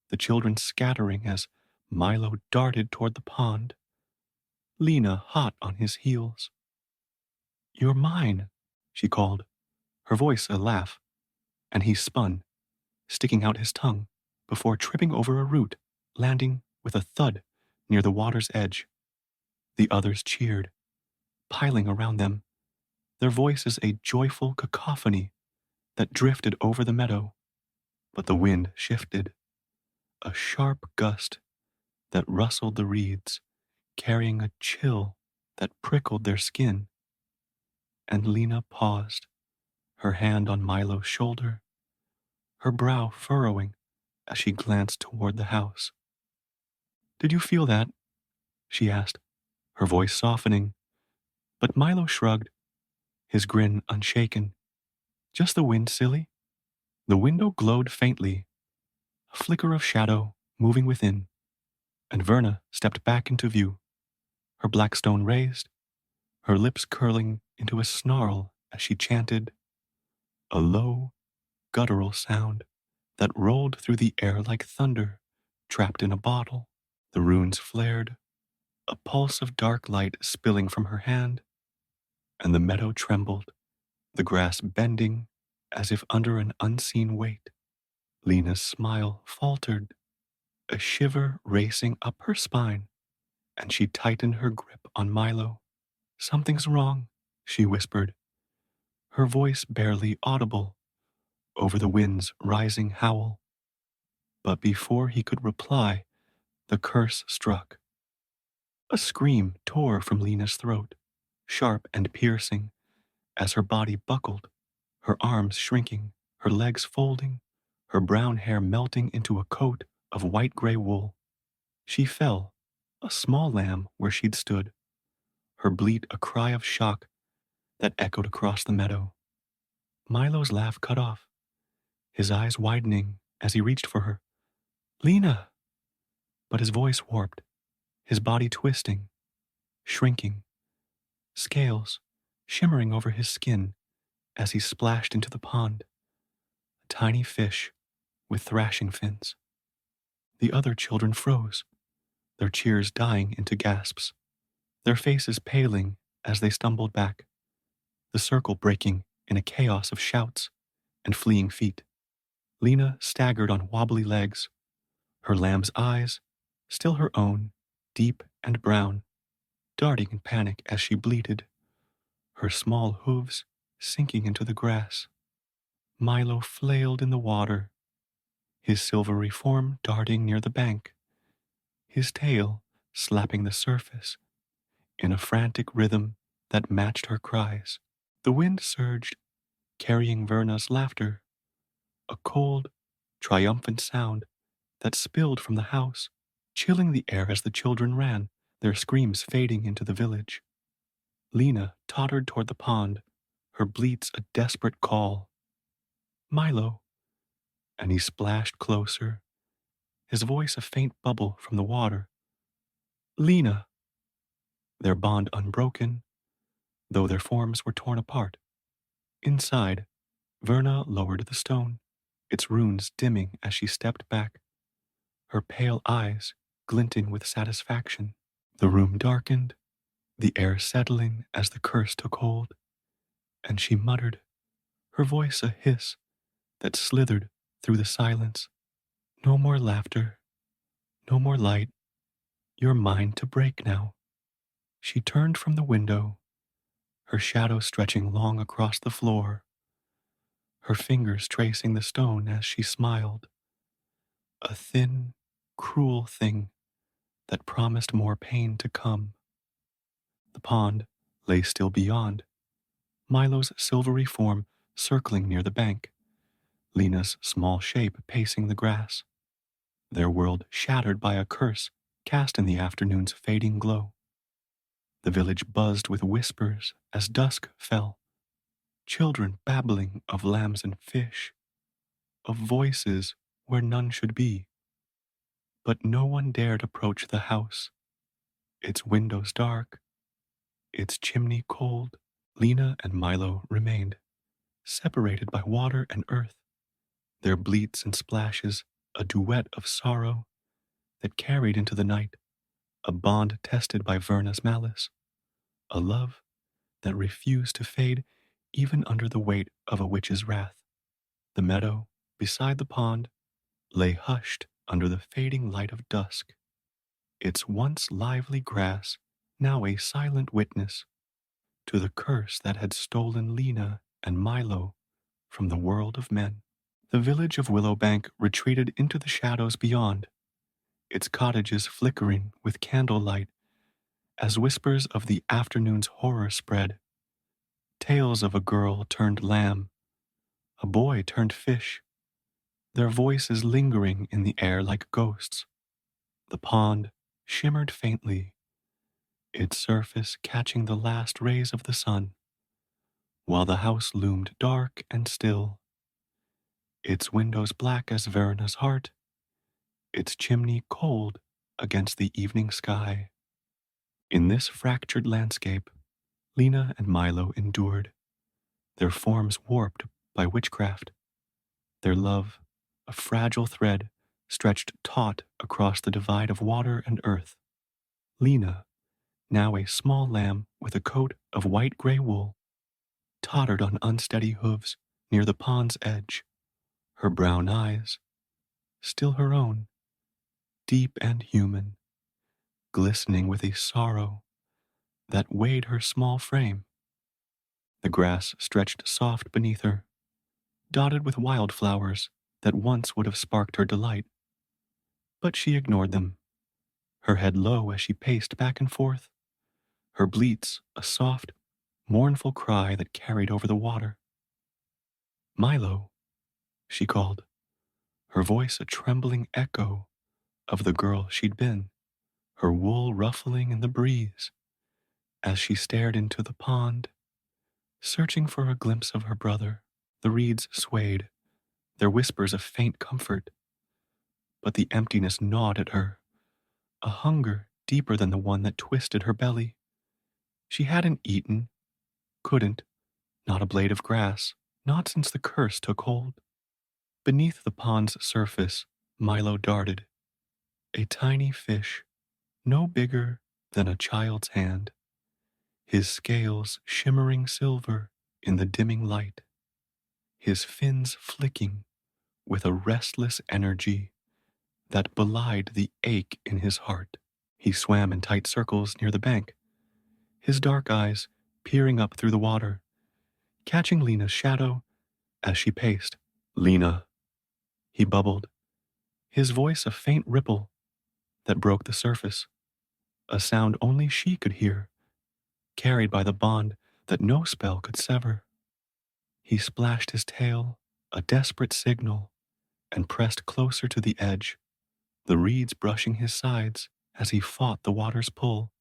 Speaker 1: the children scattering as Milo darted toward the pond, Lena hot on his heels. "You're mine," she called, her voice a laugh, and he spun, sticking out his tongue before tripping over a root, landing with a thud near the water's edge. The others cheered, piling around them, their voices a joyful cacophony that drifted over the meadow. But the wind shifted, a sharp gust that rustled the reeds, carrying a chill that prickled their skin. And Lena paused, her hand on Milo's shoulder, her brow furrowing as she glanced toward the house. "Did you feel that?" she asked, her voice softening. But Milo shrugged, his grin unshaken. "Just the wind, silly." The window glowed faintly, a flicker of shadow moving within, and Verna stepped back into view, her black stone raised, her lips curling into a snarl as she chanted, a low, guttural sound that rolled through the air like thunder trapped in a bottle. The runes flared, a pulse of dark light spilling from her hand, and the meadow trembled, the grass bending as if under an unseen weight. Lena's smile faltered, a shiver racing up her spine, and she tightened her grip on Milo. "Something's wrong," she whispered, her voice barely audible over the wind's rising howl. But before he could reply, the curse struck. A scream tore from Lena's throat, sharp and piercing, as her body buckled, her arms shrinking, her legs folding, her brown hair melting into a coat of white-gray wool. She fell, a small lamb where she'd stood, her bleat a cry of shock that echoed across the meadow. Milo's laugh cut off, his eyes widening as he reached for her. "Lena!" But his voice warped, his body twisting, shrinking, scales shimmering over his skin as he splashed into the pond, a tiny fish with thrashing fins. The other children froze, their cheers dying into gasps, their faces paling as they stumbled back, the circle breaking in a chaos of shouts and fleeing feet. Lena staggered on wobbly legs, her lamb's eyes, still her own, deep and brown, darting in panic as she bleated, her small hooves sinking into the grass. Milo flailed in the water, his silvery form darting near the bank, his tail slapping the surface in a frantic rhythm that matched her cries. The wind surged, carrying Verna's laughter, a cold, triumphant sound that spilled from the house, chilling the air as the children ran, their screams fading into the village. Lena tottered toward the pond, her bleats a desperate call. "Milo!" And he splashed closer, his voice a faint bubble from the water. Lena! Their bond unbroken, though their forms were torn apart. Inside, Verna lowered the stone, its runes dimming as she stepped back, her pale eyes glinting with satisfaction. The room darkened, the air settling as the curse took hold, and she muttered, her voice a hiss that slithered through the silence. No more laughter, no more light, you're mine to break now. She turned from the window, her shadow stretching long across the floor, her fingers tracing the stone as she smiled. A thin, cruel thing that promised more pain to come. The pond lay still beyond, Milo's silvery form circling near the bank, Lena's small shape pacing the grass, their world shattered by a curse cast in the afternoon's fading glow. The village buzzed with whispers as dusk fell, children babbling of lambs and fish, of voices where none should be. But no one dared approach the house, its windows dark, its chimney cold. Lena and Milo remained, separated by water and earth, their bleats and splashes a duet of sorrow that carried into the night, a bond tested by Verna's malice, a love that refused to fade even under the weight of a witch's wrath. The meadow, beside the pond, lay hushed under the fading light of dusk, its once lively grass now a silent witness to the curse that had stolen Lena and Milo from the world of men. The village of Willowbank retreated into the shadows beyond, its cottages flickering with candlelight as whispers of the afternoon's horror spread. Tales of a girl turned lamb, a boy turned fish, their voices lingering in the air like ghosts. The pond shimmered faintly, its surface catching the last rays of the sun, while the house loomed dark and still, its windows black as Verna's heart, its chimney cold against the evening sky. In this fractured landscape, Lena and Milo endured, their forms warped by witchcraft, their love a fragile thread stretched taut across the divide of water and earth. Lena, now a small lamb with a coat of white-gray wool, tottered on unsteady hooves near the pond's edge, her brown eyes, still her own, deep and human, glistening with a sorrow that weighed her small frame. The grass stretched soft beneath her, dotted with wildflowers that once would have sparked her delight. But she ignored them, her head low as she paced back and forth, her bleats a soft, mournful cry that carried over the water. Milo, she called, her voice a trembling echo of the girl she'd been, her wool ruffling in the breeze as she stared into the pond, searching for a glimpse of her brother. The reeds swayed, their whispers of faint comfort, but the emptiness gnawed at her, a hunger deeper than the one that twisted her belly. She hadn't eaten, couldn't, not a blade of grass, not since the curse took hold. Beneath the pond's surface, Milo darted, a tiny fish, no bigger than a child's hand, his scales shimmering silver in the dimming light, his fins flicking with a restless energy that belied the ache in his heart. He swam in tight circles near the bank, his dark eyes peering up through the water, catching Lena's shadow as she paced. Lena, he bubbled, his voice a faint ripple that broke the surface, a sound only she could hear, carried by the bond that no spell could sever. He splashed his tail, a desperate signal, and pressed closer to the edge, the reeds brushing his sides as he fought the water's pull,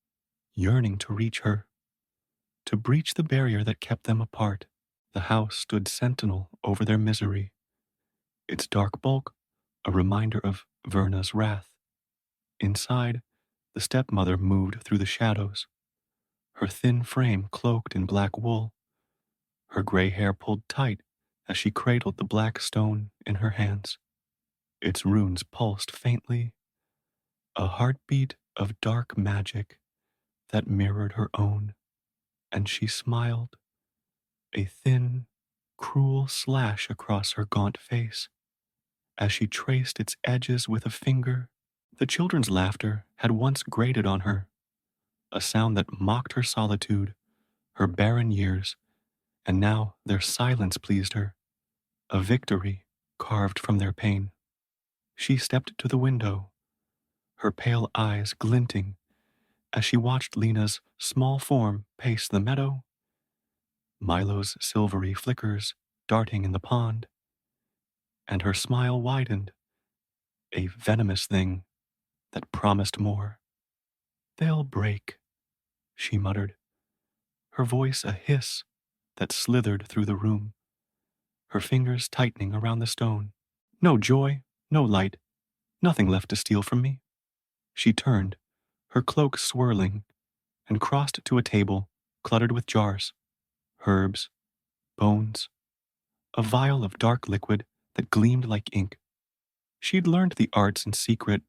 Speaker 1: yearning to reach her, to breach the barrier that kept them apart. The house stood sentinel over their misery, its dark bulk a reminder of Verna's wrath. Inside, the stepmother moved through the shadows, her thin frame cloaked in black wool, her gray hair pulled tight as she cradled the black stone in her hands. Its runes pulsed faintly, a heartbeat of dark magic that mirrored her own, and she smiled, a thin, cruel slash across her gaunt face as she traced its edges with a finger. The children's laughter had once grated on her, a sound that mocked her solitude, her barren years, and now their silence pleased her, a victory carved from their pain. She stepped to the window, her pale eyes glinting as she watched Lena's small form pace the meadow, Milo's silvery flickers darting in the pond, and her smile widened, a venomous thing that promised more. They'll break, she muttered, her voice a hiss that slithered through the room, her fingers tightening around the stone. No joy, no light, nothing left to steal from me. She turned, her cloak swirling, and crossed to a table cluttered with jars, herbs, bones, a vial of dark liquid that gleamed like ink. She'd learned the arts in secret,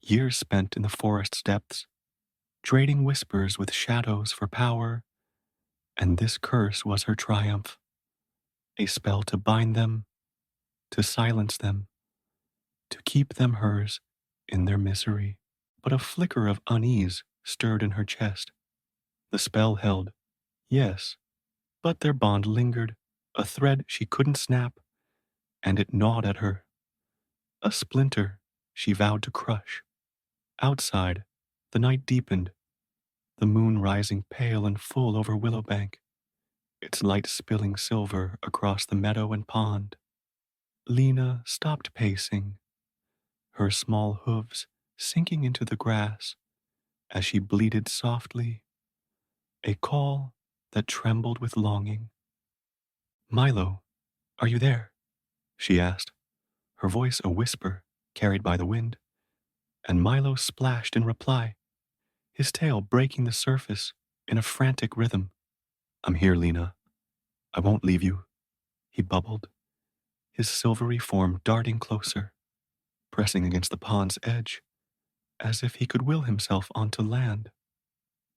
Speaker 1: years spent in the forest's depths, trading whispers with shadows for power, and this curse was her triumph, a spell to bind them, to silence them, to keep them hers in their misery. But a flicker of unease stirred in her chest. The spell held, yes, but their bond lingered, a thread she couldn't snap, and it gnawed at her, a splinter she vowed to crush. Outside, the night deepened, the moon rising pale and full over Willowbank, its light spilling silver across the meadow and pond. Lena stopped pacing, her small hooves sinking into the grass as she bleated softly, a call that trembled with longing. Milo, are you there? She asked, her voice a whisper carried by the wind, and Milo splashed in reply, his tail breaking the surface in a frantic rhythm. I'm here, Lena. I won't leave you, he bubbled, his silvery form darting closer, pressing against the pond's edge, as if he could will himself onto land.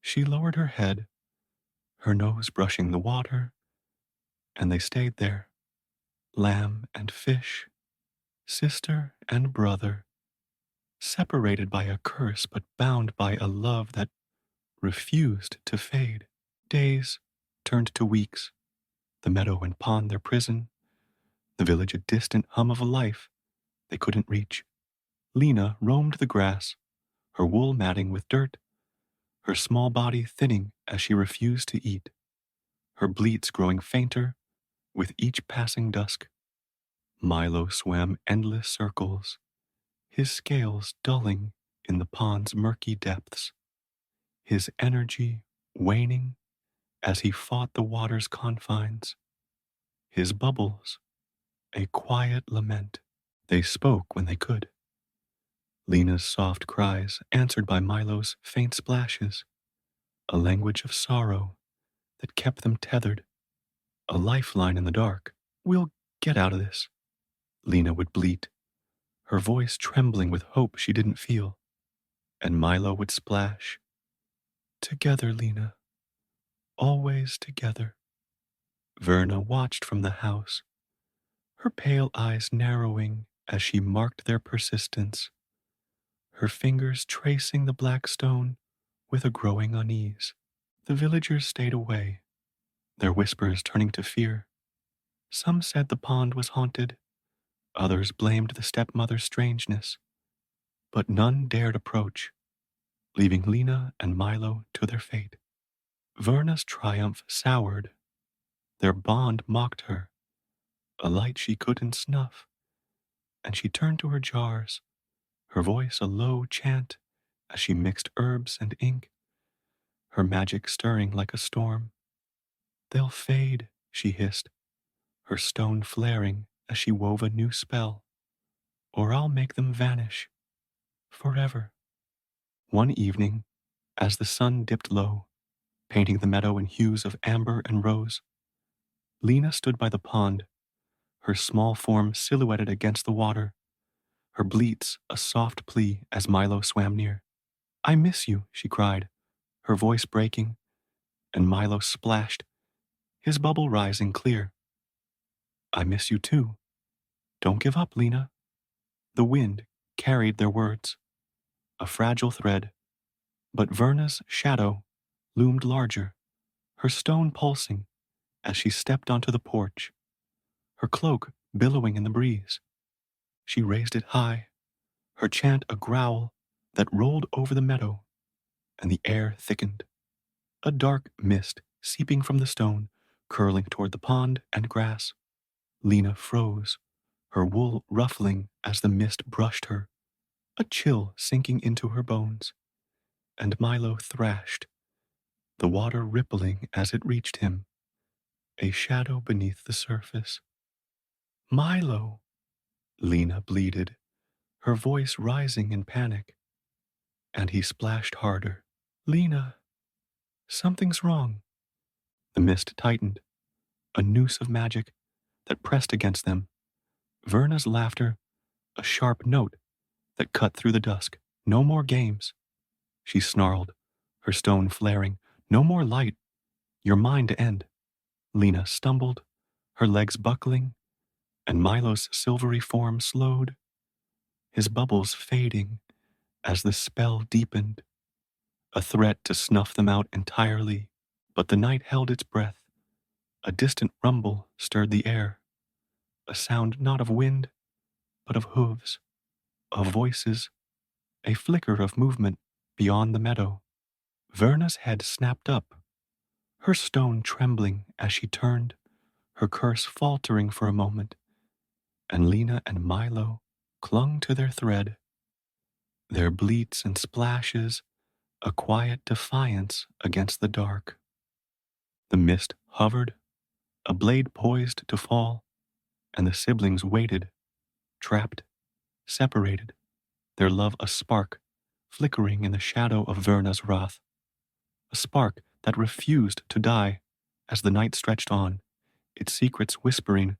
Speaker 1: She lowered her head, her nose brushing the water, and they stayed there, lamb and fish, sister and brother, separated by a curse but bound by a love that refused to fade. Days turned to weeks, the meadow and pond their prison, the village a distant hum of a life they couldn't reach. Lena roamed the grass, her wool matting with dirt, her small body thinning as she refused to eat, her bleats growing fainter with each passing dusk. Milo swam endless circles, his scales dulling in the pond's murky depths, his energy waning as he fought the water's confines, his bubbles a quiet lament. They spoke when they could, Lena's soft cries answered by Milo's faint splashes, a language of sorrow that kept them tethered, a lifeline in the dark. We'll get out of this, Lena would bleat, her voice trembling with hope she didn't feel, and Milo would splash, together, Lena, always together. Verna watched from the house, her pale eyes narrowing as she marked their persistence, her fingers tracing the black stone with a growing unease. The villagers stayed away, their whispers turning to fear. Some said the pond was haunted, others blamed the stepmother's strangeness, but none dared approach, leaving Lena and Milo to their fate. Verna's triumph soured, their bond mocked her, a light she couldn't snuff, and she turned to her jars, her voice a low chant as she mixed herbs and ink, her magic stirring like a storm. They'll fade, she hissed, her stone flaring as she wove a new spell. or I'll make them vanish forever. One evening, as the sun dipped low, painting the meadow in hues of amber and rose, Lena stood by the pond, her small form silhouetted against the water, her bleats a soft plea as Milo swam near. I miss you, she cried, her voice breaking, and Milo splashed, his bubble rising clear. I miss you too. Don't give up, Lena. The wind carried their words, a fragile thread, but Verna's shadow loomed larger, her stone pulsing as she stepped onto the porch, her cloak billowing in the breeze. She raised it high, her chant a growl that rolled over the meadow, and the air thickened. A dark mist seeping from the stone, curling toward the pond and grass. Lena froze, her wool ruffling as the mist brushed her, a chill sinking into her bones. And Milo thrashed, the water rippling as it reached him, a shadow beneath the surface. Milo, Lena bleated, her voice rising in panic, and he splashed harder. Lena, something's wrong. The mist tightened, a noose of magic that pressed against them. Verna's laughter, a sharp note that cut through the dusk. No more games, she snarled, her stone flaring. No more light, your mind to end. Lena stumbled, her legs buckling, and Milo's silvery form slowed, his bubbles fading as the spell deepened, a threat to snuff them out entirely. But the night held its breath. A distant rumble stirred the air, a sound not of wind, but of hooves, of voices, a flicker of movement beyond the meadow. Verna's head snapped up, her stone trembling as she turned, her curse faltering for a moment, and Lena and Milo clung to their thread, their bleats and splashes a quiet defiance against the dark. The mist hovered, a blade poised to fall, and the siblings waited, trapped, separated, their love a spark flickering in the shadow of Verna's wrath, a spark that refused to die as the night stretched on, its secrets whispering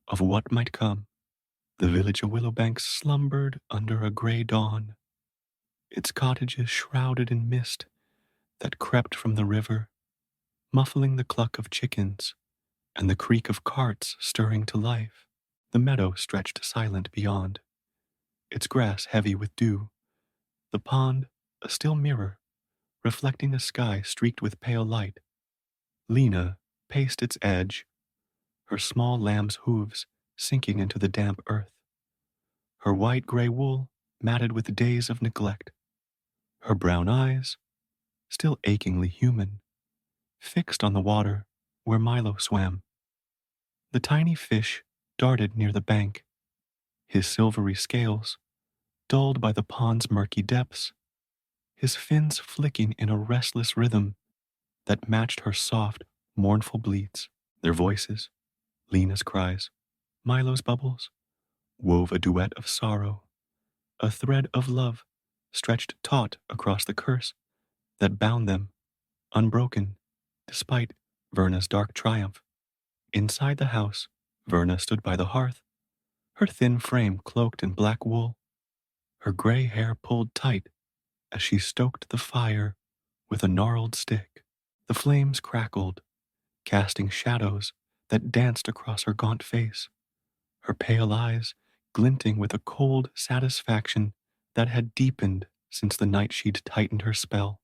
Speaker 1: of what might come. The village of Willowbanks slumbered under a gray dawn, its cottages shrouded in mist that crept from the river, muffling the cluck of chickens and the creak of carts stirring to life. The meadow stretched silent beyond, its grass heavy with dew, the pond a still mirror, reflecting a sky streaked with pale light. Lena paced its edge, her small lamb's hooves sinking into the damp earth, her white-gray wool matted with days of neglect, her brown eyes, still achingly human, fixed on the water where Milo swam. The tiny fish darted near the bank, his silvery scales, dulled by the pond's murky depths, his fins flicking in a restless rhythm that matched her soft, mournful bleats. Their voices, Lena's cries, Milo's bubbles, wove a duet of sorrow, a thread of love stretched taut across the curse that bound them, unbroken, despite Verna's dark triumph. Inside the house, Verna stood by the hearth, her thin frame cloaked in black wool, her gray hair pulled tight as she stoked the fire with a gnarled stick. The flames crackled, casting shadows that danced across her gaunt face, her pale eyes glinting with a cold satisfaction that had deepened since the night she'd tightened her spell.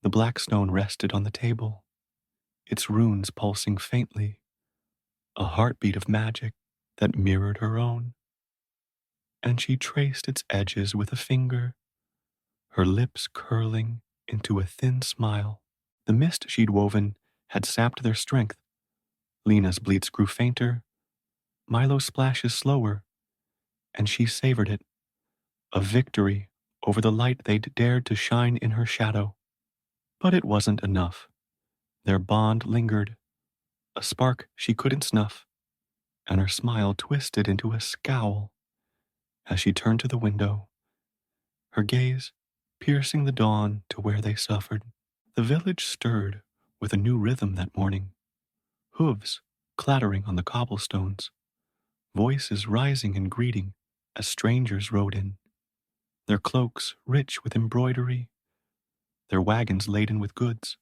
Speaker 1: The black stone rested on the table, its runes pulsing faintly, a heartbeat of magic that mirrored her own. And she traced its edges with a finger, her lips curling into a thin smile. The mist she'd woven had sapped their strength. Lena's bleats grew fainter, Milo's splashes slower, and she savored it, a victory over the light they'd dared to shine in her shadow. But it wasn't enough. Their bond lingered, a spark she couldn't snuff, and her smile twisted into a scowl As she turned to the window, her gaze piercing the dawn to where they suffered. The village stirred with a new rhythm that morning, hooves clattering on the cobblestones, voices rising in greeting as strangers rode in, their cloaks rich with embroidery, their wagons laden with goods.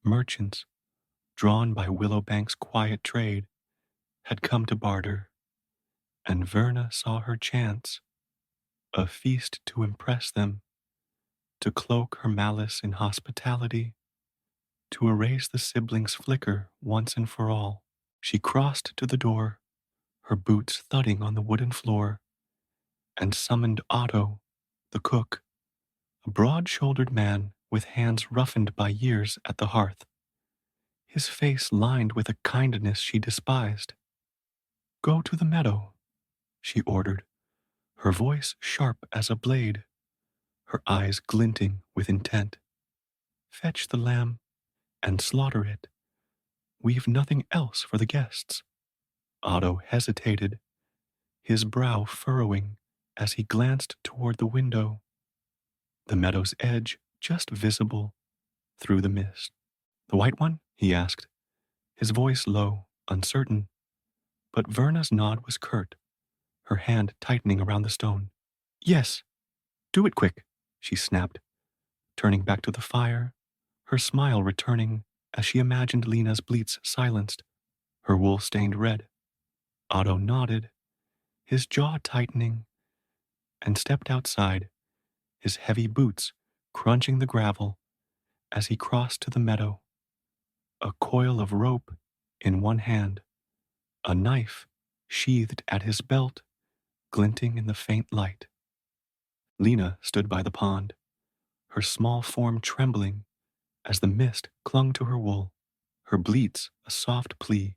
Speaker 1: Merchants, drawn by Willowbank's quiet trade, had come to barter, and Verna saw her chance, a feast to impress them, to cloak her malice in hospitality, to erase the siblings' flicker once and for all. She crossed to the door, her boots thudding on the wooden floor, and summoned Otto, the cook, a broad-shouldered man with hands roughened by years at the hearth, his face lined with a kindness she despised. "Go to the meadow," she ordered, her voice sharp as a blade, her eyes glinting with intent. "Fetch the lamb and slaughter it. We've nothing else for the guests." Otto hesitated, his brow furrowing as he glanced toward the window, the meadow's edge just visible through the mist. "The white one?" he asked, his voice low, uncertain, but Verna's nod was curt, her hand tightening around the stone. "Yes, do it quick," she snapped, turning back to the fire, her smile returning as she imagined Lena's bleats silenced, her wool stained red. Otto nodded, his jaw tightening, and stepped outside, his heavy boots crunching the gravel as he crossed to the meadow, a coil of rope in one hand, a knife sheathed at his belt, glinting in the faint light. Lena stood by the pond, her small form trembling as the mist clung to her wool, her bleats a soft plea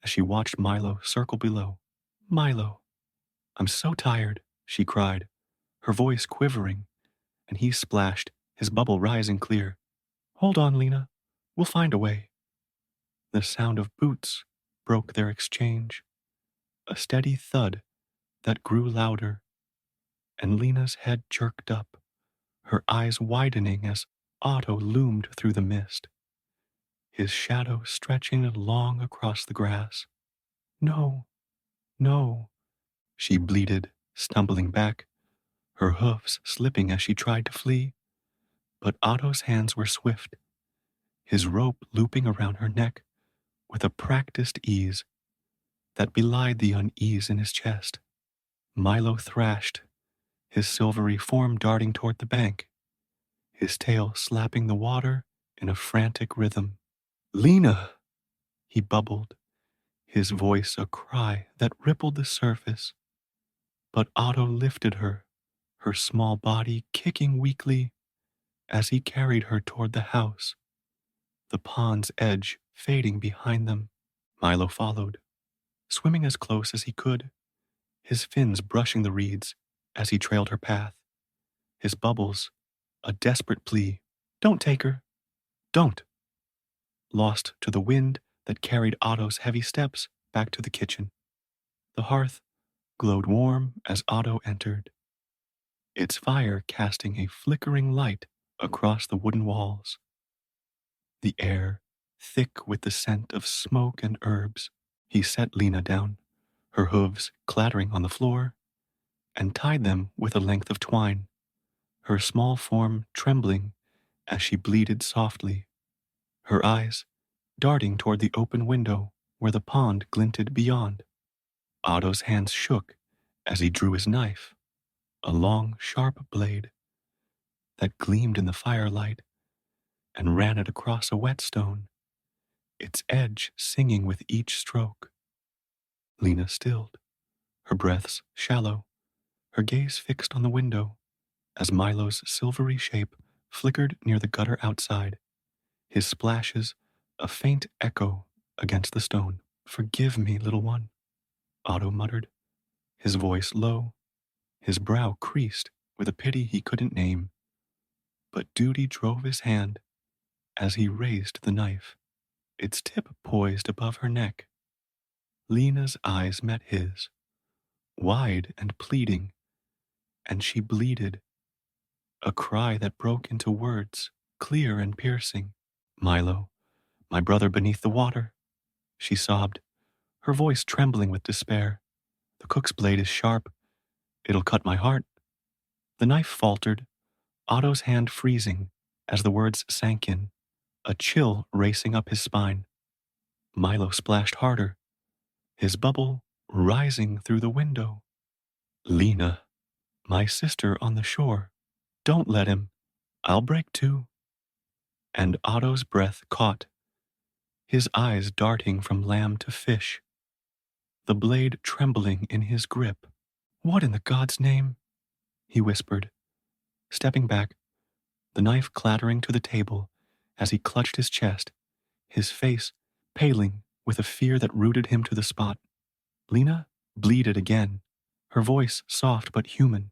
Speaker 1: as she watched Milo circle below. "Milo, I'm so tired," she cried, her voice quivering, and he splashed, his bubble rising clear. "Hold on, Lena. We'll find a way." The sound of boots broke their exchange, a steady thud that grew louder, and Lena's head jerked up, her eyes widening as Otto loomed through the mist, his shadow stretching long across the grass. "No, no," she bleated, stumbling back, her hoofs slipping as she tried to flee. But Otto's hands were swift, his rope looping around her neck with a practiced ease that belied the unease in his chest. Milo thrashed, his silvery form darting toward the bank, his tail slapping the water in a frantic rhythm. "Lena!" he bubbled, his voice a cry that rippled the surface. But Otto lifted her, her small body kicking weakly as he carried her toward the house, the pond's edge fading behind them. Milo followed, swimming as close as he could, his fins brushing the reeds as he trailed her path, his bubbles a desperate plea. "Don't take her. Don't." Lost to the wind that carried Otto's heavy steps back to the kitchen. The hearth glowed warm as Otto entered, its fire casting a flickering light across the wooden walls. The air thick with the scent of smoke and herbs. He set Lena down, her hooves clattering on the floor, and tied them with a length of twine, her small form trembling as she bleated softly, her eyes darting toward the open window where the pond glinted beyond. Otto's hands shook as he drew his knife, a long, sharp blade that gleamed in the firelight, and ran it across a whetstone, its edge singing with each stroke. Lena stilled, her breaths shallow, her gaze fixed on the window as Milo's silvery shape flickered near the gutter outside, his splashes a faint echo against the stone. "Forgive me, little one," Otto muttered, his voice low, his brow creased with a pity he couldn't name. But duty drove his hand as he raised the knife, its tip poised above her neck. Lena's eyes met his, wide and pleading, and she bleated, a cry that broke into words, clear and piercing. Milo, my brother beneath the water, she sobbed, her voice trembling with despair. The cook's blade is sharp. It'll cut my heart. The knife faltered, Otto's hand freezing as the words sank in, a chill racing up his spine. Milo splashed harder, his bubble rising through the window. Lena, my sister on the shore, don't let him. I'll break too. And Otto's breath caught, his eyes darting from lamb to fish, the blade trembling in his grip. What in the God's name? He whispered, stepping back, the knife clattering to the table as he clutched his chest, his face paling with a fear that rooted him to the spot. Lena bleated again, her voice soft but human.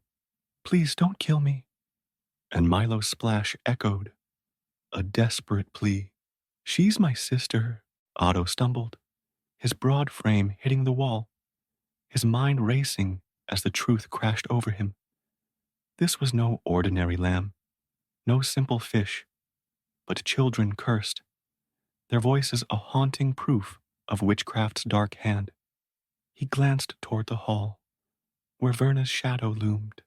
Speaker 1: Please don't kill me. And Milo's splash echoed, a desperate plea. She's my sister. Otto stumbled, his broad frame hitting the wall, his mind racing as the truth crashed over him. This was no ordinary lamb, no simple fish, but children cursed, their voices a haunting proof of witchcraft's dark hand. He glanced toward the hall, where Verna's shadow loomed,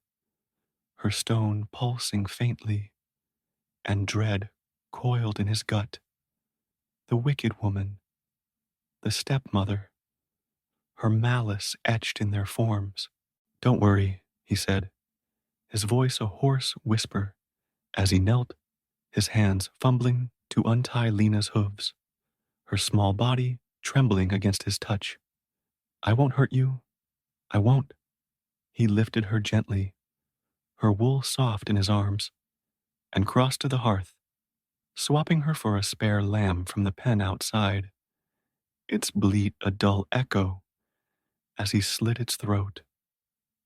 Speaker 1: her stone pulsing faintly, and dread coiled in his gut. The wicked woman, the stepmother, her malice etched in their forms. Don't worry, he said, his voice a hoarse whisper as he knelt, his hands fumbling to untie Lena's hooves, her small body trembling against his touch. I won't hurt you. I won't. He lifted her gently, her wool soft in his arms, and crossed to the hearth, swapping her for a spare lamb from the pen outside, its bleat a dull echo as he slit its throat,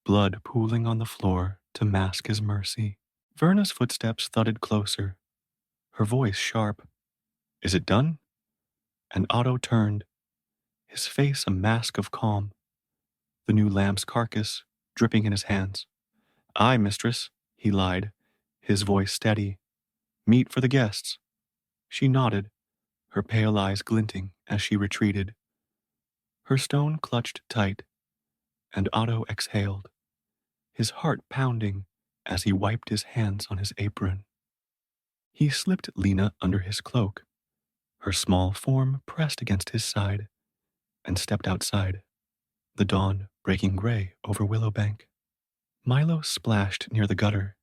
Speaker 1: blood pooling on the floor to mask his mercy. Verna's footsteps thudded closer, her voice sharp. Is it done? And Otto turned, his face a mask of calm, the new lamb's carcass dripping in his hands. Aye, mistress, he lied, his voice steady. Meat for the guests. She nodded, her pale eyes glinting as she retreated. Her stone clutched tight, and Otto exhaled, his heart pounding as he wiped his hands on his apron. He slipped Lena under his cloak, her small form pressed against his side, and stepped outside, the dawn breaking gray over Willowbank. Milo splashed near the gutter,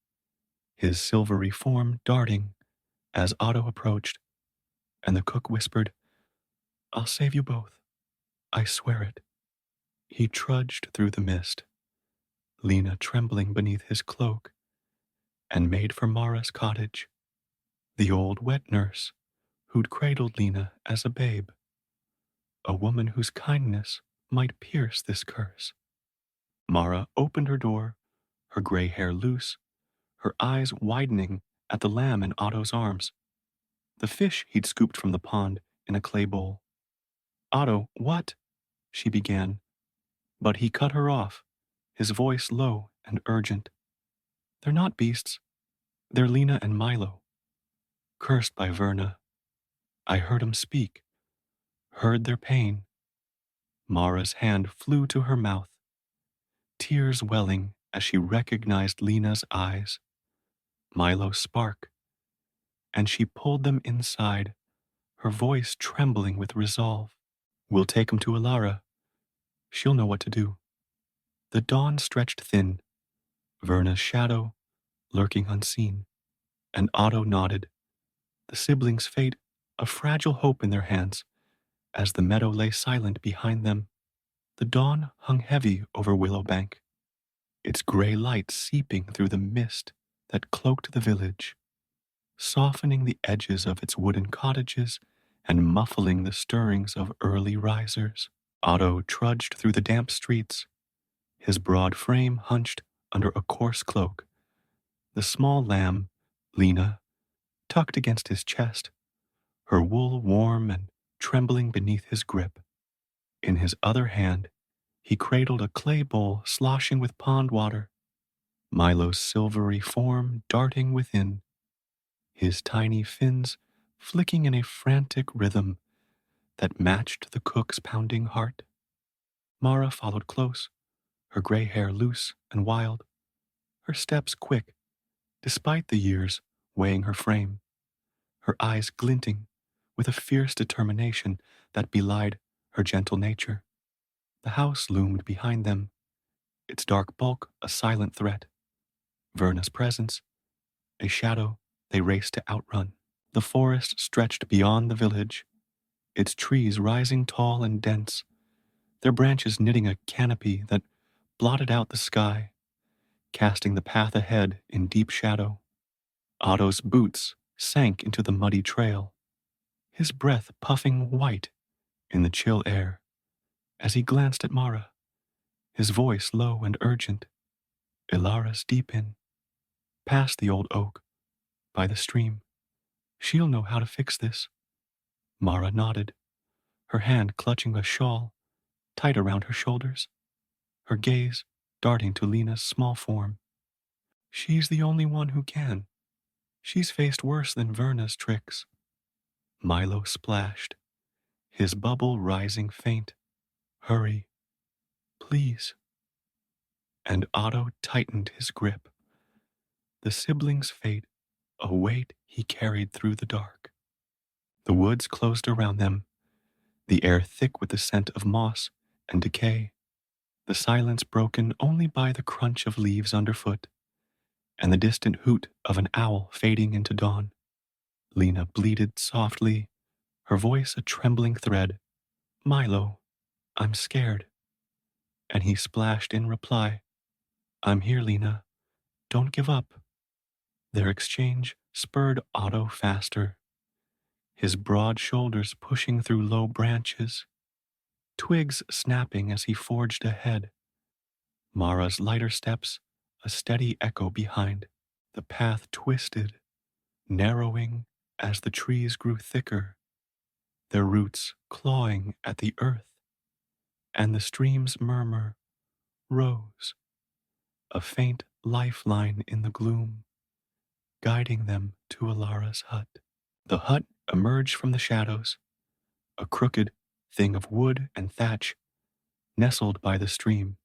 Speaker 1: his silvery form darting as Otto approached, and the cook whispered, I'll save you both. I swear it. He trudged through the mist, Lena trembling beneath his cloak, and made for Mara's cottage, the old wet nurse who'd cradled Lena as a babe, a woman whose kindness might pierce this curse. Mara opened her door, her gray hair loose, her eyes widening at the lamb in Otto's arms, the fish he'd scooped from the pond in a clay bowl. Otto, what? She began, but he cut her off, his voice low and urgent. They're not beasts. They're Lena and Milo, cursed by Verna. I heard 'em speak, heard their pain. Mara's hand flew to her mouth, tears welling as she recognized Lena's eyes, Milo's spark, and she pulled them inside, her voice trembling with resolve. We'll take 'em to Alara. She'll know what to do. The dawn stretched thin, Verna's shadow lurking unseen, and Otto nodded, the siblings' fate a fragile hope in their hands as the meadow lay silent behind them. The dawn hung heavy over Willowbank, its gray light seeping through the mist that cloaked the village, softening the edges of its wooden cottages and muffling the stirrings of early risers. Otto trudged through the damp streets, his broad frame hunched under a coarse cloak, the small lamb, Lena, tucked against his chest, her wool warm and trembling beneath his grip. In his other hand, He cradled a clay bowl sloshing with pond water, Milo's silvery form darting within, his tiny fins flicking in a frantic rhythm that matched the cook's pounding heart. Mara followed close, her gray hair loose and wild, her steps quick, despite the years weighing her frame, her eyes glinting with a fierce determination that belied her gentle nature. The house loomed behind them, its dark bulk a silent threat, Verna's presence a shadow they raced to outrun. The forest stretched beyond the village, its trees rising tall and dense, their branches knitting a canopy that blotted out the sky, casting the path ahead in deep shadow. Otto's boots sank into the muddy trail, his breath puffing white in the chill air as he glanced at Mara, his voice low and urgent. Ilara's deep in, past the old oak, by the stream. She'll know how to fix this. Mara nodded, her hand clutching a shawl tight around her shoulders, her gaze darting to Lena's small form. She's the only one who can. She's faced worse than Verna's tricks. Milo splashed, his bubble rising faint. Hurry, please. And Otto tightened his grip, the sibling's fate a weight he carried through the dark. The woods closed around them, the air thick with the scent of moss and decay, the silence broken only by the crunch of leaves underfoot and the distant hoot of an owl fading into dawn. Lena bleated softly, her voice a trembling thread. Milo, I'm scared. And he splashed in reply, I'm here, Lena. Don't give up. Their exchange spurred Otto faster, his broad shoulders pushing through low branches, twigs snapping as he forged ahead. Mara's lighter steps, a steady echo behind. The path twisted, narrowing as the trees grew thicker, their roots clawing at the earth, and the stream's murmur rose, a faint lifeline in the gloom, guiding them to Ilara's hut. The hut emerged from the shadows, a crooked thing of wood and thatch, nestled by the stream,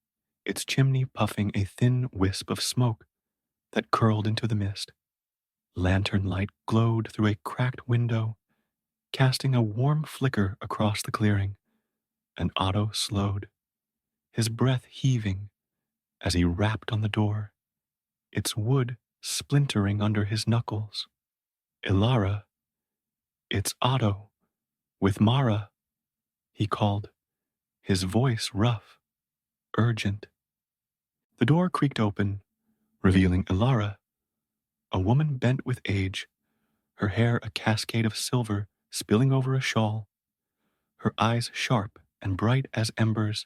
Speaker 1: its chimney puffing a thin wisp of smoke that curled into the mist. Lantern light glowed through a cracked window, casting a warm flicker across the clearing, and Otto slowed, his breath heaving as he rapped on the door, its wood splintering under his knuckles. Ilara, it's Otto, with Mara, he called, his voice rough, urgent. The door creaked open, revealing Ilara, a woman bent with age, her hair a cascade of silver spilling over a shawl, her eyes sharp and bright as embers,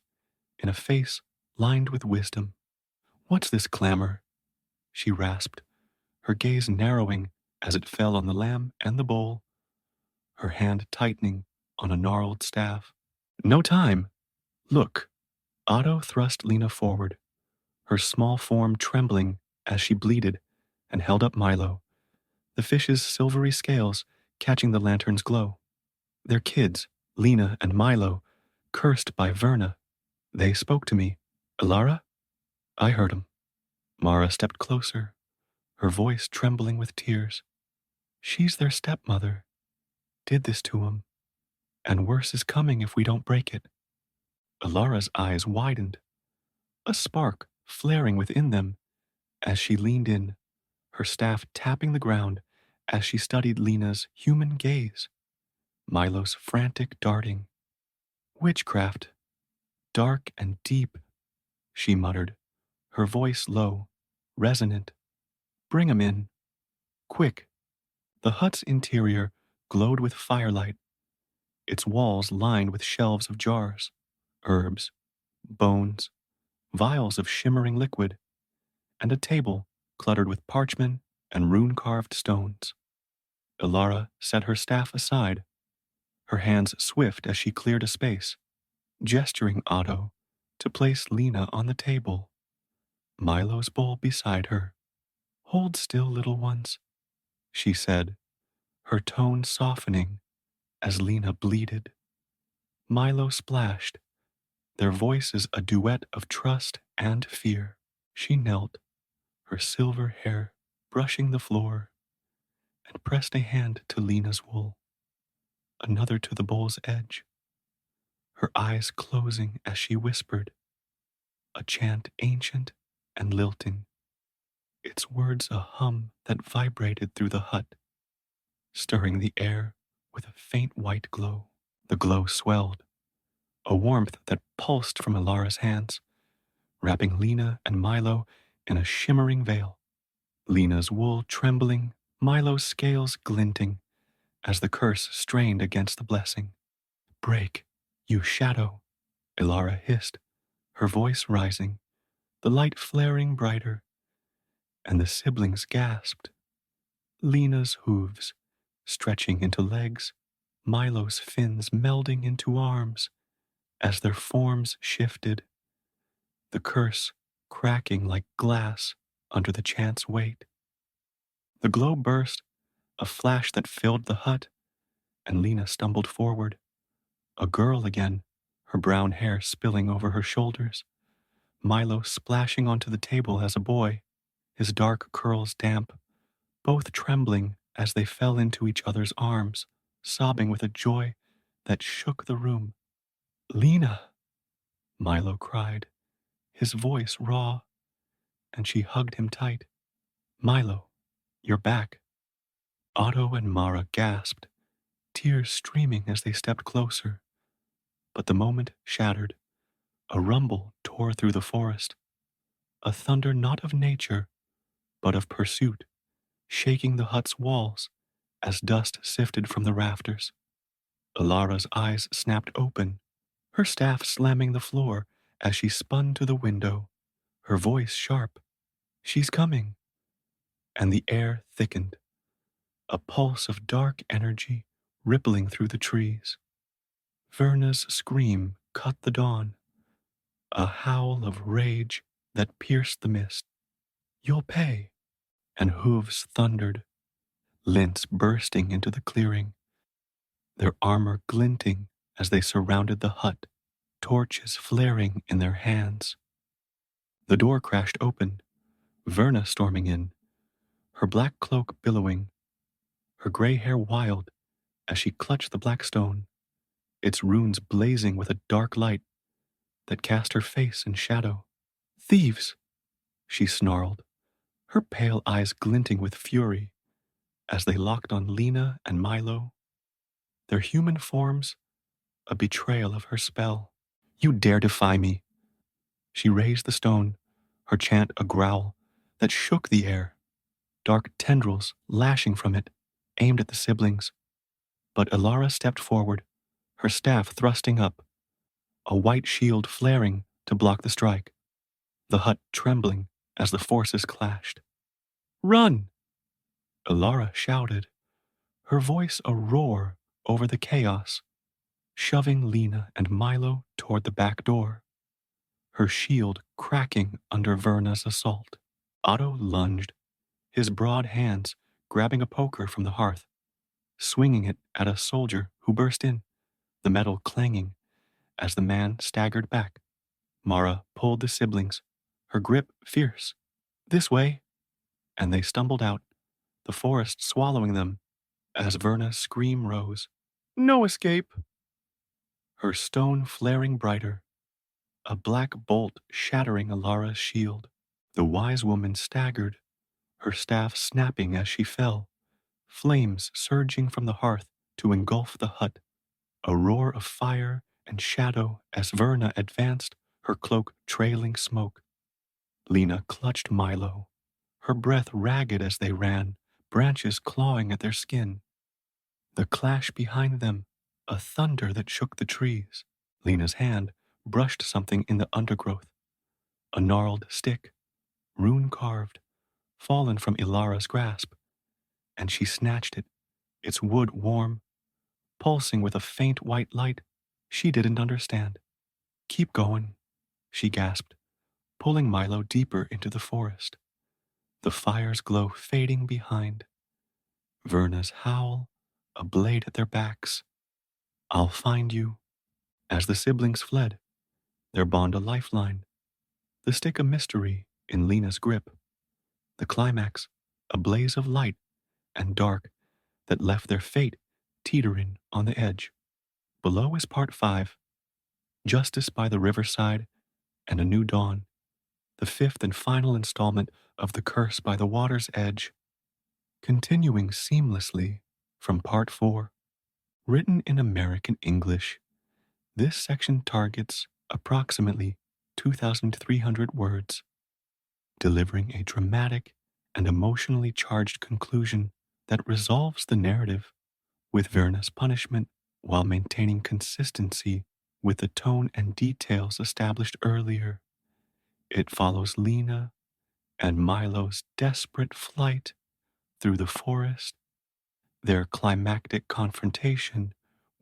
Speaker 1: in a face lined with wisdom. What's this clamor? She rasped, her gaze narrowing as it fell on the lamb and the bowl, her hand tightening on a gnarled staff. No time! Look! Otto thrust Lena forward, her small form trembling as she bleated, and held up Milo, the fish's silvery scales catching the lantern's glow. Their kids, Lena and Milo, cursed by Verna. They spoke to me. Ilara? I heard 'em. Mara stepped closer, her voice trembling with tears. She's their stepmother. Did this to 'em. And worse is coming if we don't break it. Ilara's eyes widened, a spark flaring within them as she leaned in, her staff tapping the ground as she studied Lena's human gaze, Milo's frantic darting. Witchcraft, dark and deep, she muttered, her voice low, resonant. Bring 'em in. Quick. The hut's interior glowed with firelight, its walls lined with shelves of jars, herbs, bones, vials of shimmering liquid, and a table cluttered with parchment and rune-carved stones. Ilara set her staff aside, her hands swift as she cleared a space, gesturing Otto to place Lena on the table, Milo's bowl beside her. Hold still, little ones, she said, her tone softening as Lena bleated. Milo splashed, their voices a duet of trust and fear. She knelt, her silver hair brushing the floor, and pressed a hand to Lena's wool, another to the bowl's edge, her eyes closing as she whispered, a chant ancient and lilting, its words a hum that vibrated through the hut, stirring the air with a faint white glow. The glow swelled, a warmth that pulsed from Ilara's hands, wrapping Lena and Milo in a shimmering veil. Lena's wool trembling, Milo's scales glinting, as the curse strained against the blessing. Break, you shadow, Ilara hissed, her voice rising, the light flaring brighter, and the siblings gasped. Lena's hooves stretching into legs, Milo's fins melding into arms as their forms shifted, the curse cracking like glass under the chant's weight. The glow burst, a flash that filled the hut, and Lena stumbled forward, a girl again, her brown hair spilling over her shoulders, Milo splashing onto the table as a boy, his dark curls damp, both trembling as they fell into each other's arms, sobbing with a joy that shook the room. Lena, Milo cried, his voice raw, and she hugged him tight. Milo, you're back. Otto and Mara gasped, tears streaming as they stepped closer. But the moment shattered. A rumble tore through the forest, a thunder not of nature, but of pursuit, shaking the hut's walls as dust sifted from the rafters. Ilara's eyes snapped open, her staff slamming the floor as she spun to the window, her voice sharp. She's coming. And the air thickened, a pulse of dark energy rippling through the trees. Verna's scream cut the dawn, a howl of rage that pierced the mist. You'll pay. And hooves thundered, lints bursting into the clearing, their armor glinting as they surrounded the hut, torches flaring in their hands. The door crashed open, Verna storming in, her black cloak billowing, her gray hair wild as she clutched the black stone, its runes blazing with a dark light that cast her face in shadow. Thieves, she snarled, her pale eyes glinting with fury as they locked on Lena and Milo, their human forms a betrayal of her spell. You dare defy me. She raised the stone, her chant a growl that shook the air, dark tendrils lashing from it, aimed at the siblings. But Ilara stepped forward, her staff thrusting up, a white shield flaring to block the strike, the hut trembling as the forces clashed. Run! Ilara shouted, her voice a roar over the chaos, shoving Lena and Milo toward the back door, her shield cracking under Verna's assault. Otto lunged, his broad hands grabbing a poker from the hearth, swinging it at a soldier who burst in, the metal clanging as the man staggered back. Mara pulled the siblings, her grip fierce. This way! And they stumbled out, the forest swallowing them as Verna's scream rose. No escape! Her stone flaring brighter, a black bolt shattering Ilara's shield. The wise woman staggered, her staff snapping as she fell, flames surging from the hearth to engulf the hut, a roar of fire and shadow as Verna advanced, her cloak trailing smoke. Lena clutched Milo, her breath ragged as they ran, branches clawing at their skin. The clash behind them, a thunder that shook the trees. Lena's hand brushed something in the undergrowth, a gnarled stick, rune-carved, fallen from Ilara's grasp, and she snatched it, its wood warm, pulsing with a faint white light she didn't understand. Keep going, she gasped, pulling Milo deeper into the forest, the fire's glow fading behind. Verna's howl, a blade at their backs. I'll find you. As the siblings fled, their bond a lifeline, the stick a mystery in Lena's grip, the climax a blaze of light and dark that left their fate teetering on the edge. Below is part 5, Justice by the Riverside and a New Dawn, the 5th and final installment of The Curse by the Water's Edge, continuing seamlessly from part 4. Written in American English, this section targets approximately 2,300 words, delivering a dramatic and emotionally charged conclusion that resolves the narrative with Verna's punishment while maintaining consistency with the tone and details established earlier. It follows Lena and Milo's desperate flight through the forest, their climactic confrontation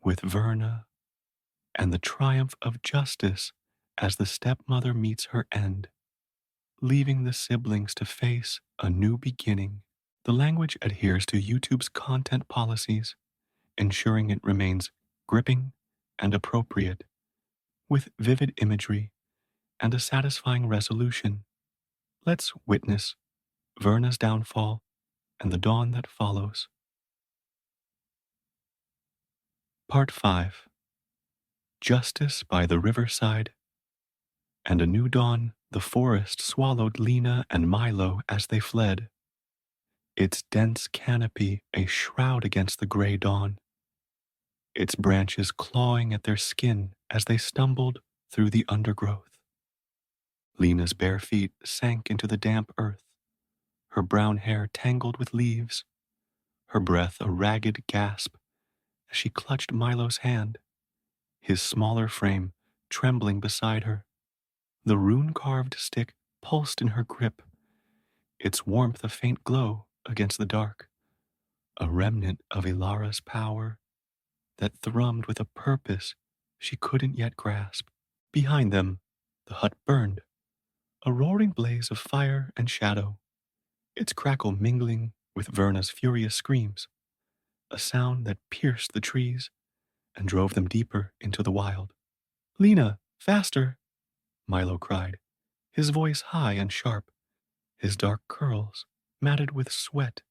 Speaker 1: with Verna, and the triumph of justice as the stepmother meets her end, leaving the siblings to face a new beginning. The language adheres to YouTube's content policies, ensuring it remains gripping and appropriate, with vivid imagery and a satisfying resolution. Let's witness Verna's downfall and the dawn that follows. Part 5, Justice by the Riverside and a New Dawn. The forest swallowed Lena and Milo as they fled, its dense canopy a shroud against the gray dawn, its branches clawing at their skin as they stumbled through the undergrowth. Lena's bare feet sank into the damp earth, her brown hair tangled with leaves, her breath a ragged gasp as she clutched Milo's hand, his smaller frame trembling beside her. The rune-carved stick pulsed in her grip, its warmth a faint glow against the dark, a remnant of Ilara's power that thrummed with a purpose she couldn't yet grasp. Behind them, the hut burned, a roaring blaze of fire and shadow, its crackle mingling with Verna's furious screams, a sound that pierced the trees and drove them deeper into the wild. "Lena, faster!" Milo cried, his voice high and sharp, his dark curls matted with sweat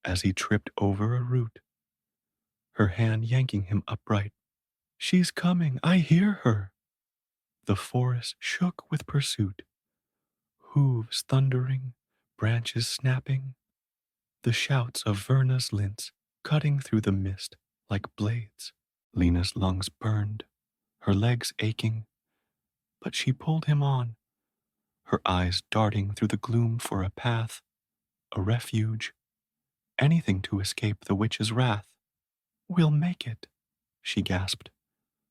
Speaker 1: as he tripped over a root, her hand yanking him upright. "She's coming, I hear her!" The forest shook with pursuit, hooves thundering, branches snapping, the shouts of Verna's lince cutting through the mist like blades. Lena's lungs burned, her legs aching, but she pulled him on, her eyes darting through the gloom for a path, a refuge, anything to escape the witch's wrath. "We'll make it," she gasped,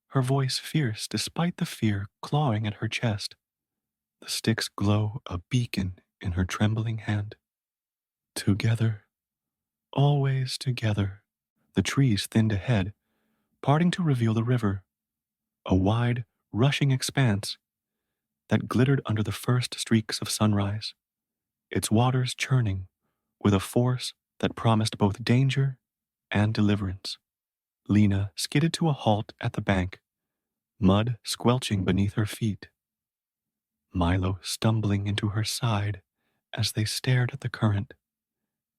Speaker 1: her voice fierce despite the fear clawing at her chest, the stick's glow a beacon in her trembling hand. Together, always together. The trees thinned ahead, parting to reveal the river, a wide, rushing expanse that glittered under the first streaks of sunrise, its waters churning with a force that promised both danger and deliverance. Lena skidded to a halt at the bank, mud squelching beneath her feet, Milo stumbling into her side as they stared at the current,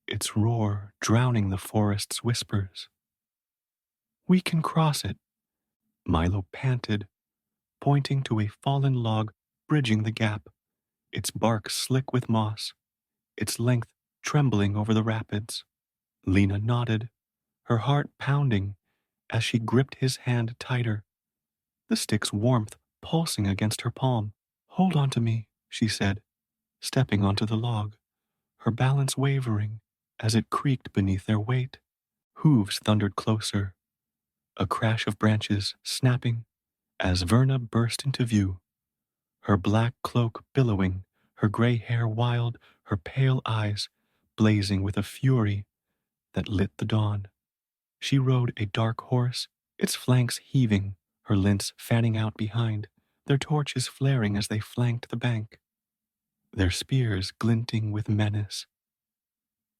Speaker 1: its roar drowning the forest's whispers. "We can cross it," Milo panted, pointing to a fallen log bridging the gap, its bark slick with moss, its length trembling over the rapids. Lena nodded, her heart pounding as she gripped his hand tighter, the stick's warmth pulsing against her palm. "Hold on to me," she said, stepping onto the log, her balance wavering as it creaked beneath their weight. Hooves thundered closer, a crash of branches snapping as Verna burst into view, her black cloak billowing, her gray hair wild, her pale eyes blazing with a fury that lit the dawn. She rode a dark horse, its flanks heaving, her lince fanning out behind, their torches flaring as they flanked the bank, their spears glinting with menace.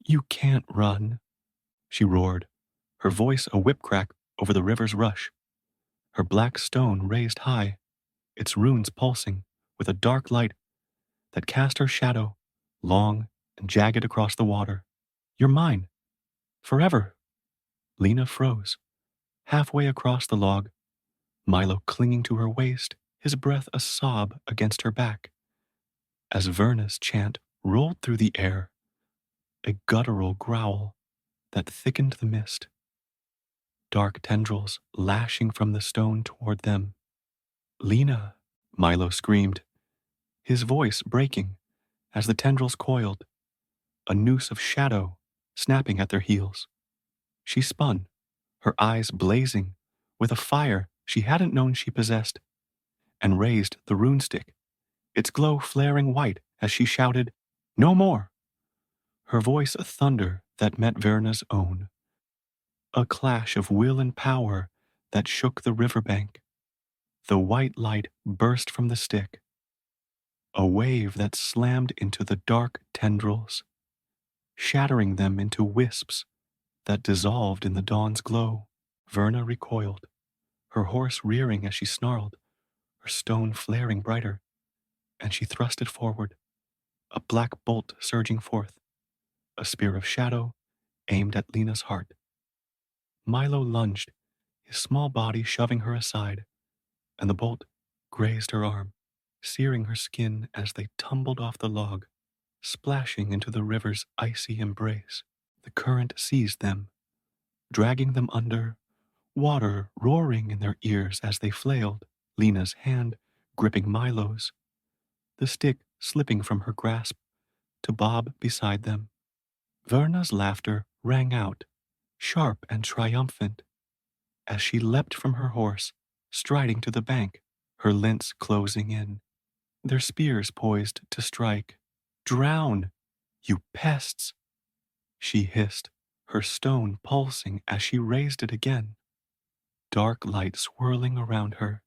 Speaker 1: "You can't run," she roared, her voice a whip crack over the river's rush, her black stone raised high, its runes pulsing with a dark light that cast her shadow, long and jagged across the water. "You're mine, forever." Lena froze, halfway across the log, Milo clinging to her waist, his breath a sob against her back, as Verna's chant rolled through the air, a guttural growl that thickened the mist, dark tendrils lashing from the stone toward them. "Lena," Milo screamed, his voice breaking as the tendrils coiled, a noose of shadow snapping at their heels. She spun, her eyes blazing with a fire she hadn't known she possessed, and raised the rune stick, its glow flaring white as she shouted, "No more!" Her voice a thunder that met Verna's own, a clash of will and power that shook the riverbank. The white light burst from the stick, a wave that slammed into the dark tendrils, shattering them into wisps that dissolved in the dawn's glow. Verna recoiled, her horse rearing as she snarled, her stone flaring brighter, and she thrust it forward, a black bolt surging forth, a spear of shadow aimed at Lena's heart. Milo lunged, his small body shoving her aside, and the bolt grazed her arm, searing her skin as they tumbled off the log, splashing into the river's icy embrace. The current seized them, dragging them under, water roaring in their ears as they flailed, Lena's hand gripping Milo's, the stick slipping from her grasp to bob beside them. Verna's laughter rang out, sharp and triumphant, as she leapt from her horse, striding to the bank, her lints closing in, their spears poised to strike. "Drown, you pests!" she hissed, her stone pulsing as she raised it again. Dark light swirling around her,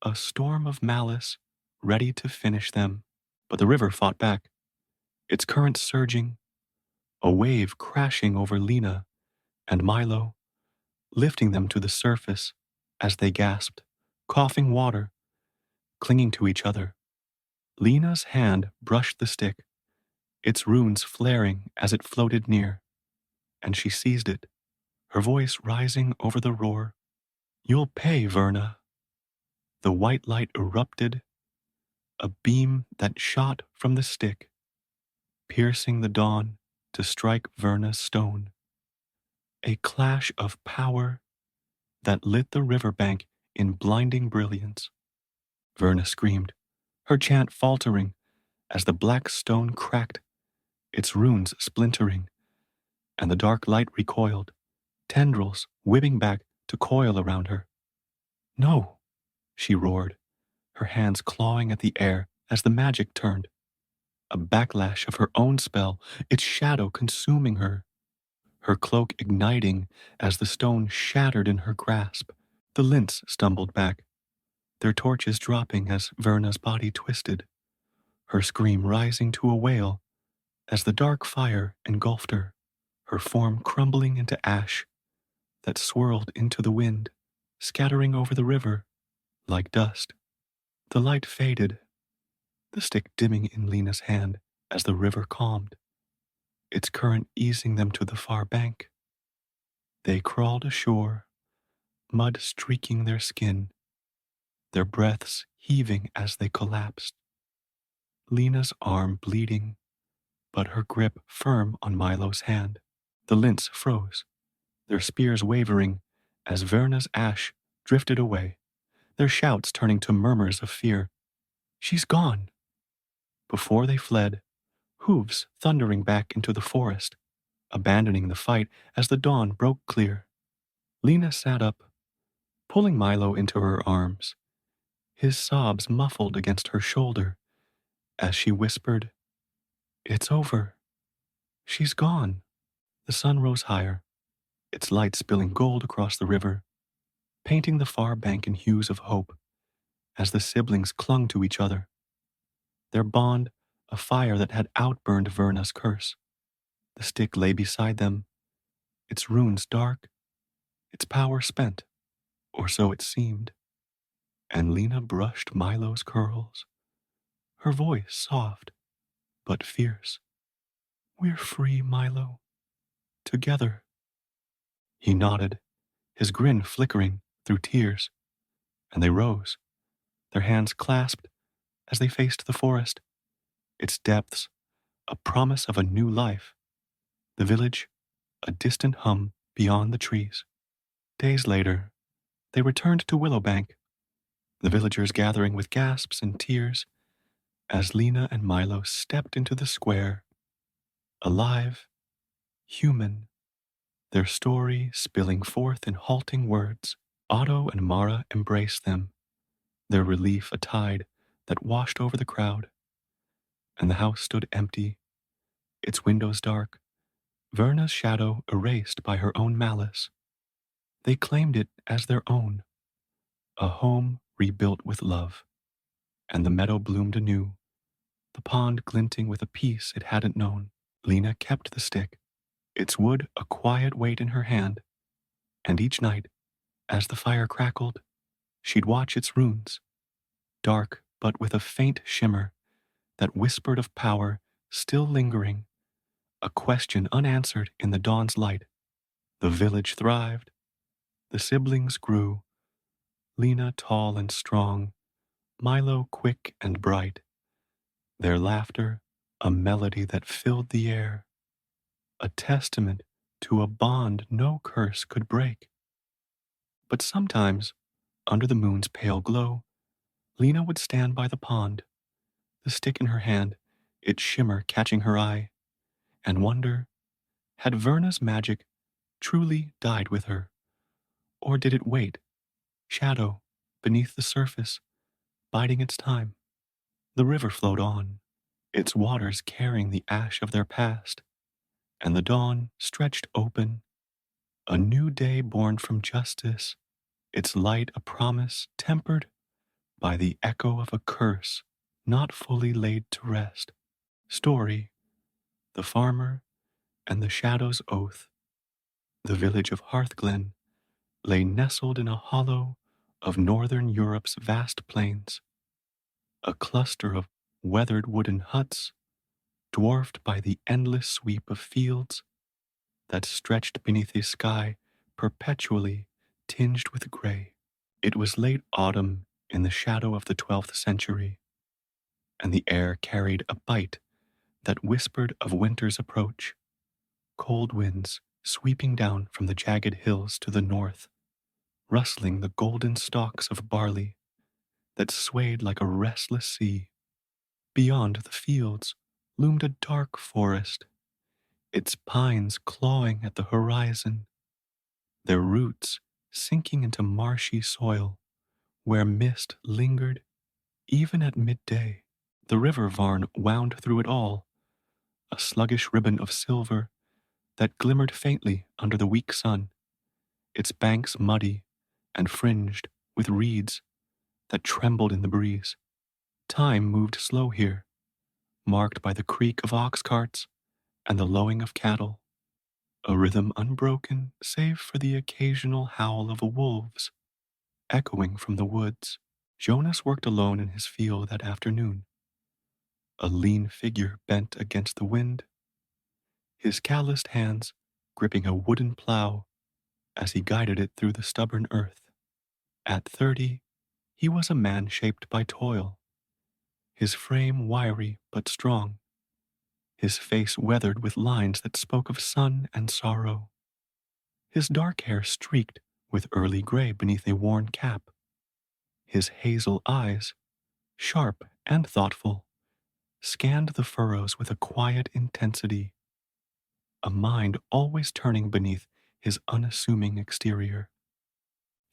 Speaker 1: a storm of malice ready to finish them. But the river fought back, its current surging, a wave crashing over Lena and Milo, lifting them to the surface as they gasped, coughing water, clinging to each other. Lena's hand brushed the stick, its runes flaring as it floated near, and she seized it, her voice rising over the roar. "You'll pay, Verna." The white light erupted, a beam that shot from the stick, piercing the dawn to strike Verna's stone. A clash of power that lit the riverbank in blinding brilliance. Verna screamed, her chant faltering as the black stone cracked, its runes splintering, and the dark light recoiled, tendrils whipping back to coil around her. "No," she roared, her hands clawing at the air as the magic turned, a backlash of her own spell, its shadow consuming her, her cloak igniting as the stone shattered in her grasp. The lints stumbled back, their torches dropping as Verna's body twisted, her scream rising to a wail as the dark fire engulfed her, her form crumbling into ash that swirled into the wind, scattering over the river like dust. The light faded, the stick dimming in Lena's hand as the river calmed, its current easing them to the far bank. They crawled ashore, mud streaking their skin, their breaths heaving as they collapsed. Lena's arm bleeding, but her grip firm on Milo's hand. The lints froze, their spears wavering as Verna's ash drifted away, their shouts turning to murmurs of fear. "She's gone." Before they fled, hooves thundering back into the forest, abandoning the fight as the dawn broke clear. Lena sat up, pulling Milo into her arms, his sobs muffled against her shoulder as she whispered, "It's over. She's gone." The sun rose higher, its light spilling gold across the river, painting the far bank in hues of hope as the siblings clung to each other, their bond a fire that had outburned Verna's curse. The stick lay beside them, its runes dark, its power spent, or so it seemed, and Lena brushed Milo's curls, her voice soft but fierce. "We're free, Milo. Together." He nodded, his grin flickering through tears, and they rose, their hands clasped as they faced the forest, its depths a promise of a new life, the village a distant hum beyond the trees. Days later, they returned to Willowbank, the villagers gathering with gasps and tears as Lena and Milo stepped into the square, alive, human, their story spilling forth in halting words. Otto and Mara embraced them, their relief a tide that washed over the crowd, and the house stood empty, its windows dark, Verna's shadow erased by her own malice. They claimed it as their own, a home rebuilt with love, and the meadow bloomed anew, the pond glinting with a peace it hadn't known. Lena kept the stick, its wood a quiet weight in her hand, and each night, as the fire crackled, she'd watch its runes, dark but with a faint shimmer that whispered of power still lingering, a question unanswered in the dawn's light. The village thrived, the siblings grew, Lena tall and strong, Milo quick and bright, their laughter a melody that filled the air, a testament to a bond no curse could break. But sometimes, under the moon's pale glow, Lena would stand by the pond, the stick in her hand, its shimmer catching her eye, and wonder, had Verna's magic truly died with her, or did it wait, shadow, beneath the surface, biding its time? The river flowed on, its waters carrying the ash of their past, and the dawn stretched open, a new day born from justice, its light a promise tempered by the echo of a curse not fully laid to rest. Story, the farmer, and the shadow's oath. The village of Hearthglen lay nestled in a hollow of northern Europe's vast plains, a cluster of weathered wooden huts, dwarfed by the endless sweep of fields that stretched beneath a sky perpetually tinged with gray. It was late autumn in the shadow of the 12th century, and the air carried a bite that whispered of winter's approach, cold winds sweeping down from the jagged hills to the north, rustling the golden stalks of barley that swayed like a restless sea. Beyond the fields loomed a dark forest, its pines clawing at the horizon, their roots sinking into marshy soil where mist lingered even at midday. The river Varn wound through it all, a sluggish ribbon of silver that glimmered faintly under the weak sun, its banks muddy and fringed with reeds that trembled in the breeze. Time moved slow here, marked by the creak of ox carts and the lowing of cattle, a rhythm unbroken save for the occasional howl of the wolves echoing from the woods. Jonas worked alone in his field that afternoon, a lean figure bent against the wind, his calloused hands gripping a wooden plow as he guided it through the stubborn earth. At 30, he was a man shaped by toil, his frame wiry but strong, his face weathered with lines that spoke of sun and sorrow, his dark hair streaked with early gray beneath a worn cap, his hazel eyes, sharp and thoughtful, scanned the furrows with a quiet intensity, a mind always turning beneath his unassuming exterior.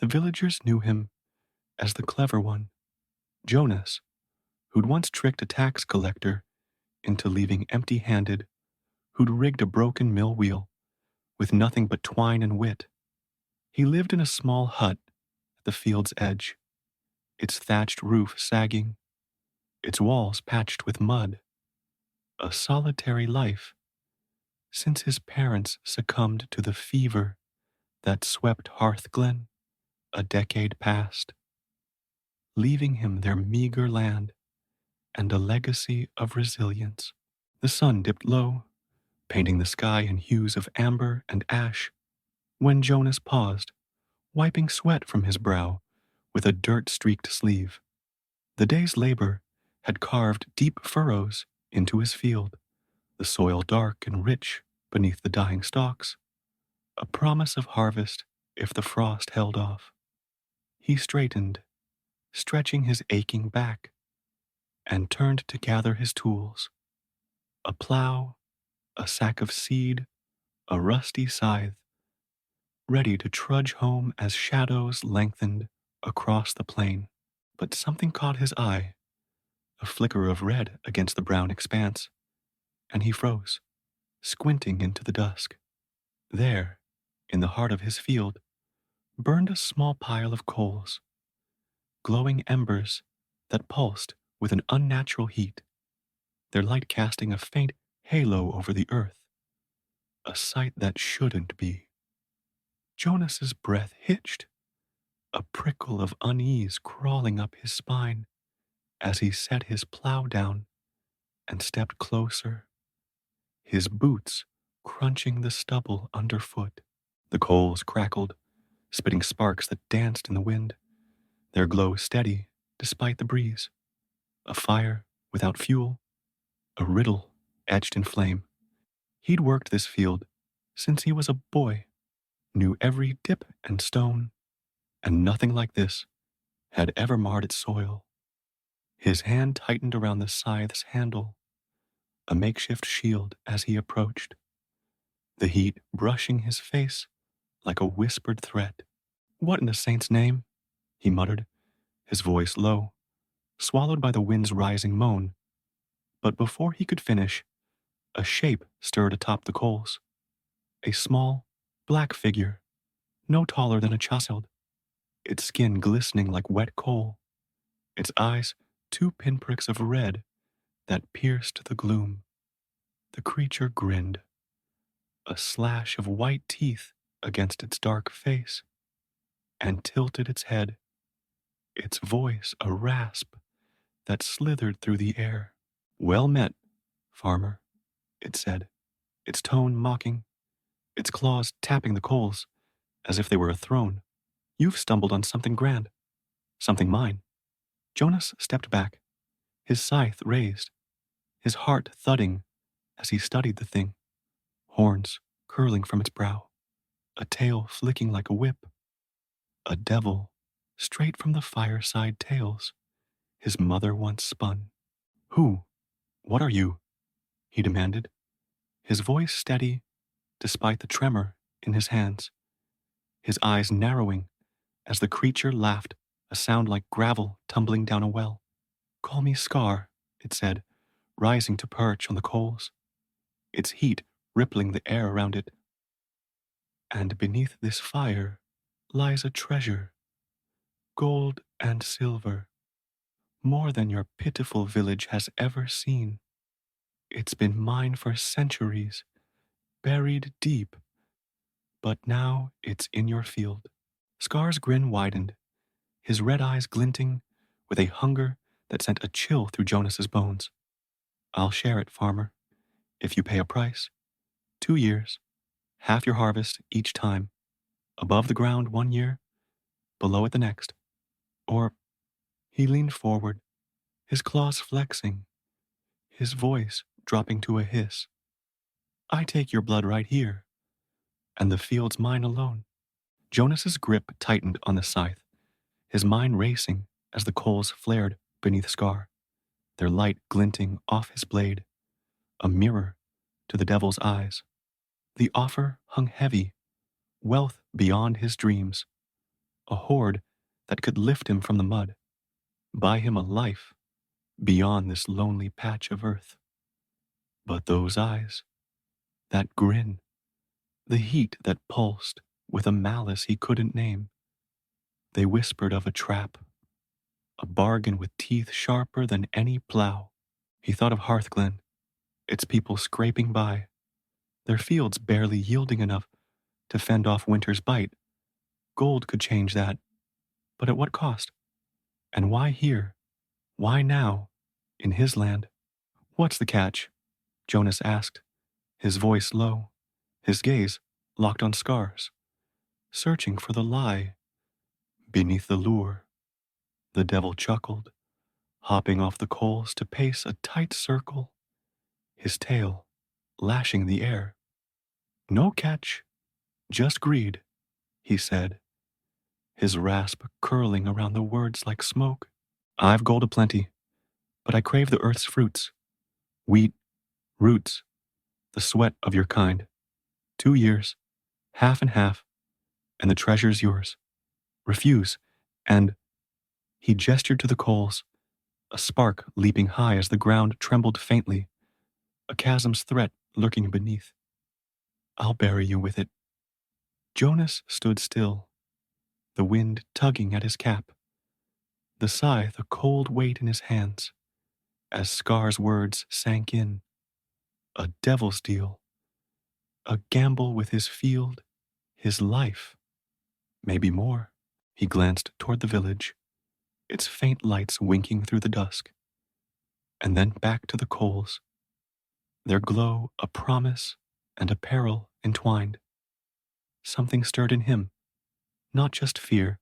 Speaker 1: The villagers knew him as the clever one, Jonas, who'd once tricked a tax collector into leaving empty-handed, who'd rigged a broken mill wheel with nothing but twine and wit. He lived in a small hut at the field's edge, its thatched roof sagging, its walls patched with mud. A solitary life since his parents succumbed to the fever that swept Hearthglen a decade past, leaving him their meager land and a legacy of resilience. The sun dipped low, painting the sky in hues of amber and ash, when Jonas paused, wiping sweat from his brow with a dirt-streaked sleeve. The day's labor had carved deep furrows into his field, the soil dark and rich beneath the dying stalks, a promise of harvest if the frost held off. He straightened, stretching his aching back, and turned to gather his tools: a plow, a sack of seed, a rusty scythe, ready to trudge home as shadows lengthened across the plain. But something caught his eye, a flicker of red against the brown expanse, and he froze, squinting into the dusk. There, in the heart of his field, burned a small pile of coals, glowing embers that pulsed with an unnatural heat, their light casting a faint halo over the earth, a sight that shouldn't be. Jonas's breath hitched, a prickle of unease crawling up his spine as he set his plow down and stepped closer, his boots crunching the stubble underfoot. The coals crackled, spitting sparks that danced in the wind, their glow steady despite the breeze. A fire without fuel, a riddle etched in flame. He'd worked this field since he was a boy, knew every dip and stone, and nothing like this had ever marred its soil. His hand tightened around the scythe's handle, a makeshift shield as he approached, the heat brushing his face like a whispered threat. "What in the saint's name?" he muttered, his voice low, swallowed by the wind's rising moan. But before he could finish, a shape stirred atop the coals. A small, black figure, no taller than a child, its skin glistening like wet coal, its eyes two pinpricks of red that pierced the gloom. The creature grinned, a slash of white teeth against its dark face, and tilted its head, its voice a rasp that slithered through the air. "Well met, farmer," it said, its tone mocking, its claws tapping the coals as if they were a throne. "You've stumbled on something grand, something mine." Jonas stepped back, his scythe raised, his heart thudding as he studied the thing, horns curling from its brow, a tail flicking like a whip, a devil straight from the fireside tales his mother once spun. "Who? What are you?" he demanded, his voice steady despite the tremor in his hands, his eyes narrowing as the creature laughed, a sound like gravel tumbling down a well. "Call me Scar," it said, rising to perch on the coals, its heat rippling the air around it. "And beneath this fire lies a treasure, gold and silver, more than your pitiful village has ever seen. It's been mine for centuries, buried deep, but now it's in your field." Scar's grin widened, his red eyes glinting with a hunger that sent a chill through Jonas's bones. "I'll share it, farmer, if you pay a price. 2 years, half your harvest each time, above the ground 1 year, below it the next. Or," he leaned forward, his claws flexing, his voice dropping to a hiss, "I take your blood right here, and the field's mine alone." Jonas's grip tightened on the scythe, his mind racing as the coals flared beneath Scar, their light glinting off his blade, a mirror to the devil's eyes. The offer hung heavy, wealth beyond his dreams, a hoard that could lift him from the mud, buy him a life beyond this lonely patch of earth. But those eyes, that grin, the heat that pulsed with a malice he couldn't name, they whispered of a trap, a bargain with teeth sharper than any plow. He thought of Hearthglen, its people scraping by, their fields barely yielding enough to fend off winter's bite. Gold could change that, but at what cost? And why here? Why now, in his land? What's the catch? Jonas asked, his voice low, his gaze locked on Scar's, searching for the lie beneath the lure. The devil chuckled, hopping off the coals to pace a tight circle, his tail lashing the air. No catch, just greed, he said, his rasp curling around the words like smoke. I've gold aplenty, but I crave the earth's fruits, wheat, roots, the sweat of your kind. 2 years, half and half, and the treasure's yours. Refuse, and he gestured to the coals, a spark leaping high as the ground trembled faintly, a chasm's threat lurking beneath. I'll bury you with it. Jonas stood still, the wind tugging at his cap, the scythe a cold weight in his hands, as Scar's words sank in. A devil's deal, a gamble with his field, his life, maybe more. He glanced toward the village, its faint lights winking through the dusk, and then back to the coals, their glow a promise and a peril entwined. Something stirred in him, not just fear,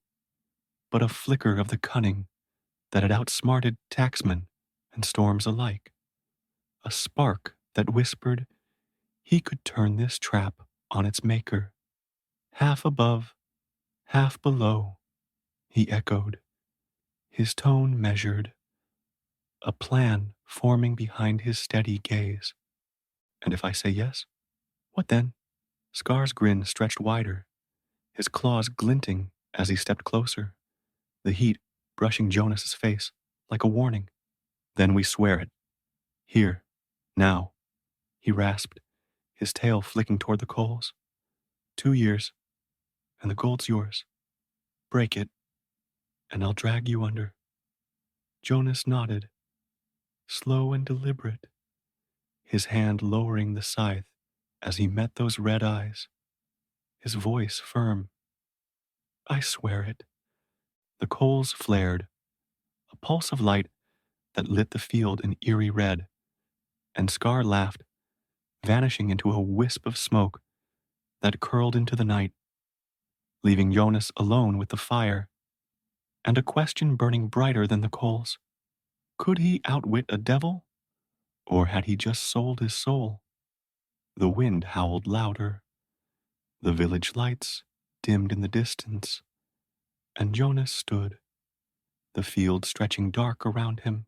Speaker 1: but a flicker of the cunning that had outsmarted tacksmen and storms alike, a spark that whispered he could turn this trap on its maker. Half above, half below, he echoed, his tone measured, a plan forming behind his steady gaze. And if I say yes, what then? Scar's grin stretched wider, his claws glinting as he stepped closer, the heat brushing Jonas's face like a warning. Then we swear it. Here, now, he rasped, his tail flicking toward the coals. 2 years, and the gold's yours. Break it, and I'll drag you under. Jonas nodded, slow and deliberate, his hand lowering the scythe as he met those red eyes, his voice firm. I swear it. The coals flared, a pulse of light that lit the field in eerie red, and Scar laughed, vanishing into a wisp of smoke that curled into the night, leaving Jonas alone with the fire, and a question burning brighter than the coals. Could he outwit a devil, or had he just sold his soul? The wind howled louder, the village lights dimmed in the distance, and Jonas stood, the field stretching dark around him,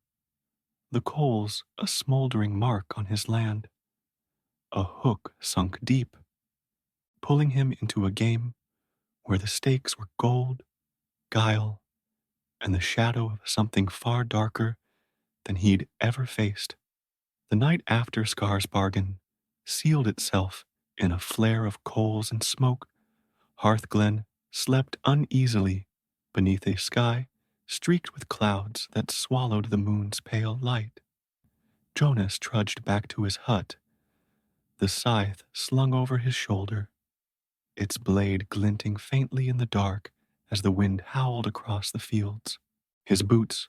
Speaker 1: the coals a smoldering mark on his land, a hook sunk deep, pulling him into a game where the stakes were gold, guile, and the shadow of something far darker than he'd ever faced. The night after Scar's bargain sealed itself in a flare of coals and smoke. Hearthglen slept uneasily beneath a sky streaked with clouds that swallowed the moon's pale light. Jonas trudged back to his hut, the scythe slung over his shoulder, its blade glinting faintly in the dark as the wind howled across the fields. His boots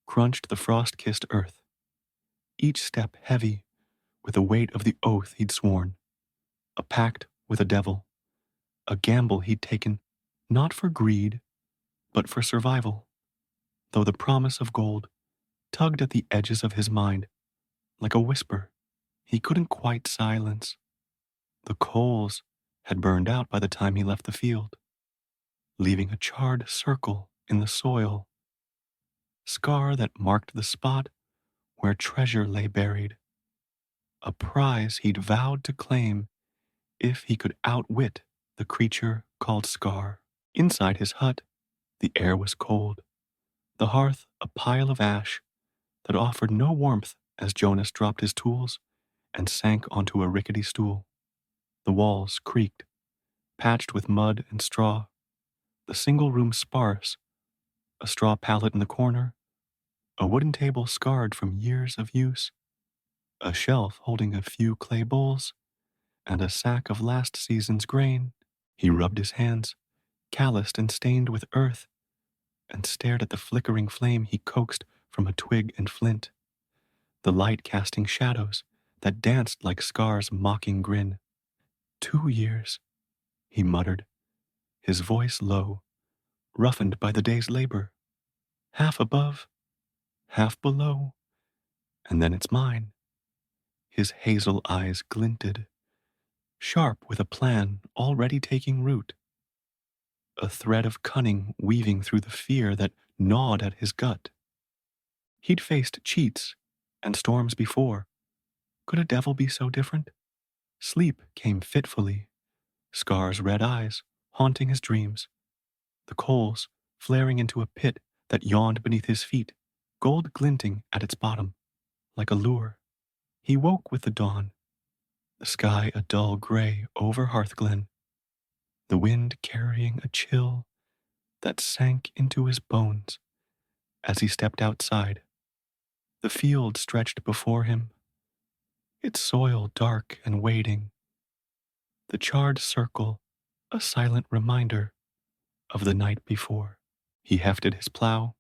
Speaker 1: crunched the frost-kissed earth, each step heavy with the weight of the oath he'd sworn, a pact with a devil, a gamble he'd taken not for greed, but for survival, though the promise of gold tugged at the edges of his mind like a whisper he couldn't quite silence. The coals had burned out by the time he left the field, leaving a charred circle in the soil, scar that marked the spot where treasure lay buried, a prize he'd vowed to claim if he could outwit the creature called Scar. Inside his hut, the air was cold, the hearth a pile of ash that offered no warmth as Jonas dropped his tools and sank onto a rickety stool. The walls creaked, patched with mud and straw, the single room sparse, a straw pallet in the corner, A wooden table scarred from years of use, a shelf holding a few clay bowls, and a sack of last season's grain. He rubbed his hands, calloused and stained with earth, and stared at the flickering flame he coaxed from a twig and flint, the light casting shadows that danced like Scar's mocking grin. 2 years, he muttered, his voice low, roughened by the day's labor. Half above, half below, and then it's mine. His hazel eyes glinted, sharp with a plan already taking root, a thread of cunning weaving through the fear that gnawed at his gut. He'd faced cheats and storms before. Could a devil be so different? Sleep came fitfully, Scar's red eyes haunting his dreams, the coals flaring into a pit that yawned beneath his feet, gold glinting at its bottom, like a lure. He woke with the dawn, the sky a dull gray over Hearthglen, the wind carrying a chill that sank into his bones as he stepped outside. The field stretched before him, its soil dark and waiting, the charred circle a silent reminder of the night before. He hefted his plow,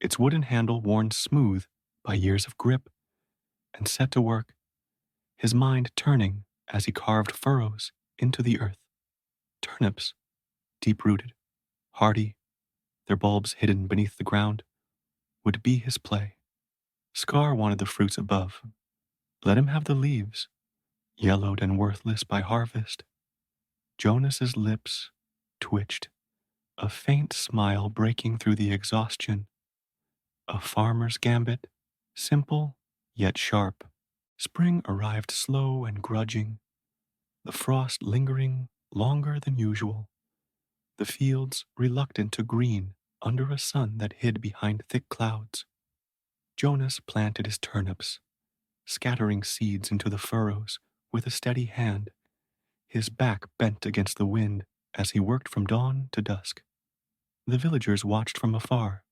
Speaker 1: its wooden handle worn smooth by years of grip, and set to work, his mind turning as he carved furrows into the earth. Turnips, deep-rooted, hardy, their bulbs hidden beneath the ground, would be his play. Scar wanted the fruits above. Let him have the leaves, yellowed and worthless by harvest. Jonas's lips twitched, a faint smile breaking through the exhaustion. A farmer's gambit, simple yet sharp. Spring arrived slow and grudging, the frost lingering longer than usual, the fields reluctant to green under a sun that hid behind thick clouds. Jonas planted his turnips, scattering seeds into the furrows with a steady hand, his back bent against the wind as he worked from dawn to dusk. The villagers watched from afar.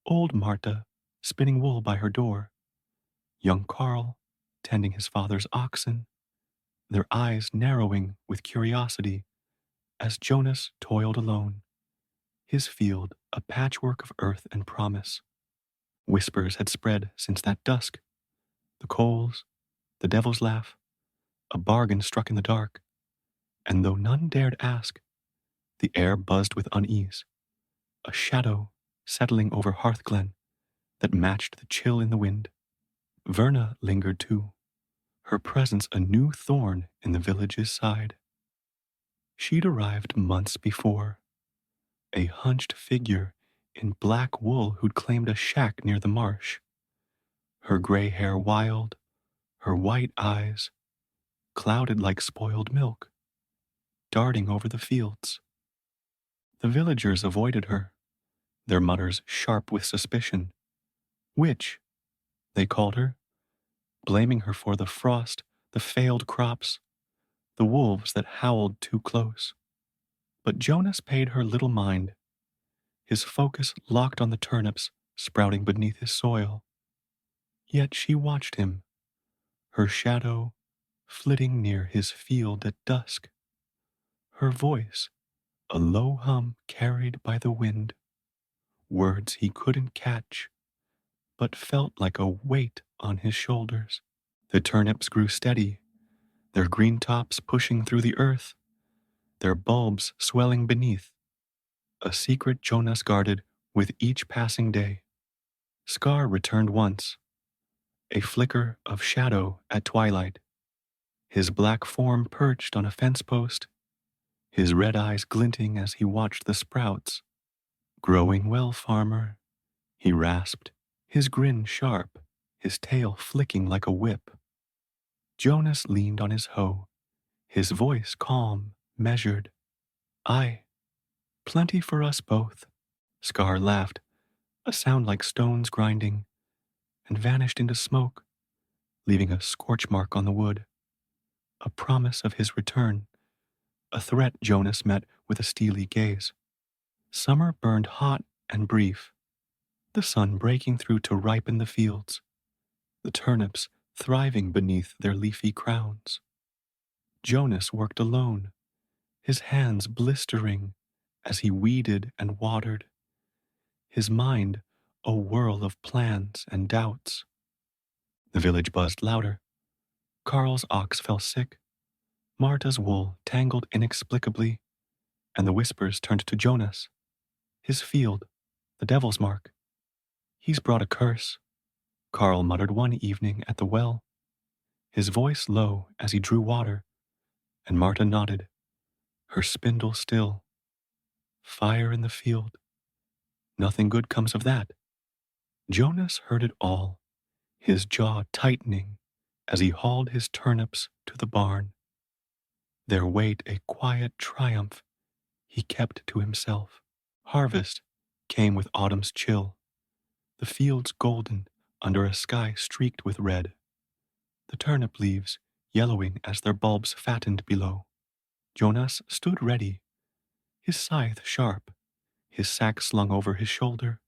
Speaker 1: Old Marta, spinning wool by her door. Young Carl, tending his father's oxen, their eyes narrowing with curiosity as Jonas toiled alone, his field a patchwork of earth and promise. Whispers had spread since that dusk. The coals, the devil's laugh, a bargain struck in the dark, and though none dared ask, the air buzzed with unease, a shadow settling over Hearthglen that matched the chill in the wind. Verna lingered too, her presence a new thorn in the village's side. She'd arrived months before, a hunched figure in black wool who'd claimed a shack near the marsh, her gray hair wild, her white eyes clouded like spoiled milk, darting over the fields. The villagers avoided her, their mutters sharp with suspicion. Witch, they called her, blaming her for the frost, the failed crops, the wolves that howled too close. But Jonas paid her little mind, his focus locked on the turnips sprouting beneath his soil. Yet she watched him, her shadow flitting near his field at dusk, her voice a low hum carried by the wind, words he couldn't catch, but felt like a weight on his shoulders. The turnips grew steady, their green tops pushing through the earth, their bulbs swelling beneath, a secret Jonas guarded with each passing day. Scar returned once, a flicker of shadow at twilight, his black form perched on a fence post, his red eyes glinting as he watched the sprouts. Growing well, farmer, he rasped, his grin sharp, his tail flicking like a whip. Jonas leaned on his hoe, his voice calm, measured. Aye, plenty for us both. Scar laughed, a sound like stones grinding, and vanished into smoke, leaving a scorch mark on the wood. A promise of his return, a threat Jonas met with a steely gaze. Summer burned hot and brief, the sun breaking through to ripen the fields, the turnips thriving beneath their leafy crowns. Jonas worked alone, his hands blistering as he weeded and watered, his mind a whirl of plans and doubts. The village buzzed louder. Carl's ox fell sick, Marta's wool tangled inexplicably, and the whispers turned to Jonas. His field, the devil's mark. He's brought a curse, Carl muttered one evening at the well, his voice low as he drew water, and Marta nodded, her spindle still. Fire in the field. Nothing good comes of that. Jonas heard it all, his jaw tightening as he hauled his turnips to the barn. Their weight a quiet triumph he kept to himself. Harvest came with autumn's chill, the fields golden under a sky streaked with red, the turnip leaves yellowing as their bulbs fattened below. Jonas stood ready, his scythe sharp, his sack slung over his shoulder,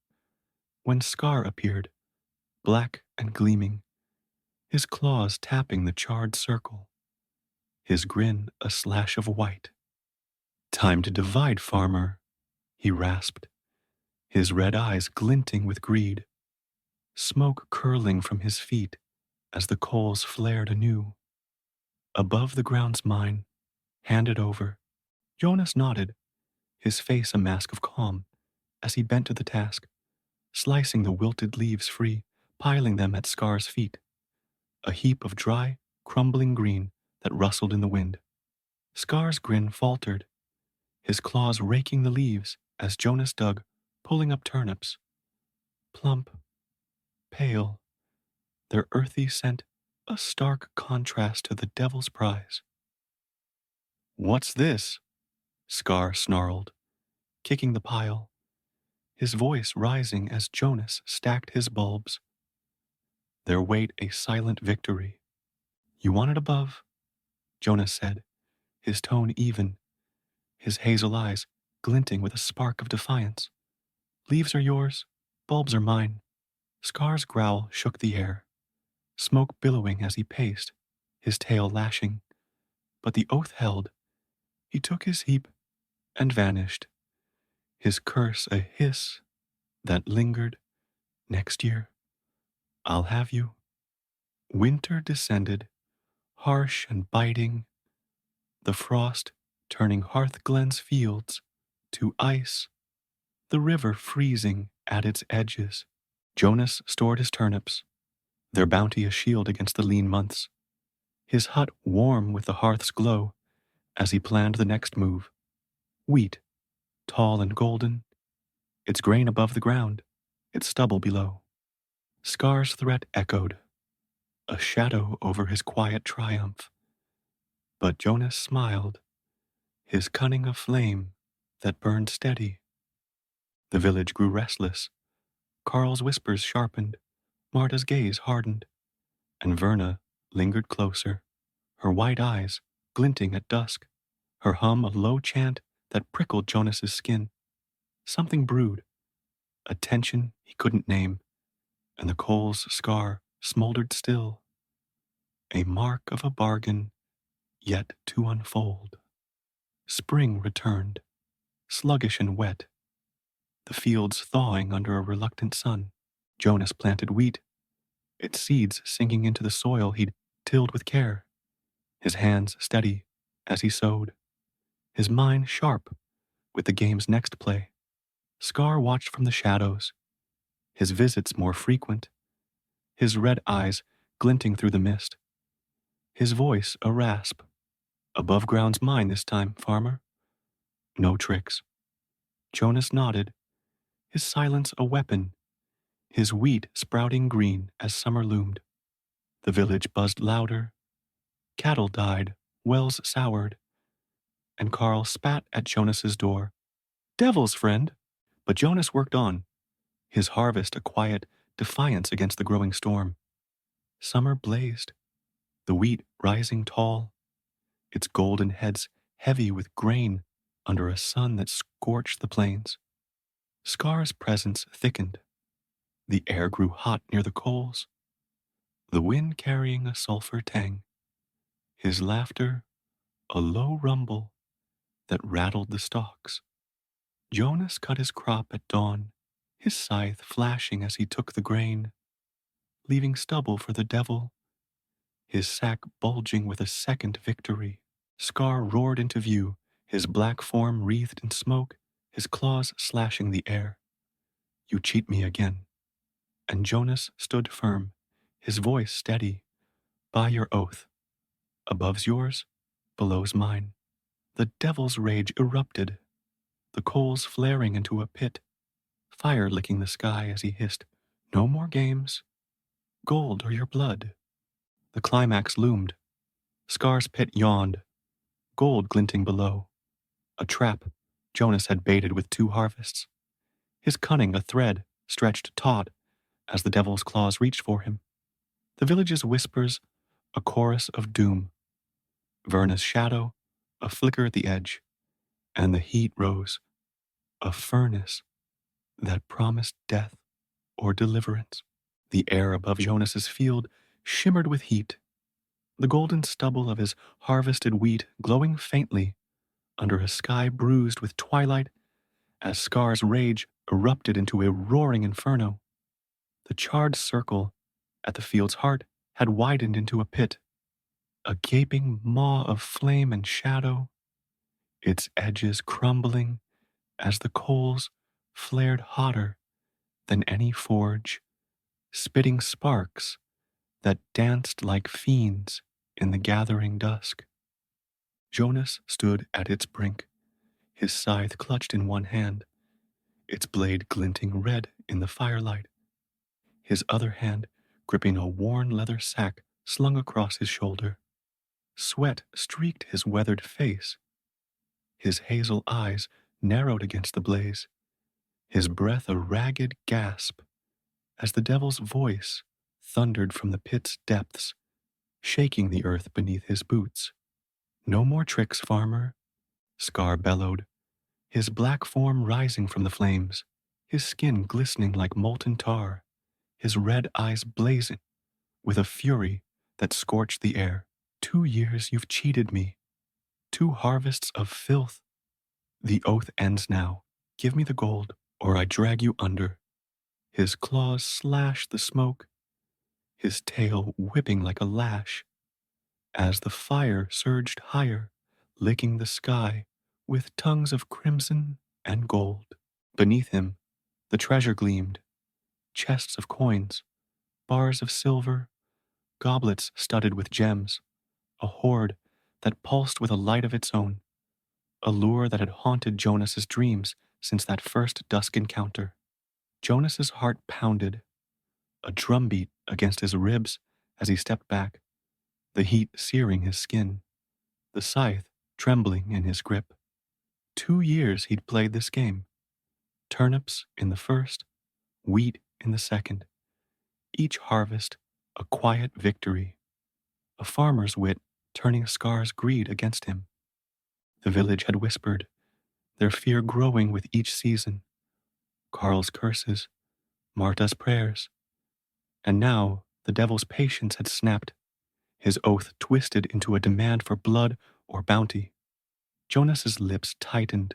Speaker 1: when Scar appeared, black and gleaming, his claws tapping the charred circle, his grin a slash of white. Time to divide, farmer, he rasped, his red eyes glinting with greed, smoke curling from his feet as the coals flared anew. Above the ground's mine, handed over, Jonas nodded, his face a mask of calm, as he bent to the task, slicing the wilted leaves free, piling them at Scar's feet, a heap of dry, crumbling green that rustled in the wind. Scar's grin faltered, his claws raking the leaves as Jonas dug, pulling up turnips. Plump, pale, their earthy scent a stark contrast to the devil's prize. What's this? Scar snarled, kicking the pile, his voice rising as Jonas stacked his bulbs, their weight a silent victory. You want it above? Jonas said, his tone even, his hazel eyes glinting with a spark of defiance. Leaves are yours, bulbs are mine. Scar's growl shook the air, smoke billowing as he paced, his tail lashing. But the oath held. He took his heap and vanished, his curse a hiss that lingered. Next year, I'll have you. Winter descended, harsh and biting, the frost turning Hearthglen's fields to ice, the river freezing at its edges. Jonas stored his turnips, their bounty a shield against the lean months, his hut warm with the hearth's glow as he planned the next move. Wheat, tall and golden, its grain above the ground, its stubble below. Scar's threat echoed, a shadow over his quiet triumph. But Jonas smiled, his cunning a flame that burned steady. The village grew restless. Carl's whispers sharpened, Marta's gaze hardened, and Verna lingered closer, her white eyes glinting at dusk, her hum a low chant that prickled Jonas's skin. Something brewed, a tension he couldn't name, and the coal's scar smoldered still, a mark of a bargain yet to unfold. Spring returned, sluggish and wet, the fields thawing under a reluctant sun. Jonas planted wheat, its seeds sinking into the soil he'd tilled with care, his hands steady as he sowed, his mind sharp with the game's next play. Scar watched from the shadows, his visits more frequent, his red eyes glinting through the mist, his voice a rasp. Above ground's mine this time, farmer. No tricks. Jonas nodded, his silence a weapon, his wheat sprouting green as summer loomed. The village buzzed louder, cattle died, wells soured, and Carl spat at Jonas's door. Devil's friend! But Jonas worked on, his harvest a quiet defiance against the growing storm. Summer blazed, the wheat rising tall, its golden heads heavy with grain under a sun that scorched the plains. Scar's presence thickened, The air grew hot near the coals, the wind carrying a sulfur tang, his laughter a low rumble that rattled the stalks. Jonas cut his crop at dawn, his scythe flashing as he took the grain, leaving stubble for the devil, his sack bulging with a second victory. Scar roared into view, his black form wreathed in smoke, his claws slashing the air. You cheat me again. And Jonas stood firm, his voice steady. By your oath. Above's yours, below's mine. The devil's rage erupted, the coals flaring into a pit, fire licking the sky as he hissed, no more games, gold or your blood. The climax loomed. Scar's pit yawned, gold glinting below. A trap Jonas had baited with 2 harvests. His cunning a thread stretched taut as the devil's claws reached for him. The village's whispers, a chorus of doom. Verna's shadow, a flicker at the edge, and the heat rose, a furnace that promised death or deliverance. The air above Jonas's field shimmered with heat, the golden stubble of his harvested wheat glowing faintly under a sky bruised with twilight as Scar's rage erupted into a roaring inferno. The charred circle at the field's heart had widened into a pit, a gaping maw of flame and shadow, its edges crumbling as the coals flared hotter than any forge, spitting sparks that danced like fiends in the gathering dusk. Jonas stood at its brink, his scythe clutched in one hand, its blade glinting red in the firelight, his other hand gripping a worn leather sack slung across his shoulder. Sweat streaked his weathered face, his hazel eyes narrowed against the blaze, his breath a ragged gasp as the devil's voice thundered from the pit's depths, shaking the earth beneath his boots. No more tricks, farmer, Scar bellowed, his black form rising from the flames, his skin glistening like molten tar, his red eyes blazing with a fury that scorched the air. 2 years you've cheated me, 2 harvests of filth. The oath ends now. Give me the gold, or I drag you under. His claws slashed the smoke, his tail whipping like a lash, as the fire surged higher, licking the sky with tongues of crimson and gold. Beneath him, the treasure gleamed, chests of coins, bars of silver, goblets studded with gems, a hoard that pulsed with a light of its own, a lure that had haunted Jonas's dreams since that first dusk encounter. Jonas's heart pounded, a drumbeat against his ribs as he stepped back, the heat searing his skin, the scythe trembling in his grip. 2 years he'd played this game. Turnips in the first, wheat in the second. Each harvest a quiet victory, a farmer's wit turning Scar's greed against him. The village had whispered, their fear growing with each season. Carl's curses, Marta's prayers. And now the devil's patience had snapped, his oath twisted into a demand for blood or bounty. Jonas's lips tightened,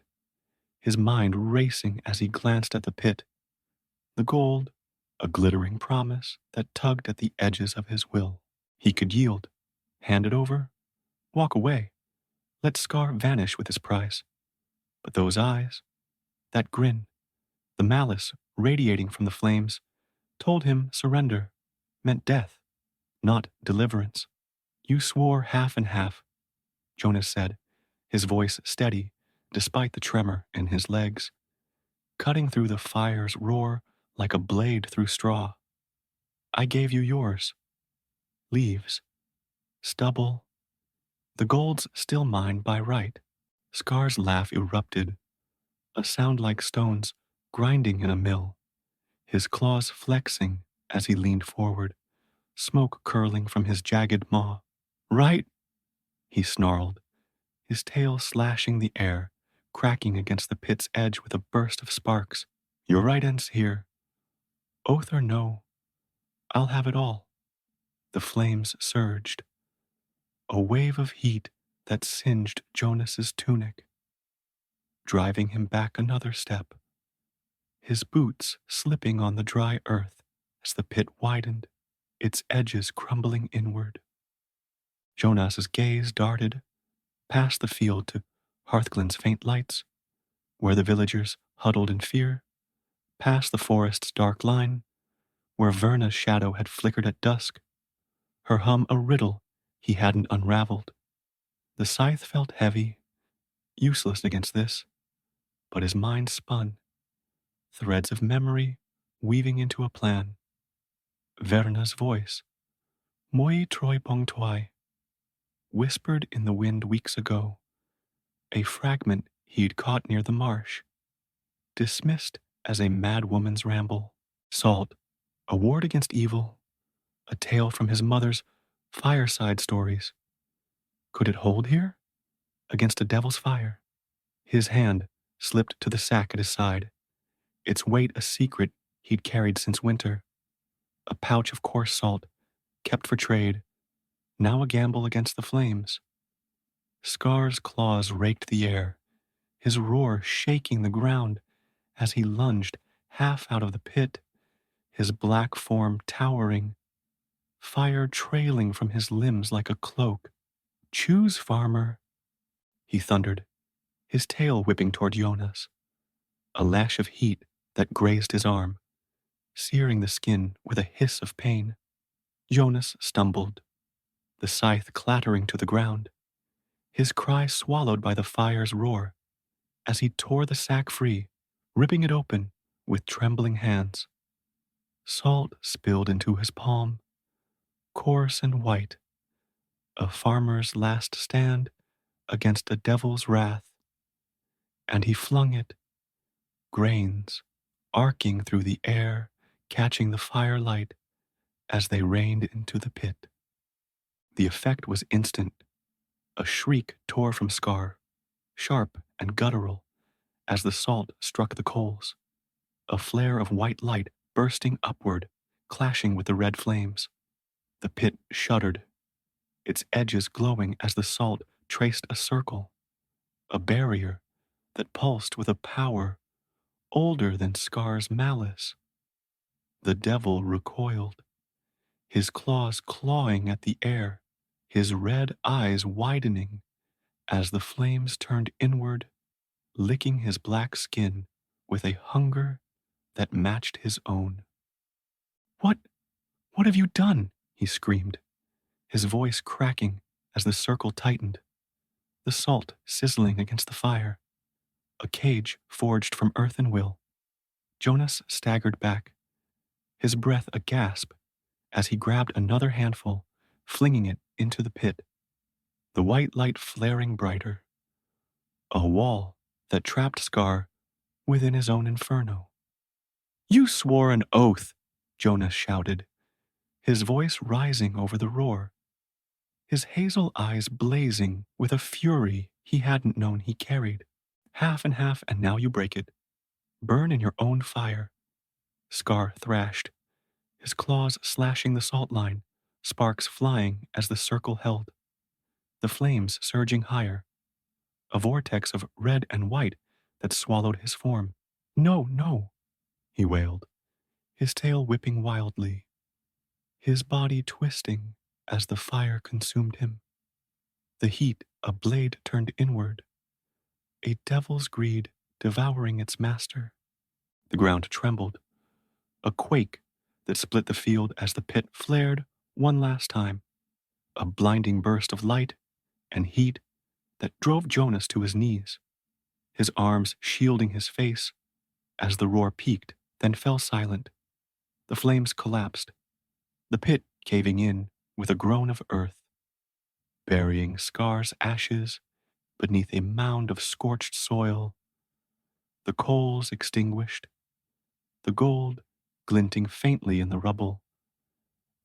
Speaker 1: his mind racing as he glanced at the pit. The gold, a glittering promise that tugged at the edges of his will. He could yield, hand it over, walk away, let Scar vanish with his prize. But those eyes, that grin, the malice radiating from the flames, told him surrender meant death, not deliverance. You swore half and half, Jonas said, his voice steady despite the tremor in his legs, cutting through the fire's roar like a blade through straw. I gave you yours. Leaves, stubble, the gold's still mine by right. Scar's laugh erupted, a sound like stones grinding in a mill, his claws flexing as he leaned forward, smoke curling from his jagged maw. Right, he snarled, his tail slashing the air, cracking against the pit's edge with a burst of sparks. Your right ends here. Oath or no, I'll have it all. The flames surged, a wave of heat that singed Jonas's tunic, driving him back another step, his boots slipping on the dry earth as the pit widened, its edges crumbling inward. Jonas's gaze darted past the field to Hearthglen's faint lights, where the villagers huddled in fear, past the forest's dark line, where Verna's shadow had flickered at dusk, her hum a riddle he hadn't unraveled. The scythe felt heavy, useless against this, but his mind spun, threads of memory weaving into a plan. Verna's voice, moi troi pong toi, whispered in the wind weeks ago, a fragment he'd caught near the marsh, dismissed as a mad woman's ramble. Salt, a ward against evil, a tale from his mother's fireside stories. Could it hold here? Against a devil's fire? His hand slipped to the sack at his side, its weight a secret he'd carried since winter. A pouch of coarse salt, kept for trade, now a gamble against the flames. Scar's claws raked the air, his roar shaking the ground as he lunged half out of the pit, his black form towering, fire trailing from his limbs like a cloak. Choose, farmer, he thundered, his tail whipping toward Jonas, a lash of heat that grazed his arm, searing the skin with a hiss of pain. Jonas stumbled, the scythe clattering to the ground, his cry swallowed by the fire's roar as he tore the sack free, ripping it open with trembling hands. Salt spilled into his palm, coarse and white, a farmer's last stand against a devil's wrath, and he flung it, grains arcing through the air, catching the firelight as they rained into the pit. The effect was instant. A shriek tore from Scar, sharp and guttural, as the salt struck the coals. A flare of white light bursting upward, clashing with the red flames. The pit shuddered, its edges glowing as the salt traced a circle, a barrier that pulsed with a power older than Scar's malice. The devil recoiled, his claws clawing at the air, his red eyes widening as the flames turned inward, licking his black skin with a hunger that matched his own. What have you done? He screamed, his voice cracking as the circle tightened, the salt sizzling against the fire, a cage forged from earth and will. Jonas staggered back, his breath a gasp as he grabbed another handful, flinging it into the pit, the white light flaring brighter, a wall that trapped Scar within his own inferno. You swore an oath, Jonas shouted, his voice rising over the roar, his hazel eyes blazing with a fury he hadn't known he carried. Half and half, and now you break it. Burn in your own fire. Scar thrashed, his claws slashing the salt line, sparks flying as the circle held. The flames surging higher, a vortex of red and white that swallowed his form. No, no, he wailed, his tail whipping wildly, his body twisting as the fire consumed him. The heat a blade turned inward, a devil's greed devouring its master. The ground trembled, a quake that split the field as the pit flared one last time, a blinding burst of light and heat that drove Jonas to his knees, his arms shielding his face as the roar peaked, then fell silent. The flames collapsed, the pit caving in with a groan of earth, burying Scar's ashes beneath a mound of scorched soil, the coals extinguished, the gold glinting faintly in the rubble,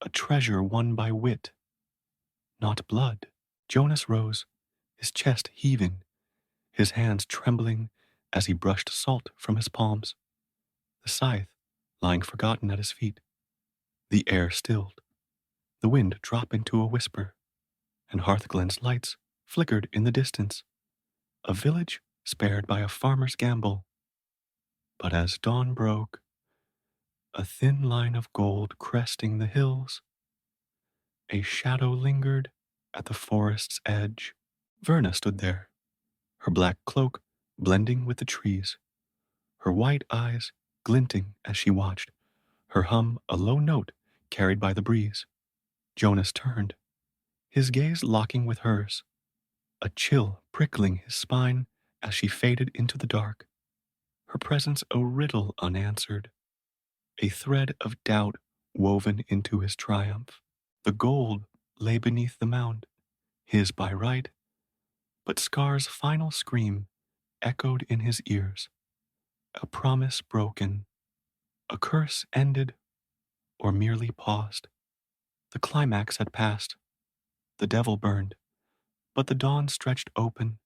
Speaker 1: a treasure won by wit, not blood. Jonas rose, his chest heaving, his hands trembling as he brushed salt from his palms. The scythe, lying forgotten at his feet. The air stilled, the wind dropped into a whisper, and Hearthglen's lights flickered in the distance. A village spared by a farmer's gamble. But as dawn broke, a thin line of gold cresting the hills, a shadow lingered at the forest's edge. Verna stood there, her black cloak blending with the trees, her white eyes glinting as she watched, her hum a low note carried by the breeze. Jonas turned, his gaze locking with hers, a chill prickling his spine as she faded into the dark, her presence a riddle unanswered, a thread of doubt woven into his triumph. The gold lay beneath the mound, his by right, but Scar's final scream echoed in his ears, a promise broken, a curse ended, or merely paused. The climax had passed, the devil burned, but the dawn stretched open,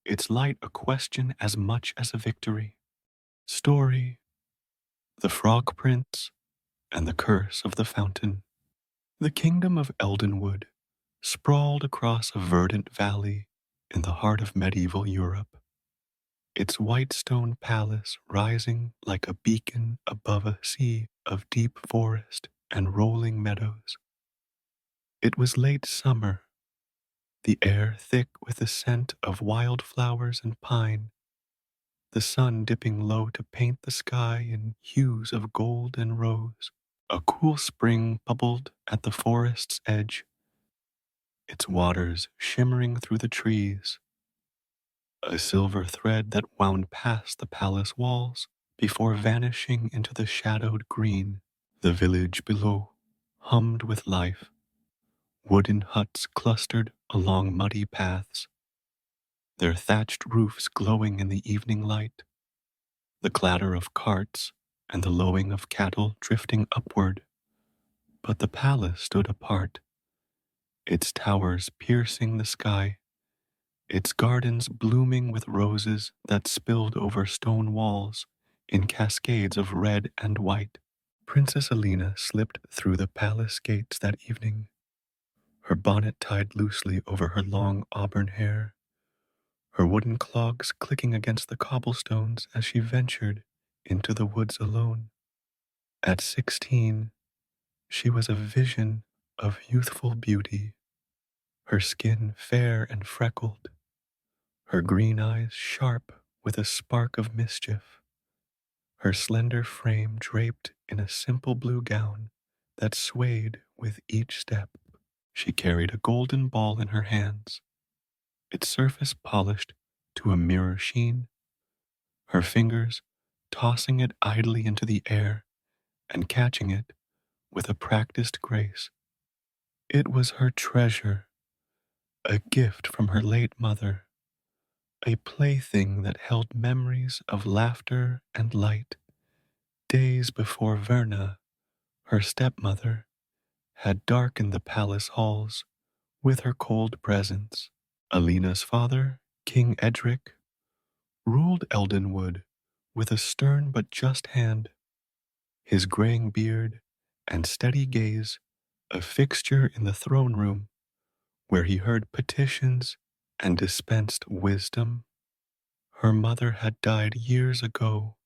Speaker 1: its light a question as much as a victory. Story, the Frog Prince, and the Curse of the Fountain. The kingdom of Eldenwood sprawled across a verdant valley in the heart of medieval Europe, its white stone palace rising like a beacon above a sea of deep forest and rolling meadows. It was late summer, the air thick with the scent of wildflowers and pine, the sun dipping low to paint the sky in hues of gold and rose. A cool spring bubbled at the forest's edge, its waters shimmering through the trees, a silver thread that wound past the palace walls before vanishing into the shadowed green. The village below hummed with life, wooden huts clustered along muddy paths, their thatched roofs glowing in the evening light, the clatter of carts and the lowing of cattle drifting upward. But the palace stood apart, its towers piercing the sky, its gardens blooming with roses that spilled over stone walls in cascades of red and white. Princess Alina slipped through the palace gates that evening, her bonnet tied loosely over her long auburn hair, her wooden clogs clicking against the cobblestones as she ventured into the woods alone. At 16, she was a vision of youthful beauty, her skin fair and freckled, her green eyes sharp with a spark of mischief, her slender frame draped in a simple blue gown that swayed with each step. She carried a golden ball in her hands, its surface polished to a mirror sheen, her fingers tossing it idly into the air and catching it with a practiced grace. It was her treasure, a gift from her late mother, a plaything that held memories of laughter and light, days before Verna, her stepmother, had darkened the palace halls with her cold presence. Alina's father, King Edric, ruled Eldenwood with a stern but just hand, his graying beard and steady gaze a fixture in the throne room where he heard petitions and dispensed wisdom. Her mother had died years ago,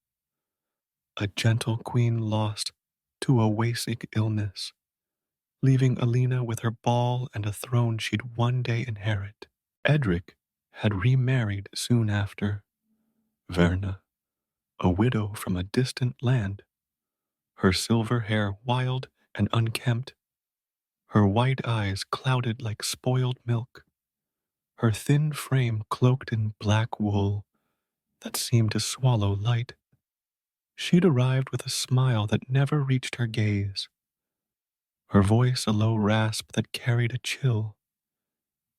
Speaker 1: a gentle queen lost to a wasig illness, leaving Alina with her ball and a throne she'd one day inherit. Edric had remarried soon after. Verna, a widow from a distant land, her silver hair wild and unkempt, her white eyes clouded like spoiled milk, her thin frame cloaked in black wool that seemed to swallow light. She'd arrived with a smile that never reached her gaze, her voice a low rasp that carried a chill,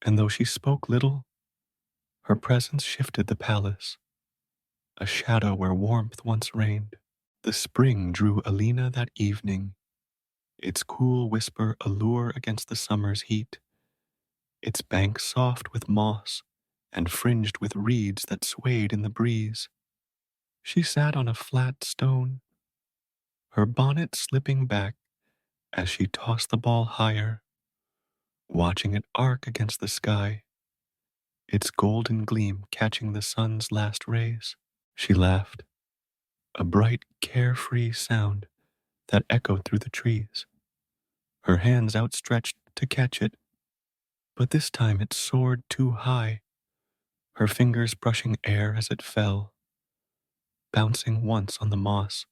Speaker 1: and though she spoke little, her presence shifted the palace, a shadow where warmth once reigned. The spring drew Alina that evening, its cool whisper a lure against the summer's heat, its banks soft with moss and fringed with reeds that swayed in the breeze. She sat on a flat stone, her bonnet slipping back as she tossed the ball higher, watching it arc against the sky, its golden gleam catching the sun's last rays. She laughed, a bright, carefree sound that echoed through the trees, her hands outstretched to catch it, but this time it soared too high, her fingers brushing air as it fell, bouncing once on the moss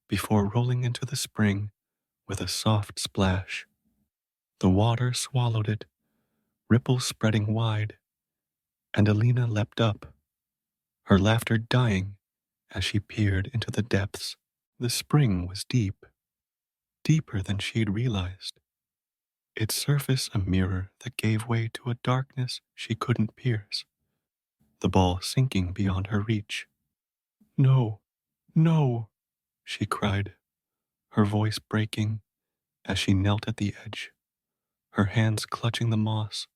Speaker 1: before rolling into the spring with a soft splash. The water swallowed it, ripples spreading wide, and Alina leapt up, her laughter dying as she peered into the depths. The spring was deep, deeper than she'd realized, its surface a mirror that gave way to a darkness she couldn't pierce, the ball sinking beyond her reach. No, no, she cried, her voice breaking as she knelt at the edge, her hands clutching the moss,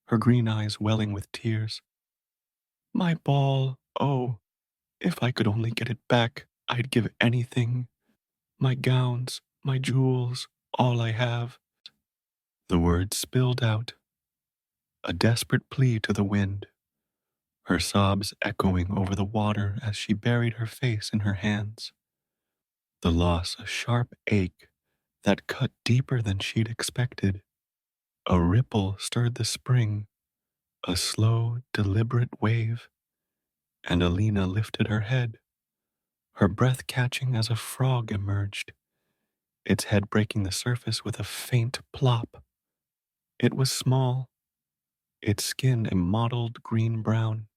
Speaker 1: her green eyes welling with tears. My ball, oh, if I could only get it back, I'd give anything. My gowns, my jewels, all I have. The words spilled out, a desperate plea to the wind, her sobs echoing over the water as she buried her face in her hands. The loss a sharp ache that cut deeper than she'd expected. A ripple stirred the spring, a slow, deliberate wave, and Alina lifted her head, her breath catching as a frog emerged, its head breaking the surface with a faint plop. It was small, its skin a mottled green-brown,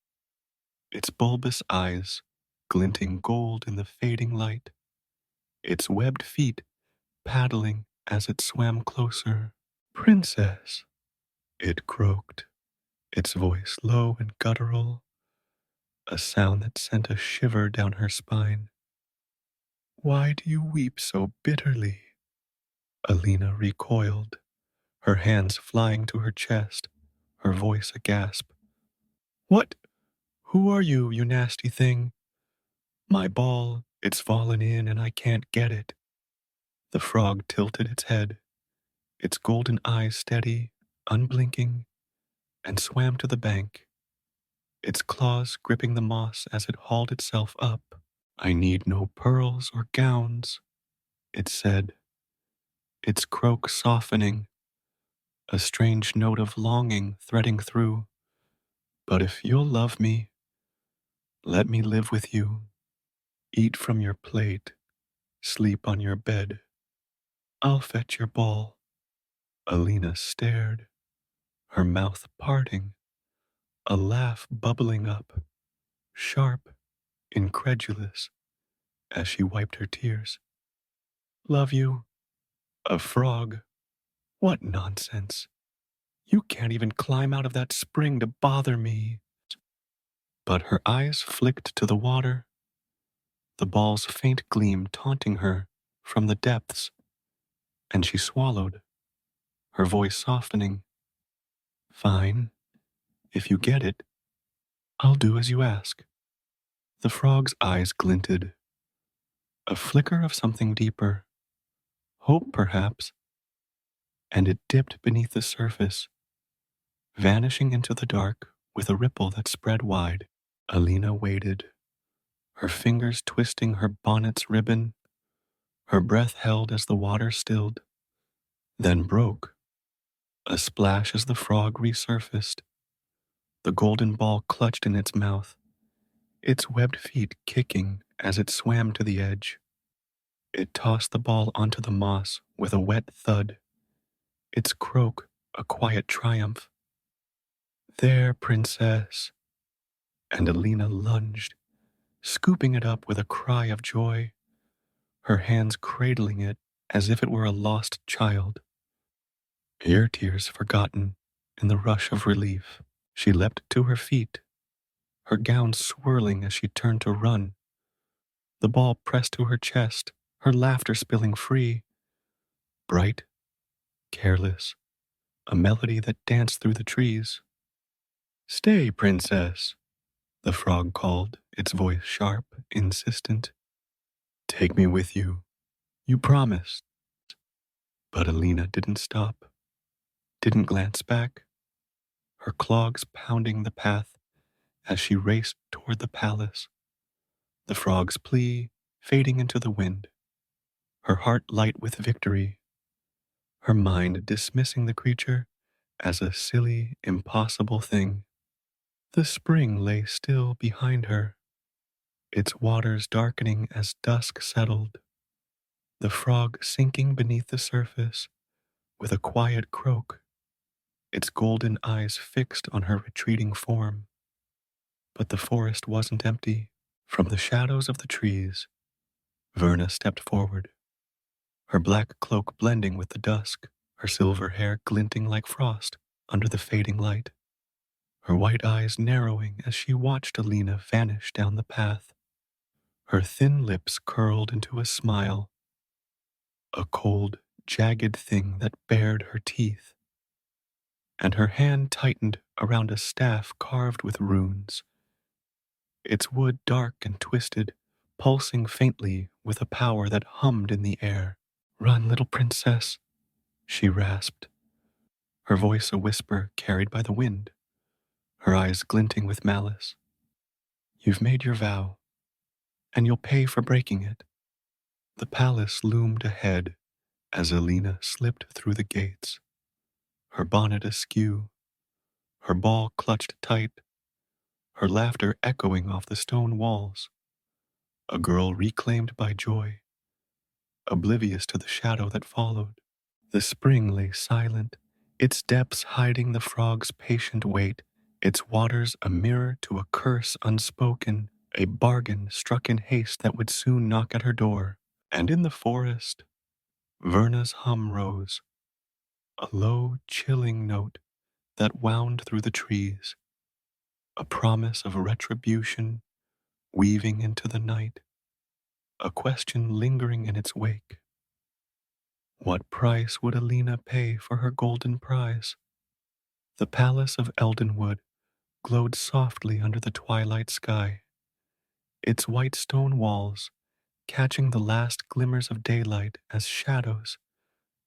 Speaker 1: its bulbous eyes glinting gold in the fading light, its webbed feet paddling as it swam closer. Princess, it croaked, its voice low and guttural, a sound that sent a shiver down her spine. Why do you weep so bitterly? Alina recoiled, her hands flying to her chest, her voice a gasp. What? Who are you, you nasty thing? My ball, it's fallen in and I can't get it. The frog tilted its head, its golden eyes steady, unblinking, and swam to the bank, its claws gripping the moss as it hauled itself up. I need no pearls or gowns, it said, its croak softening, a strange note of longing threading through. But if you'll love me, let me live with you, eat from your plate, sleep on your bed. I'll fetch your ball. Alina stared, her mouth parting, a laugh bubbling up, sharp, incredulous, as she wiped her tears. Love you? A frog? What nonsense. You can't even climb out of that spring to bother me. But her eyes flicked to the water, the ball's faint gleam taunting her from the depths, and she swallowed, her voice softening. Fine, if you get it, I'll do as you ask. The frog's eyes glinted, a flicker of something deeper, hope perhaps, and it dipped beneath the surface, vanishing into the dark with a ripple that spread wide. Alina waited, her fingers twisting her bonnet's ribbon, her breath held as the water stilled, then broke, a splash as the frog resurfaced, the golden ball clutched in its mouth, its webbed feet kicking as it swam to the edge. It tossed the ball onto the moss with a wet thud, its croak a quiet triumph. There, princess. And Alina lunged, scooping it up with a cry of joy, her hands cradling it as if it were a lost child. Ear tears forgotten in the rush of relief, she leapt to her feet, her gown swirling as she turned to run, the ball pressed to her chest, her laughter spilling free, bright, careless, a melody that danced through the trees. Stay, princess, the frog called, its voice sharp, insistent. Take me with you. You promised. But Alina didn't stop, didn't glance back, her clogs pounding the path as she raced toward the palace, the frog's plea fading into the wind, her heart light with victory, her mind dismissing the creature as a silly, impossible thing. The spring lay still behind her, its waters darkening as dusk settled, the frog sinking beneath the surface with a quiet croak, its golden eyes fixed on her retreating form. But the forest wasn't empty. From the shadows of the trees, Verna stepped forward, her black cloak blending with the dusk, her silver hair glinting like frost under the fading light, her white eyes narrowing as she watched Alina vanish down the path. Her thin lips curled into a smile, a cold, jagged thing that bared her teeth, and her hand tightened around a staff carved with runes, its wood dark and twisted, pulsing faintly with a power that hummed in the air. Run, little princess, she rasped, her voice a whisper carried by the wind, her eyes glinting with malice. You've made your vow, and you'll pay for breaking it. The palace loomed ahead as Alina slipped through the gates, her bonnet askew, her ball clutched tight, her laughter echoing off the stone walls. A girl reclaimed by joy, oblivious to the shadow that followed. The spring lay silent, its depths hiding the frog's patient weight, its waters a mirror to a curse unspoken, a bargain struck in haste that would soon knock at her door. And in the forest, Verna's hum rose, a low, chilling note that wound through the trees, a promise of retribution weaving into the night, a question lingering in its wake. What price would Alina pay for her golden prize? The palace of Eldenwood glowed softly under the twilight sky, its white stone walls catching the last glimmers of daylight as shadows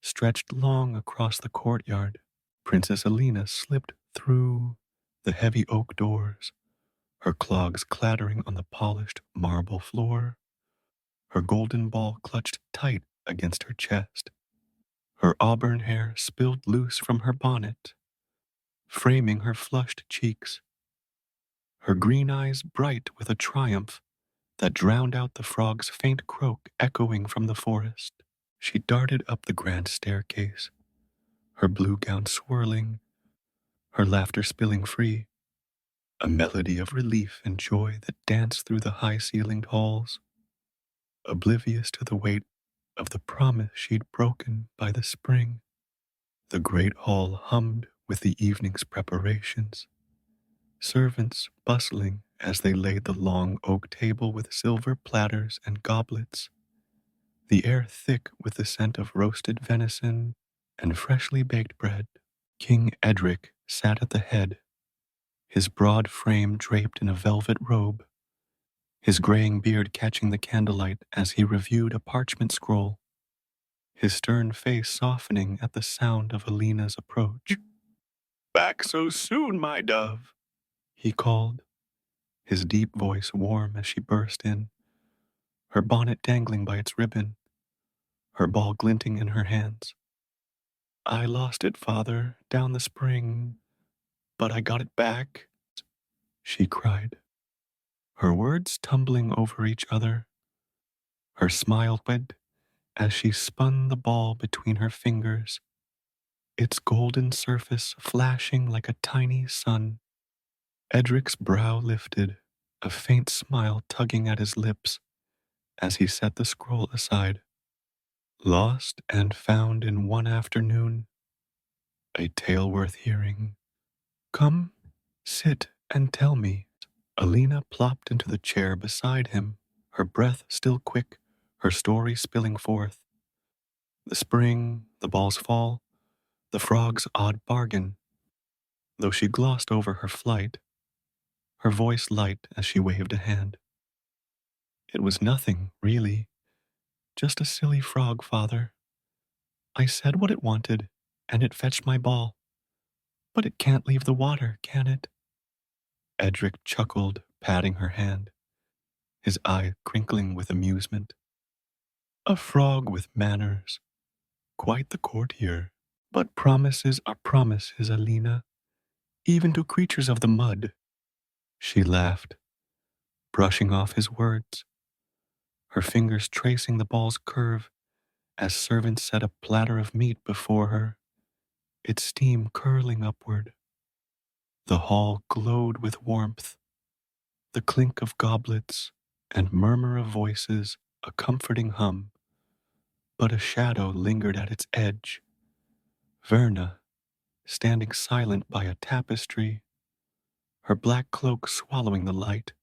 Speaker 1: stretched long across the courtyard. Princess Alina slipped through the heavy oak doors, her clogs clattering on the polished marble floor, her golden ball clutched tight against her chest. Her auburn hair spilled loose from her bonnet, framing her flushed cheeks, her green eyes bright with a triumph that drowned out the frog's faint croak echoing from the forest. She darted up the grand staircase, her blue gown swirling, her laughter spilling free, a melody of relief and joy that danced through the high-ceilinged halls, oblivious to the weight of the promise she'd broken by the spring. The great hall hummed with the evening's preparations, servants bustling as they laid the long oak table with silver platters and goblets, the air thick with the scent of roasted venison and freshly baked bread. King Edric sat at the head, his broad frame draped in a velvet robe, his graying beard catching the candlelight as he reviewed a parchment scroll, his stern face softening at the sound of Alina's approach. Back so soon, my dove, he called, his deep voice warm as she burst in, her bonnet dangling by its ribbon, her ball glinting in her hands. I lost it, father, down the spring, but I got it back, she cried, her words tumbling over each other, her smile wed as she spun the ball between her fingers, its golden surface flashing like a tiny sun. Edric's brow lifted, a faint smile tugging at his lips as he set the scroll aside. Lost and found in one afternoon, a tale worth hearing. Come, sit and tell me. Alina plopped into the chair beside him, her breath still quick, her story spilling forth. The spring, the ball's fall, the frog's odd bargain. Though she glossed over her flight, her voice light as she waved a hand. It was nothing, really, Just a silly frog, father. I said what it wanted, and it fetched my ball. But it can't leave the water, can it? Edric chuckled, patting her hand, his eye crinkling with amusement. A frog with manners, quite the courtier. But promises are promises, Alina, even to creatures of the mud. She laughed, brushing off his words, her fingers tracing the ball's curve as servants set a platter of meat before her, its steam curling upward. The hall glowed with warmth, the clink of goblets and murmur of voices, a comforting hum, but a shadow lingered at its edge. Verna, standing silent by a tapestry, her black cloak swallowing the light,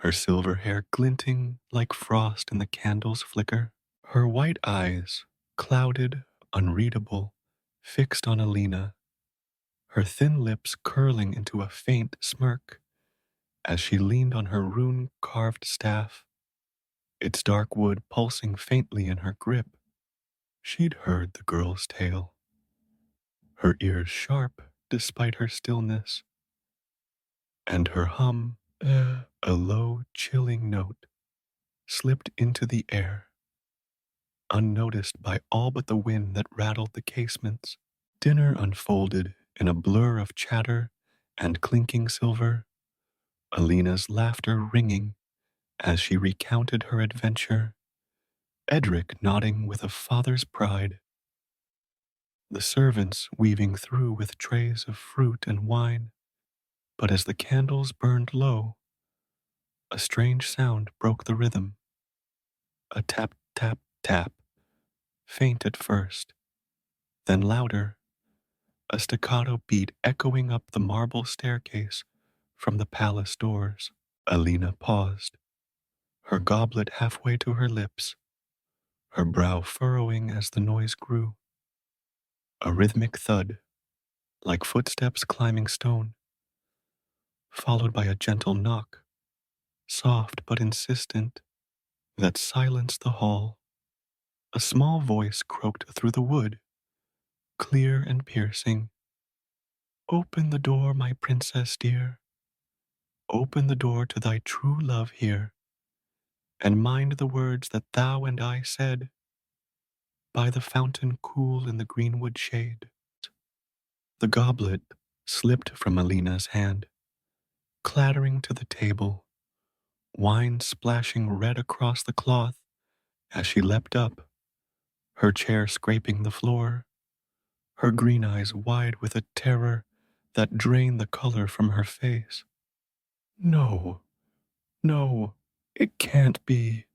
Speaker 1: her silver hair glinting like frost in the candle's flicker, her white eyes, clouded, unreadable, fixed on Alina, her thin lips curling into a faint smirk as she leaned on her rune-carved staff, its dark wood pulsing faintly in her grip. She'd heard the girl's tale, her ears sharp despite her stillness, and her hum, a low, chilling note, slipped into the air, unnoticed by all but the wind that rattled the casements. Dinner unfolded in a blur of chatter and clinking silver, Alina's laughter ringing as she recounted her adventure, Edric nodding with a father's pride, the servants weaving through with trays of fruit and wine. But as the candles burned low, a strange sound broke the rhythm. A tap, tap, tap, faint at first, then louder, a staccato beat echoing up the marble staircase from the palace doors. Alina paused, her goblet halfway to her lips, her brow furrowing as the noise grew. A rhythmic thud, like footsteps climbing stone, followed by a gentle knock, soft but insistent, that silenced the hall. A small voice croaked through the wood, clear and piercing. Open the door, my princess dear. Open the door to thy true love here, and mind the words that thou and I said by the fountain cool in the greenwood shade. The goblet slipped from Alina's hand, clattering to the table, wine splashing red across the cloth as she leapt up, her chair scraping the floor, her green eyes wide with a terror that drained the color from her face. No, no, it can't be,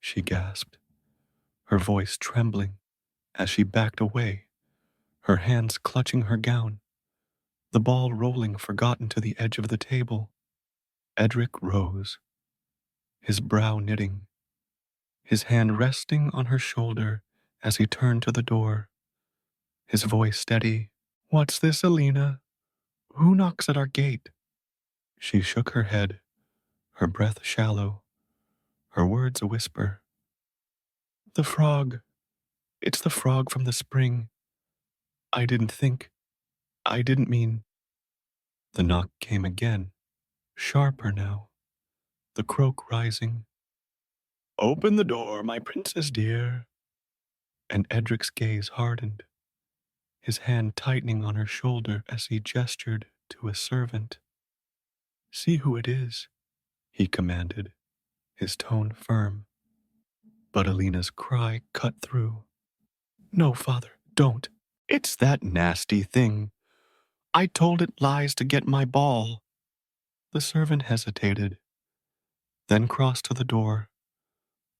Speaker 1: she gasped, her voice trembling as she backed away, her hands clutching her gown, the ball rolling forgotten to the edge of the table. Edric rose, his brow knitting, his hand resting on her shoulder as he turned to the door, his voice steady. What's this, Alina? Who knocks at our gate? She shook her head, her breath shallow, her words a whisper. The frog. It's the frog from the spring. I didn't think. I didn't mean. The knock came again, sharper now, the croak rising. Open the door, my princess dear. And Edric's gaze hardened, his hand tightening on her shoulder as he gestured to a servant. See who it is, he commanded, his tone firm. But Alina's cry cut through. No, father, don't. It's that nasty thing. I told it lies to get my ball. The servant hesitated, then crossed to the door,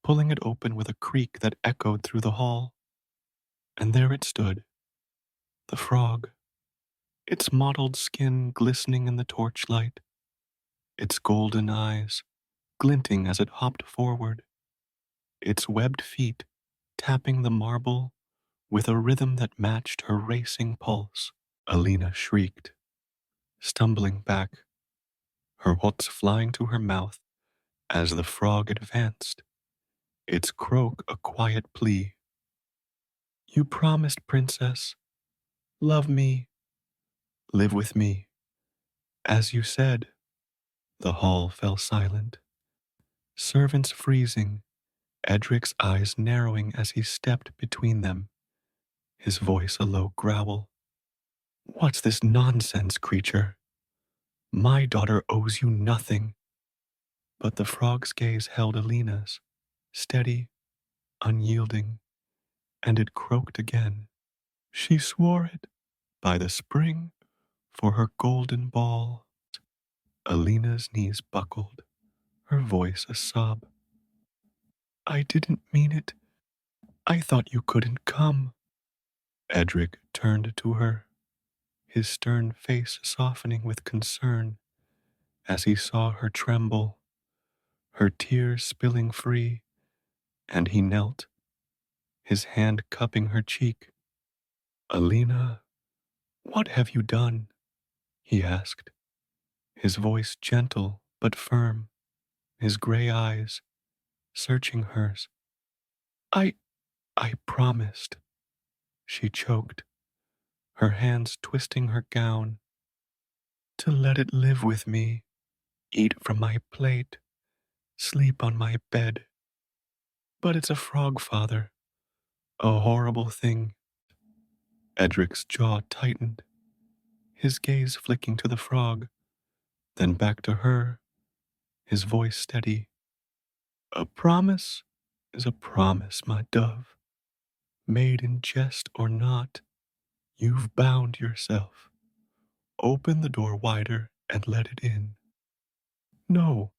Speaker 1: pulling it open with a creak that echoed through the hall. And there it stood, the frog, its mottled skin glistening in the torchlight, its golden eyes glinting as it hopped forward, its webbed feet tapping the marble with a rhythm that matched her racing pulse. Alina shrieked, stumbling back, her words flying to her mouth as the frog advanced, its croak a quiet plea. You promised, princess, love me, live with me, as you said. The hall fell silent, servants freezing, Edric's eyes narrowing as he stepped between them, his voice a low growl. What's this nonsense, creature? My daughter owes you nothing. But the frog's gaze held Alina's, steady, unyielding, and it croaked again. She swore it, by the spring, for her golden ball. Alina's knees buckled, her voice a sob. I didn't mean it. I thought you couldn't come. Edric turned to her, his stern face softening with concern as he saw her tremble, her tears spilling free, and he knelt, his hand cupping her cheek. Alina, what have you done? He asked, his voice gentle but firm, his gray eyes searching hers. I promised, she choked, her hands twisting her gown, to let it live with me, eat from my plate, sleep on my bed. But it's a frog, father, a horrible thing. Edric's jaw tightened, his gaze flicking to the frog, then back to her, his voice steady. A promise is a promise, my dove. Made in jest or not, you've bound yourself. Open the door wider and let it in. No,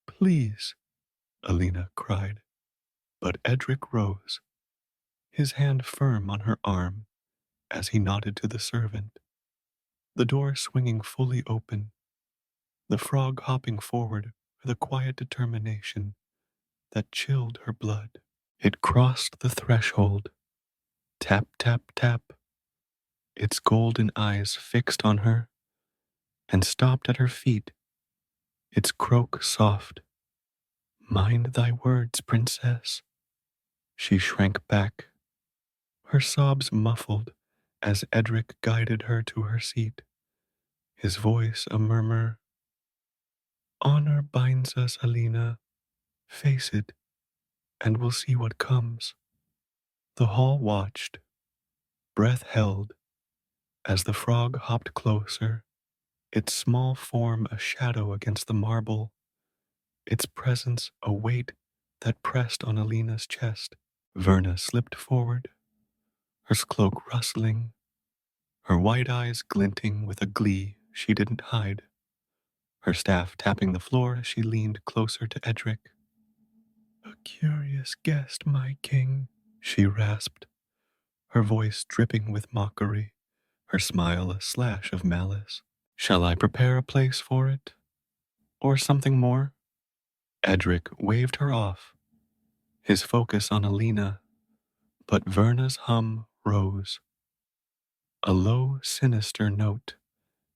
Speaker 1: please, Alina cried. But Edric rose, his hand firm on her arm as he nodded to the servant. The door swinging fully open, the frog hopping forward with a quiet determination that chilled her blood. It crossed the threshold, tap, tap, tap, its golden eyes fixed on her, and stopped at her feet, its croak soft. Mind thy words, princess. She shrank back, her sobs muffled as Edric guided her to her seat, his voice a murmur. Honor binds us, Alina. Face it, and we'll see what comes. The hall watched, breath held, as the frog hopped closer, its small form a shadow against the marble, its presence a weight that pressed on Alina's chest. Verna slipped forward, her cloak rustling, her white eyes glinting with a glee she didn't hide, her staff tapping the floor as she leaned closer to Edric. A curious guest, my king, she rasped, her voice dripping with mockery, her smile a slash of malice. Shall I prepare a place for it? Or something more? Edric waved her off, his focus on Alina, but Verna's hum rose. A low, sinister note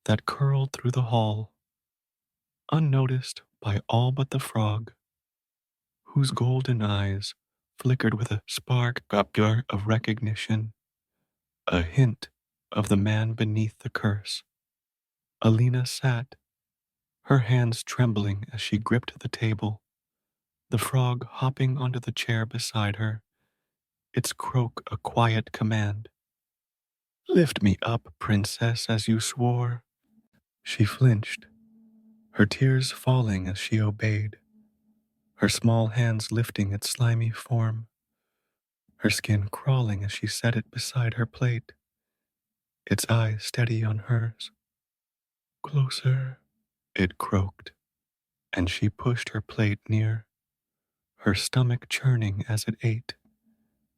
Speaker 1: that curled through the hall, unnoticed by all but the frog, whose golden eyes flickered with a spark of recognition, a hint of the man beneath the curse. Alina sat, her hands trembling as she gripped the table, the frog hopping onto the chair beside her, its croak a quiet command. Lift me up, princess, as you swore. She flinched, her tears falling as she obeyed, her small hands lifting its slimy form, her skin crawling as she set it beside her plate, its eyes steady on hers. Closer, it croaked, and she pushed her plate near, her stomach churning as it ate,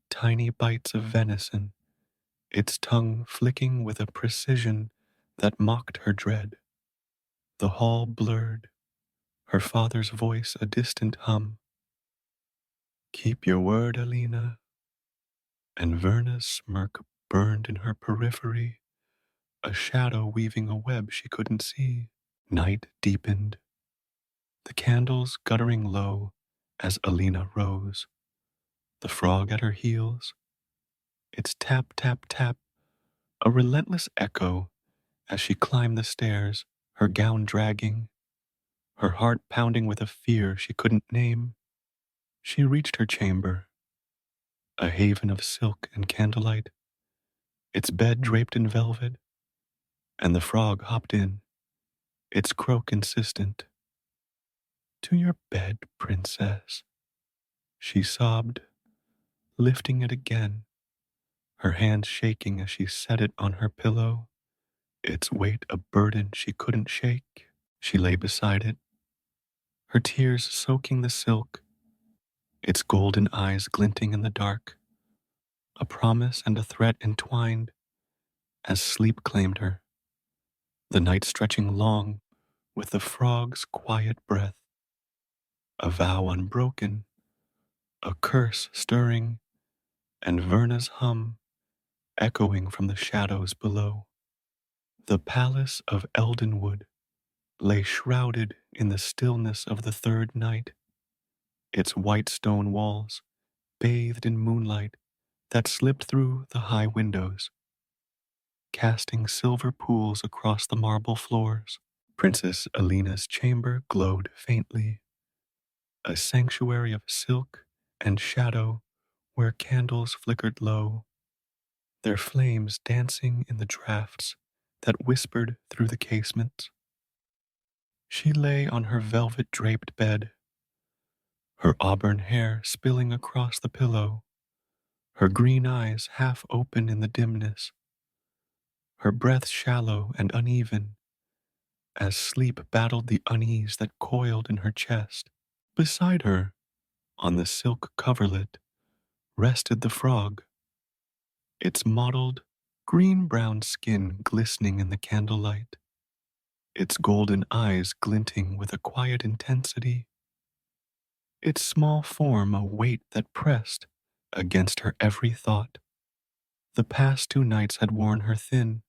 Speaker 1: tiny bites of venison, its tongue flicking with a precision that mocked her dread. The hall blurred, her father's voice a distant hum. Keep your word, Alina. And Verna's smirk burned in her periphery, a shadow weaving a web she couldn't see. Night deepened, the candles guttering low as Alina rose. the frog at her heels, its tap, tap, tap, a relentless echo as she climbed the stairs, her gown dragging, her heart pounding with a fear she couldn't name. She reached her chamber, a haven of silk and candlelight, its bed draped in velvet, and the frog hopped in, its croak insistent. To your bed, princess, she sobbed, lifting it again, her hands shaking as she set it on her pillow, its weight a burden she couldn't shake. She lay beside it, her tears soaking the silk, its golden eyes glinting in the dark, a promise and a threat entwined as sleep claimed her, the night stretching long with the frog's quiet breath, a vow unbroken, a curse stirring, and Verna's hum echoing from the shadows below. The palace of Eldenwood lay shrouded in the stillness of the third night, its white stone walls bathed in moonlight that slipped through the high windows, casting silver pools across the marble floors. Princess Alina's chamber glowed faintly, a sanctuary of silk and shadow where candles flickered low, their flames dancing in the draughts that whispered through the casements. She lay on her velvet draped bed, her auburn hair spilling across the pillow, her green eyes half open in the dimness, her breath shallow and uneven as sleep battled the unease that coiled in her chest. Beside her, on the silk coverlet, rested the frog, its mottled, green-brown skin glistening in the candlelight, its golden eyes glinting with a quiet intensity, its small form a weight that pressed against her every thought. The past 2 nights had worn her thin,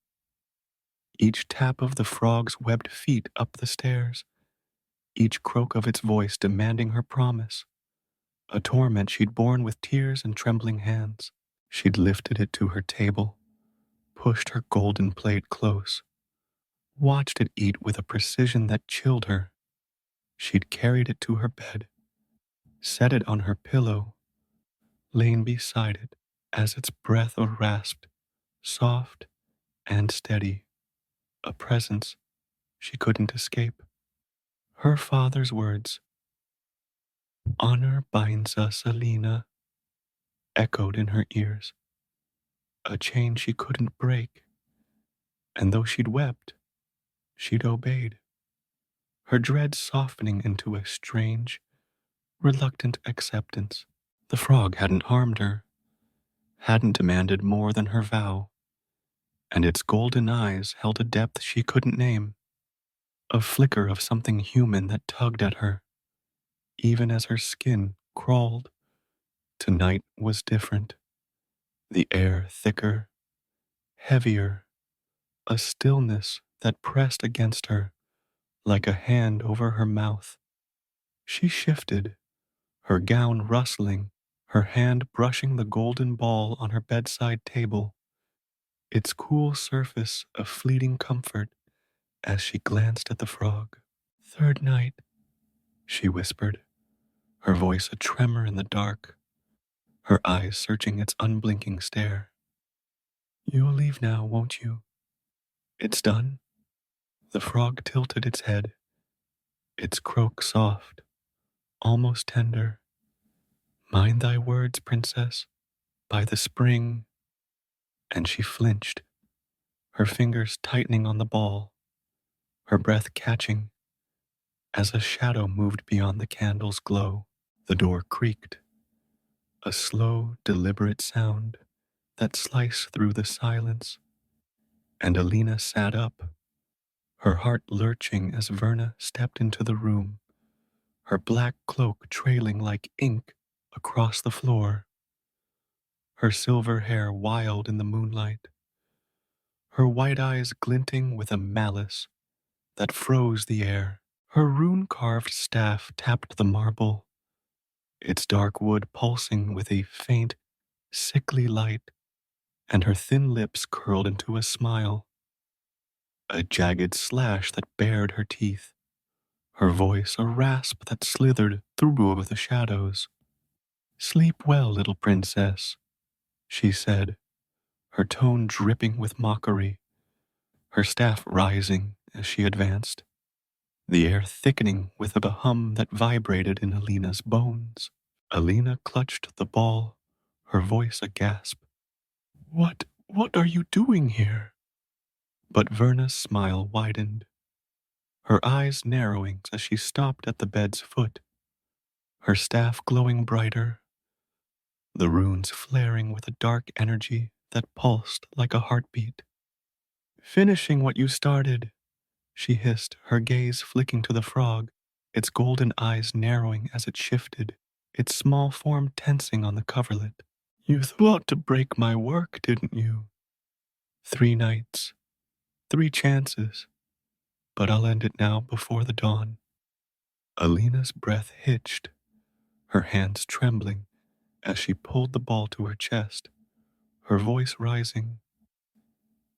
Speaker 1: each tap of the frog's webbed feet up the stairs, each croak of its voice demanding her promise, a torment she'd borne with tears and trembling hands. She'd lifted it to her table, pushed her golden plate close, watched it eat with a precision that chilled her. She'd carried it to her bed, set it on her pillow, lain beside it as its breath rasped, soft and steady, a presence she couldn't escape. Her father's words, "Honor binds us, Alina," echoed in her ears, a chain she couldn't break, and though she'd wept, she'd obeyed, her dread softening into a strange, reluctant acceptance. The frog hadn't harmed her, hadn't demanded more than her vow, and its golden eyes held a depth she couldn't name, a flicker of something human that tugged at her, even as her skin crawled. Tonight was different, the air thicker, heavier, a stillness that pressed against her like a hand over her mouth. She shifted, her gown rustling, her hand brushing the golden ball on her bedside table, its cool surface a fleeting comfort as she glanced at the frog. "Third night," she whispered, her voice a tremor in the dark, her eyes searching its unblinking stare. "You'll leave now, won't you? It's done?" The frog tilted its head, its croak soft, almost tender. "Mind thy words, princess, by the spring." And she flinched, her fingers tightening on the ball, her breath catching as a shadow moved beyond the candle's glow. The door creaked, a slow, deliberate sound that sliced through the silence, and Alina sat up, her heart lurching as Verna stepped into the room, her black cloak trailing like ink across the floor, her silver hair wild in the moonlight, her white eyes glinting with a malice that froze the air. Her rune-carved staff tapped the marble, its dark wood pulsing with a faint, sickly light, and her thin lips curled into a smile, a jagged slash that bared her teeth, her voice a rasp that slithered through the shadows. "Sleep well, little princess," she said, her tone dripping with mockery, her staff rising as she advanced, the air thickening with a hum that vibrated in Alina's bones. Alina clutched the ball, her voice a gasp. What are you doing here?" But Verna's smile widened, her eyes narrowing as she stopped at the bed's foot, her staff glowing brighter, the runes flaring with a dark energy that pulsed like a heartbeat. "Finishing what you started," she hissed, her gaze flicking to the frog, its golden eyes narrowing as it shifted, its small form tensing on the coverlet. "You thought to break my work, didn't you? 3 nights, 3 chances, but I'll end it now before the dawn." Alina's breath hitched, her hands trembling as she pulled the ball to her chest, her voice rising.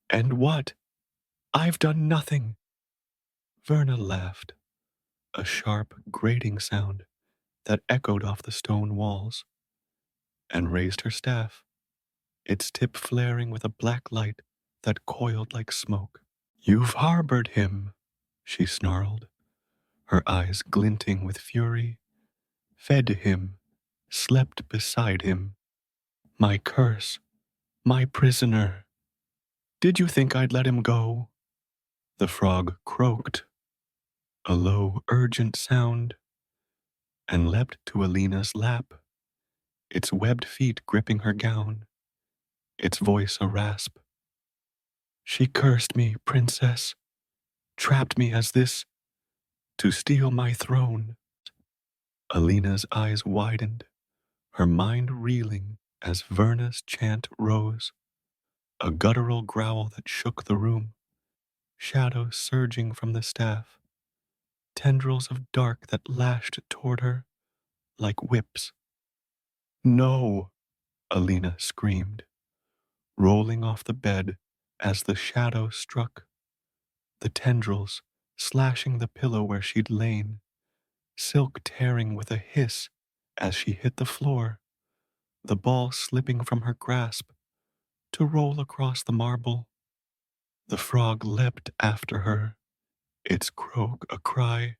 Speaker 1: "And what? I've done nothing." Verna laughed, a sharp, grating sound that echoed off the stone walls, and raised her staff, its tip flaring with a black light that coiled like smoke. "You've harbored him," she snarled, her eyes glinting with fury, "fed him, slept beside him. My curse, my prisoner. Did you think I'd let him go?" The frog croaked, a low, urgent sound, and leapt to Alina's lap, its webbed feet gripping her gown, its voice a rasp. "She cursed me, princess, trapped me as this, to steal my throne." Alina's eyes widened, her mind reeling as Verna's chant rose, a guttural growl that shook the room, shadows surging from the staff, tendrils of dark that lashed toward her like whips. "No!" Alina screamed, rolling off the bed as the shadow struck, the tendrils slashing the pillow where she'd lain, silk tearing with a hiss as she hit the floor, the ball slipping from her grasp to roll across the marble. The frog leapt after her, its croak a cry,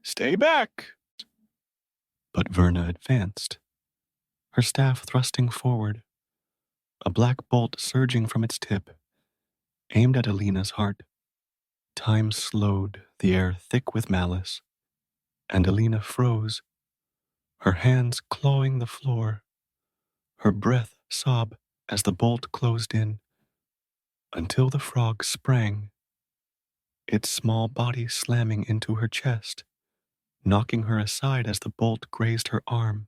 Speaker 1: "Stay back!" But Verna advanced, her staff thrusting forward, a black bolt surging from its tip, aimed at Alina's heart. Time slowed, the air thick with malice, and Alina froze, her hands clawing the floor, her breath sob as the bolt closed in, until the frog sprang, its small body slamming into her chest, knocking her aside as the bolt grazed her arm,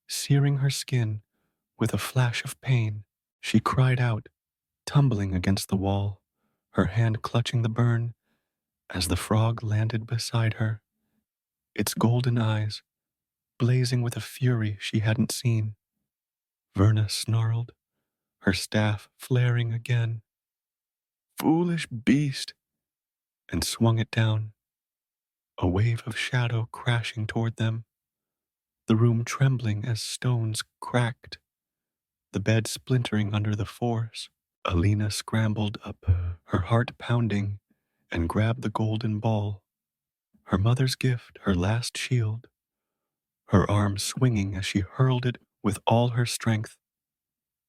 Speaker 1: searing her skin with a flash of pain. She cried out, tumbling against the wall, her hand clutching the burn as the frog landed beside her, its golden eyes blazing with a fury she hadn't seen. Verna snarled, her staff flaring again. "Foolish beast!" and swung it down, a wave of shadow crashing toward them, the room trembling as stones cracked, the bed splintering under the force. Alina scrambled up, her heart pounding, and grabbed the golden ball, her mother's gift, her last shield, her arm swinging as she hurled it with all her strength,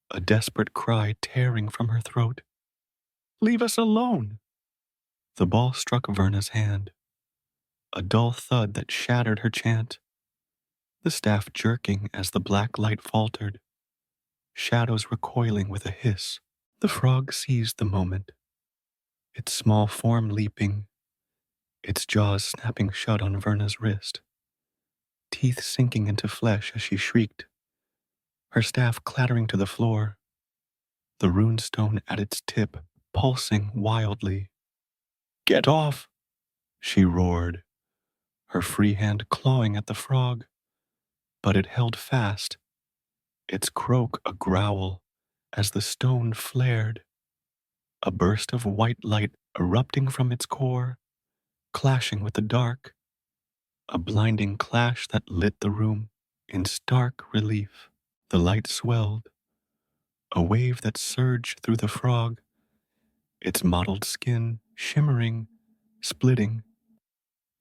Speaker 1: a desperate cry tearing from her throat. "Leave us alone!" The ball struck Verna's hand, a dull thud that shattered her chant, the staff jerking as the black light faltered, shadows recoiling with a hiss. The frog seized the moment, its small form leaping, its jaws snapping shut on Verna's wrist, teeth sinking into flesh as she shrieked, her staff clattering to the floor, the runestone at its tip pulsing wildly. "Get off!" she roared, her free hand clawing at the frog, but it held fast, its croak a growl as the stone flared, a burst of white light erupting from its core, clashing with the dark, a blinding clash that lit the room in stark relief. The light swelled, a wave that surged through the frog, its mottled skin shimmering, splitting,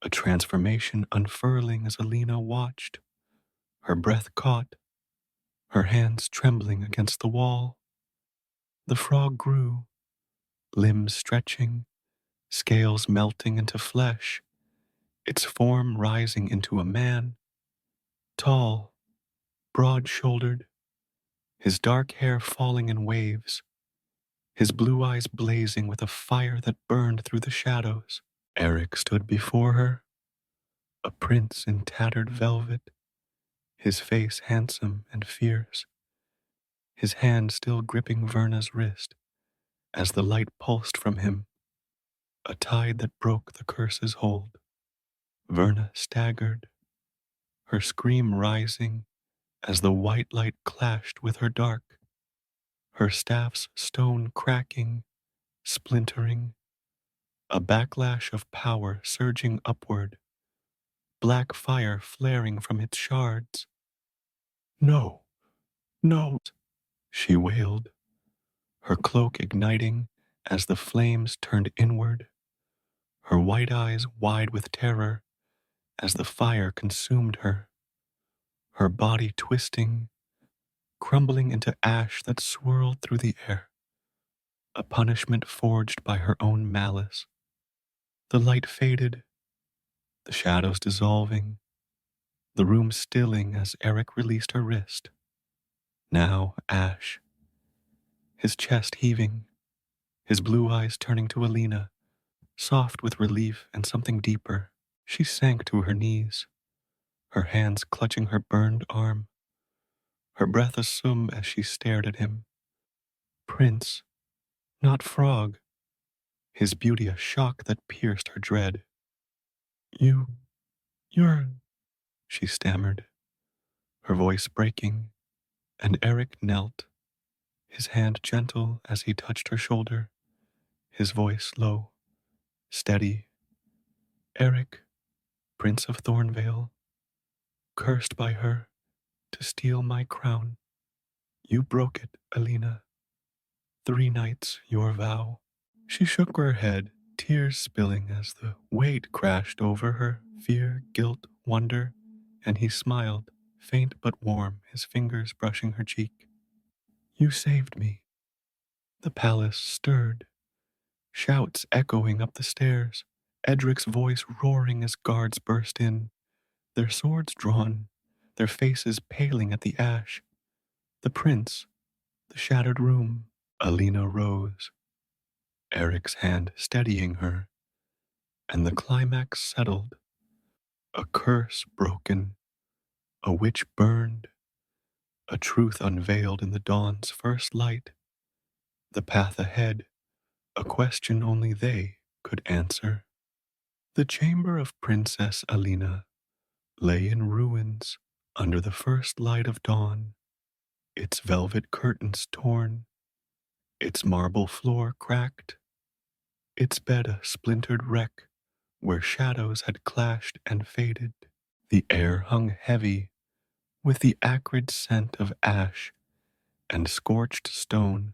Speaker 1: a transformation unfurling as Lena watched, her breath caught, her hands trembling against the wall. The frog grew, limbs stretching, scales melting into flesh, its form rising into a man, tall, broad-shouldered, his dark hair falling in waves, his blue eyes blazing with a fire that burned through the shadows. Eric stood before her, a prince in tattered velvet, his face handsome and fierce, his hand still gripping Verna's wrist as the light pulsed from him, a tide that broke the curse's hold. Verna staggered, her scream rising as the white light clashed with her dark, her staff's stone cracking, splintering, a backlash of power surging upward, black fire flaring from its shards. No, no, she wailed, her cloak igniting as the flames turned inward, her white eyes wide with terror as the fire consumed her, her body twisting, crumbling into ash that swirled through the air, a punishment forged by her own malice. The light faded, the shadows dissolving, the room stilling as Eric released her wrist. Now ash, his chest heaving, his blue eyes turning to Lena, soft with relief and something deeper. She sank to her knees, her hands clutching her burned arm, her breath assumed as she stared at him. Prince, not frog, his beauty a shock that pierced her dread. You're, she stammered, her voice breaking, and Eric knelt, his hand gentle as he touched her shoulder, his voice low, steady. Eric, Prince of Thornvale, cursed by her to steal my crown. You broke it, Lena. 3 nights your vow. She shook her head, tears spilling as the weight crashed over her, fear, guilt, wonder, and he smiled, faint but warm, his fingers brushing her cheek. You saved me. The palace stirred, shouts echoing up the stairs, Edric's voice roaring as guards burst in, their swords drawn, their faces paling at the ash. The prince, the shattered room. Alina rose, Eric's hand steadying her, and the climax settled. A curse broken, a witch burned, a truth unveiled in the dawn's first light. The path ahead, a question only they could answer. The chamber of Princess Alina lay in ruins under the first light of dawn, its velvet curtains torn, its marble floor cracked, its bed a splintered wreck where shadows had clashed and faded. The air hung heavy with the acrid scent of ash and scorched stone.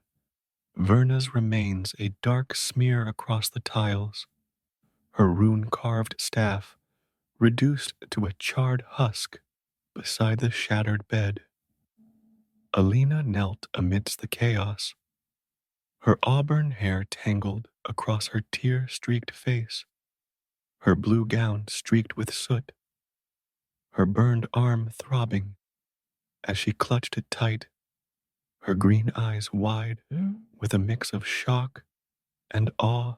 Speaker 1: Verna's remains a dark smear across the tiles, her rune-carved staff reduced to a charred husk beside the shattered bed. Alina knelt amidst the chaos, her auburn hair tangled across her tear-streaked face, her blue gown streaked with soot, her burned arm throbbing as she clutched it tight, her green eyes wide with a mix of shock and awe.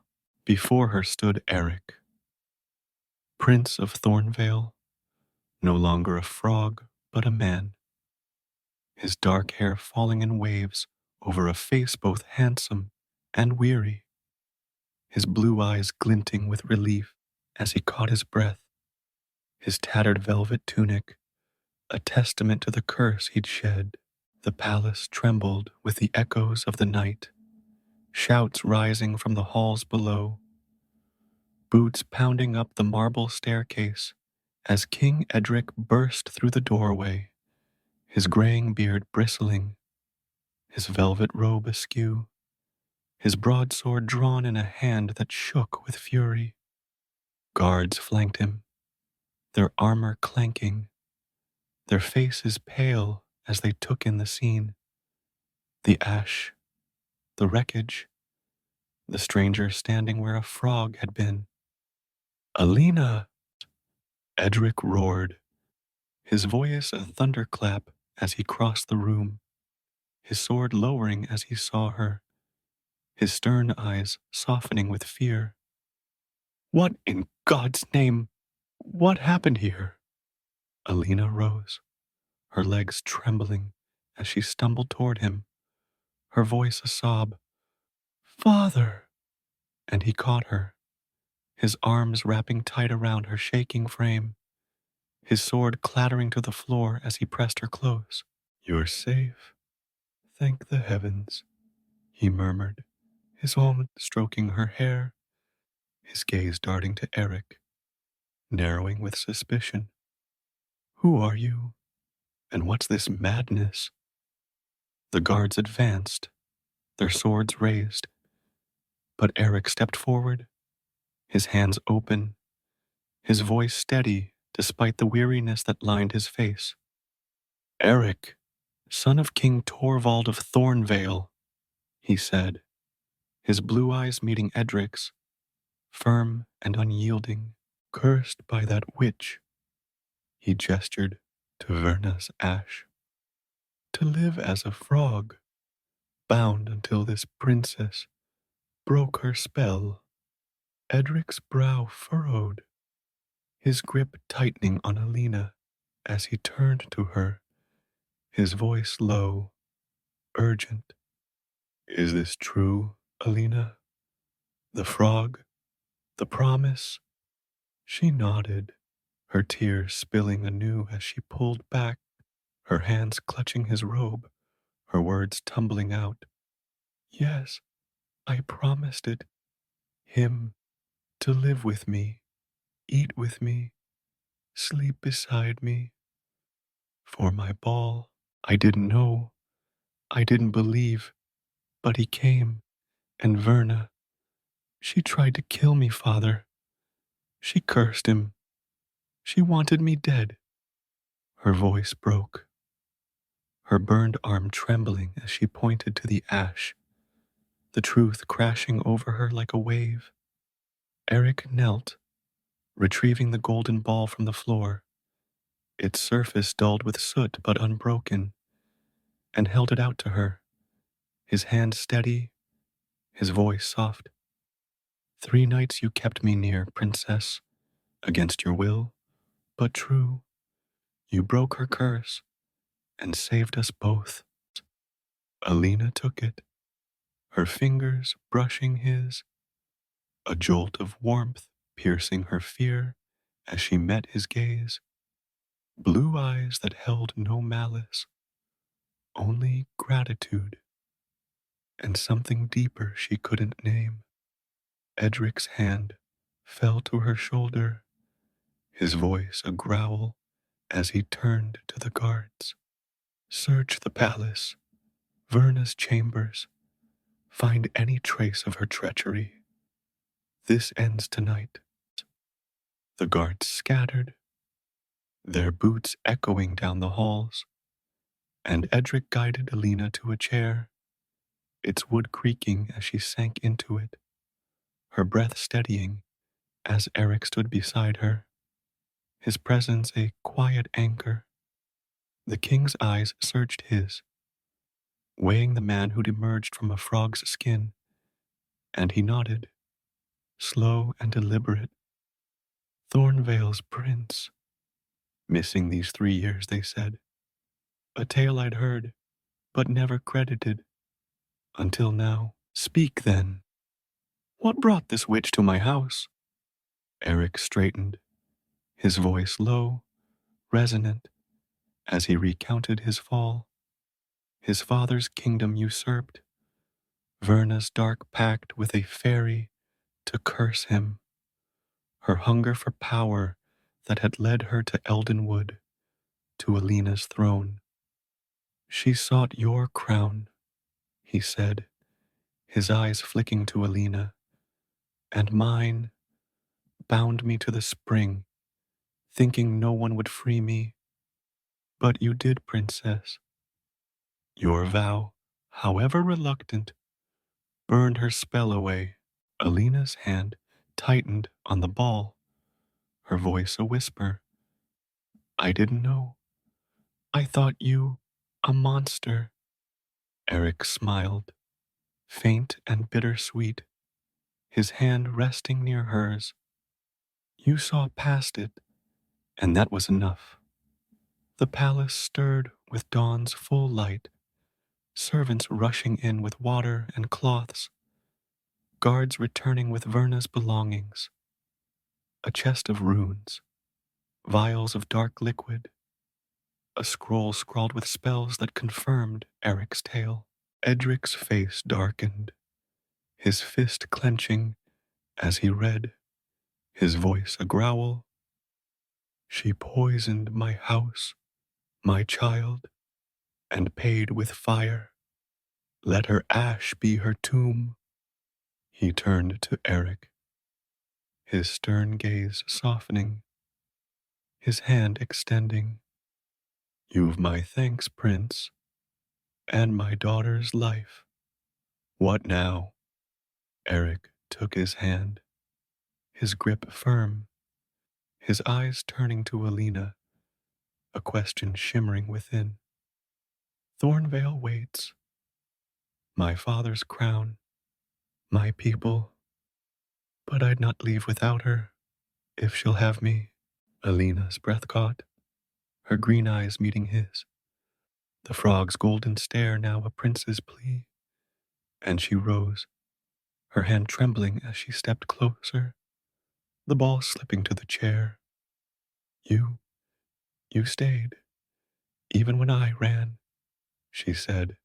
Speaker 1: Before her stood Eric, Prince of Thornvale, no longer a frog but a man, his dark hair falling in waves over a face both handsome and weary, his blue eyes glinting with relief as he caught his breath, his tattered velvet tunic a testament to the curse he'd shed. The palace trembled with the echoes of the night, shouts rising from the halls below, boots pounding up the marble staircase as King Edric burst through the doorway, his graying beard bristling, his velvet robe askew, his broadsword drawn in a hand that shook with fury. Guards flanked him, their armor clanking, their faces pale as they took in the scene. The ash, the wreckage, the stranger standing where a frog had been. Alina! Edric roared, his voice a thunderclap as he crossed the room, his sword lowering as he saw her, his stern eyes softening with fear. What in God's name? What happened here? Alina rose, her legs trembling as she stumbled toward him, her voice a sob. Father! And he caught her, his arms wrapping tight around her shaking frame, his sword clattering to the floor as he pressed her close. You're safe. Thank the heavens, he murmured, his hand stroking her hair, his gaze darting to Eric, narrowing with suspicion. Who are you? And what's this madness? The guards advanced, their swords raised, but Eric stepped forward, his hands open, his voice steady despite the weariness that lined his face. Eric, son of King Torvald of Thornvale, he said, his blue eyes meeting Edric's, firm and unyielding. Cursed by that witch, he gestured to Verna's ash, to live as a frog, bound until this princess broke her spell. Edric's brow furrowed, his grip tightening on Alina as he turned to her, his voice low, urgent. Is this true, Alina? The frog? The promise? She nodded, her tears spilling anew as she pulled back, her hands clutching his robe, her words tumbling out. Yes, I promised it. Him, to live with me, eat with me, sleep beside me. For my ball, I didn't know, I didn't believe, but he came, and Verna, she tried to kill me, Father. She cursed him. She wanted me dead. Her voice broke, her burned arm trembling as she pointed to the ash, the truth crashing over her like a wave. Eric knelt, retrieving the golden ball from the floor, its surface dulled with soot but unbroken, and held it out to her, his hand steady, his voice soft. 3 nights you kept me near, princess, against your will, but true. You broke her curse and saved us both. Alina took it, her fingers brushing his, a jolt of warmth piercing her fear as she met his gaze. Blue eyes that held no malice, only gratitude, and something deeper she couldn't name. Edric's hand fell to her shoulder, his voice a growl as he turned to the guards. Search the palace, Verna's chambers, find any trace of her treachery. This ends tonight. The guards scattered, their boots echoing down the halls, and Edric guided Alina to a chair, its wood creaking as she sank into it, her breath steadying as Eric stood beside her, his presence a quiet anchor. The king's eyes searched his, weighing the man who'd emerged from a frog's skin, and he nodded, slow and deliberate. Thornvale's prince. Missing these 3 years, they said. A tale I'd heard, but never credited. Until now. Speak, then. What brought this witch to my house? Eric straightened, his voice low, resonant, as he recounted his fall, his father's kingdom usurped, Verna's dark pact with a fairy to curse him, her hunger for power that had led her to Eldenwood, to Alina's throne. She sought your crown, he said, his eyes flicking to Alina, and mine bound me to the spring, thinking no one would free me. But you did, princess. Your vow, however reluctant, burned her spell away. Alina's hand tightened on the ball, her voice a whisper. I didn't know. I thought you a monster. Eric smiled, faint and bittersweet, his hand resting near hers. You saw past it, and that was enough. The palace stirred with dawn's full light, servants rushing in with water and cloths, guards returning with Verna's belongings, a chest of runes, vials of dark liquid, a scroll scrawled with spells that confirmed Eric's tale. Edric's face darkened, his fist clenching as he read, his voice a growl. She poisoned my house, my child, and paid with fire. Let her ash be her tomb. He turned to Eric, his stern gaze softening, his hand extending. You've my thanks, Prince, and my daughter's life. What now? Eric took his hand, his grip firm, his eyes turning to Alina, a question shimmering within. Thornvale waits. My father's crown, my people. But I'd not leave without her, if she'll have me. Alina's breath caught, her green eyes meeting his. The frog's golden stare now a prince's plea. And she rose, her hand trembling as she stepped closer, the ball slipping to the chair. You stayed, even when I ran, she said,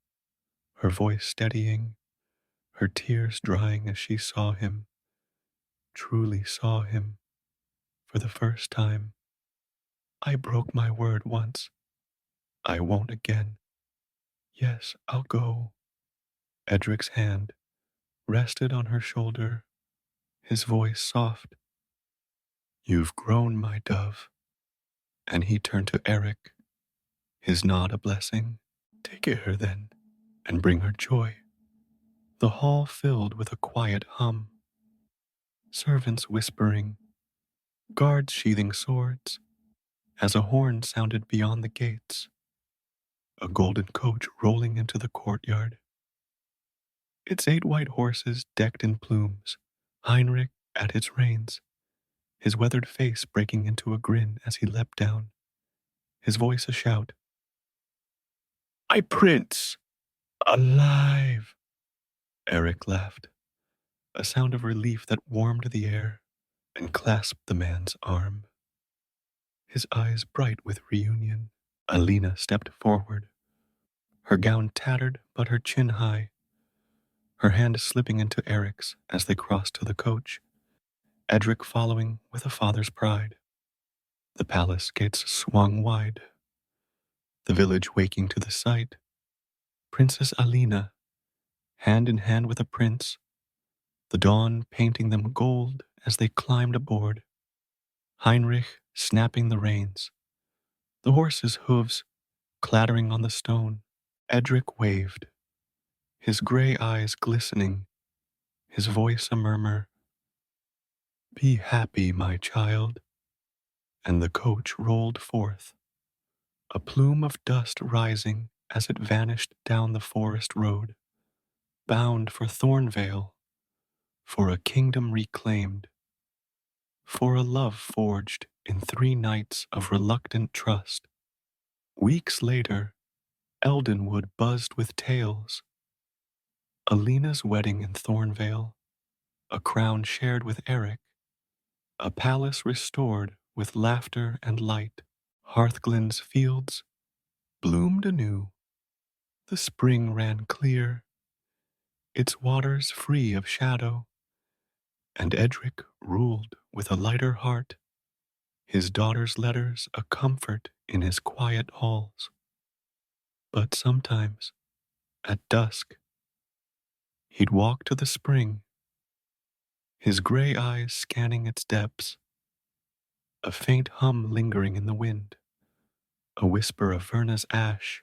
Speaker 1: her voice steadying, her tears drying as she saw him, truly saw him, for the first time. I broke my word once. I won't again. Yes, I'll go. Edric's hand rested on her shoulder, his voice soft. You've grown, my dove. And he turned to Eric, his nod a blessing. Take her then, and bring her joy. The hall filled with a quiet hum. Servants whispering, guards sheathing swords, as a horn sounded beyond the gates. A golden coach rolling into the courtyard. Its 8 white horses decked in plumes, Heinrich at its reins, his weathered face breaking into a grin as he leapt down, his voice a shout. My prince! Alive! Eric laughed, a sound of relief that warmed the air, and clasped the man's arm. His eyes bright with reunion. Alina stepped forward, her gown tattered but her chin high, her hand slipping into Eric's as they crossed to the coach, Edric following with a father's pride. The palace gates swung wide, the village waking to the sight. Princess Alina, hand in hand with a prince, the dawn painting them gold as they climbed aboard. Heinrich snapping the reins, the horses' hooves clattering on the stone. Edric waved, his gray eyes glistening, his voice a murmur. Be happy, my child. And the coach rolled forth, a plume of dust rising as it vanished down the forest road, bound for Thornvale, for a kingdom reclaimed, for a love forged in 3 nights of reluctant trust. Weeks later, Eldenwood buzzed with tales. Alina's wedding in Thornvale, a crown shared with Eric, a palace restored with laughter and light, Hearthglen's fields bloomed anew. The spring ran clear, its waters free of shadow, and Edric ruled with a lighter heart, his daughter's letters a comfort in his quiet halls. But sometimes, at dusk, he'd walk to the spring, his gray eyes scanning its depths, a faint hum lingering in the wind, a whisper of Verna's ash,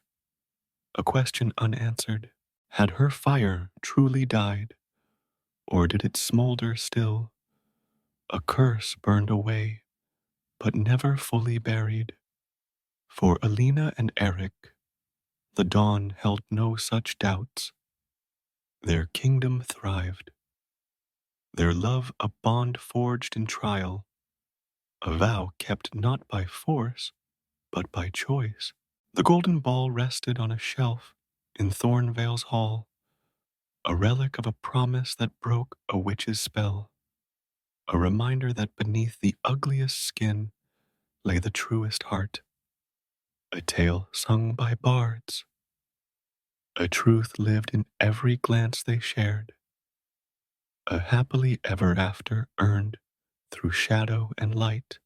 Speaker 1: a question unanswered. Had her fire truly died, or did it smolder still, a curse burned away, but never fully buried? For Alina and Eric, the dawn held no such doubts. Their kingdom thrived, their love a bond forged in trial, a vow kept not by force, but by choice. The golden ball rested on a shelf in Thornvale's hall, a relic of a promise that broke a witch's spell, a reminder that beneath the ugliest skin lay the truest heart, a tale sung by bards, a truth lived in every glance they shared, a happily ever after earned through shadow and light.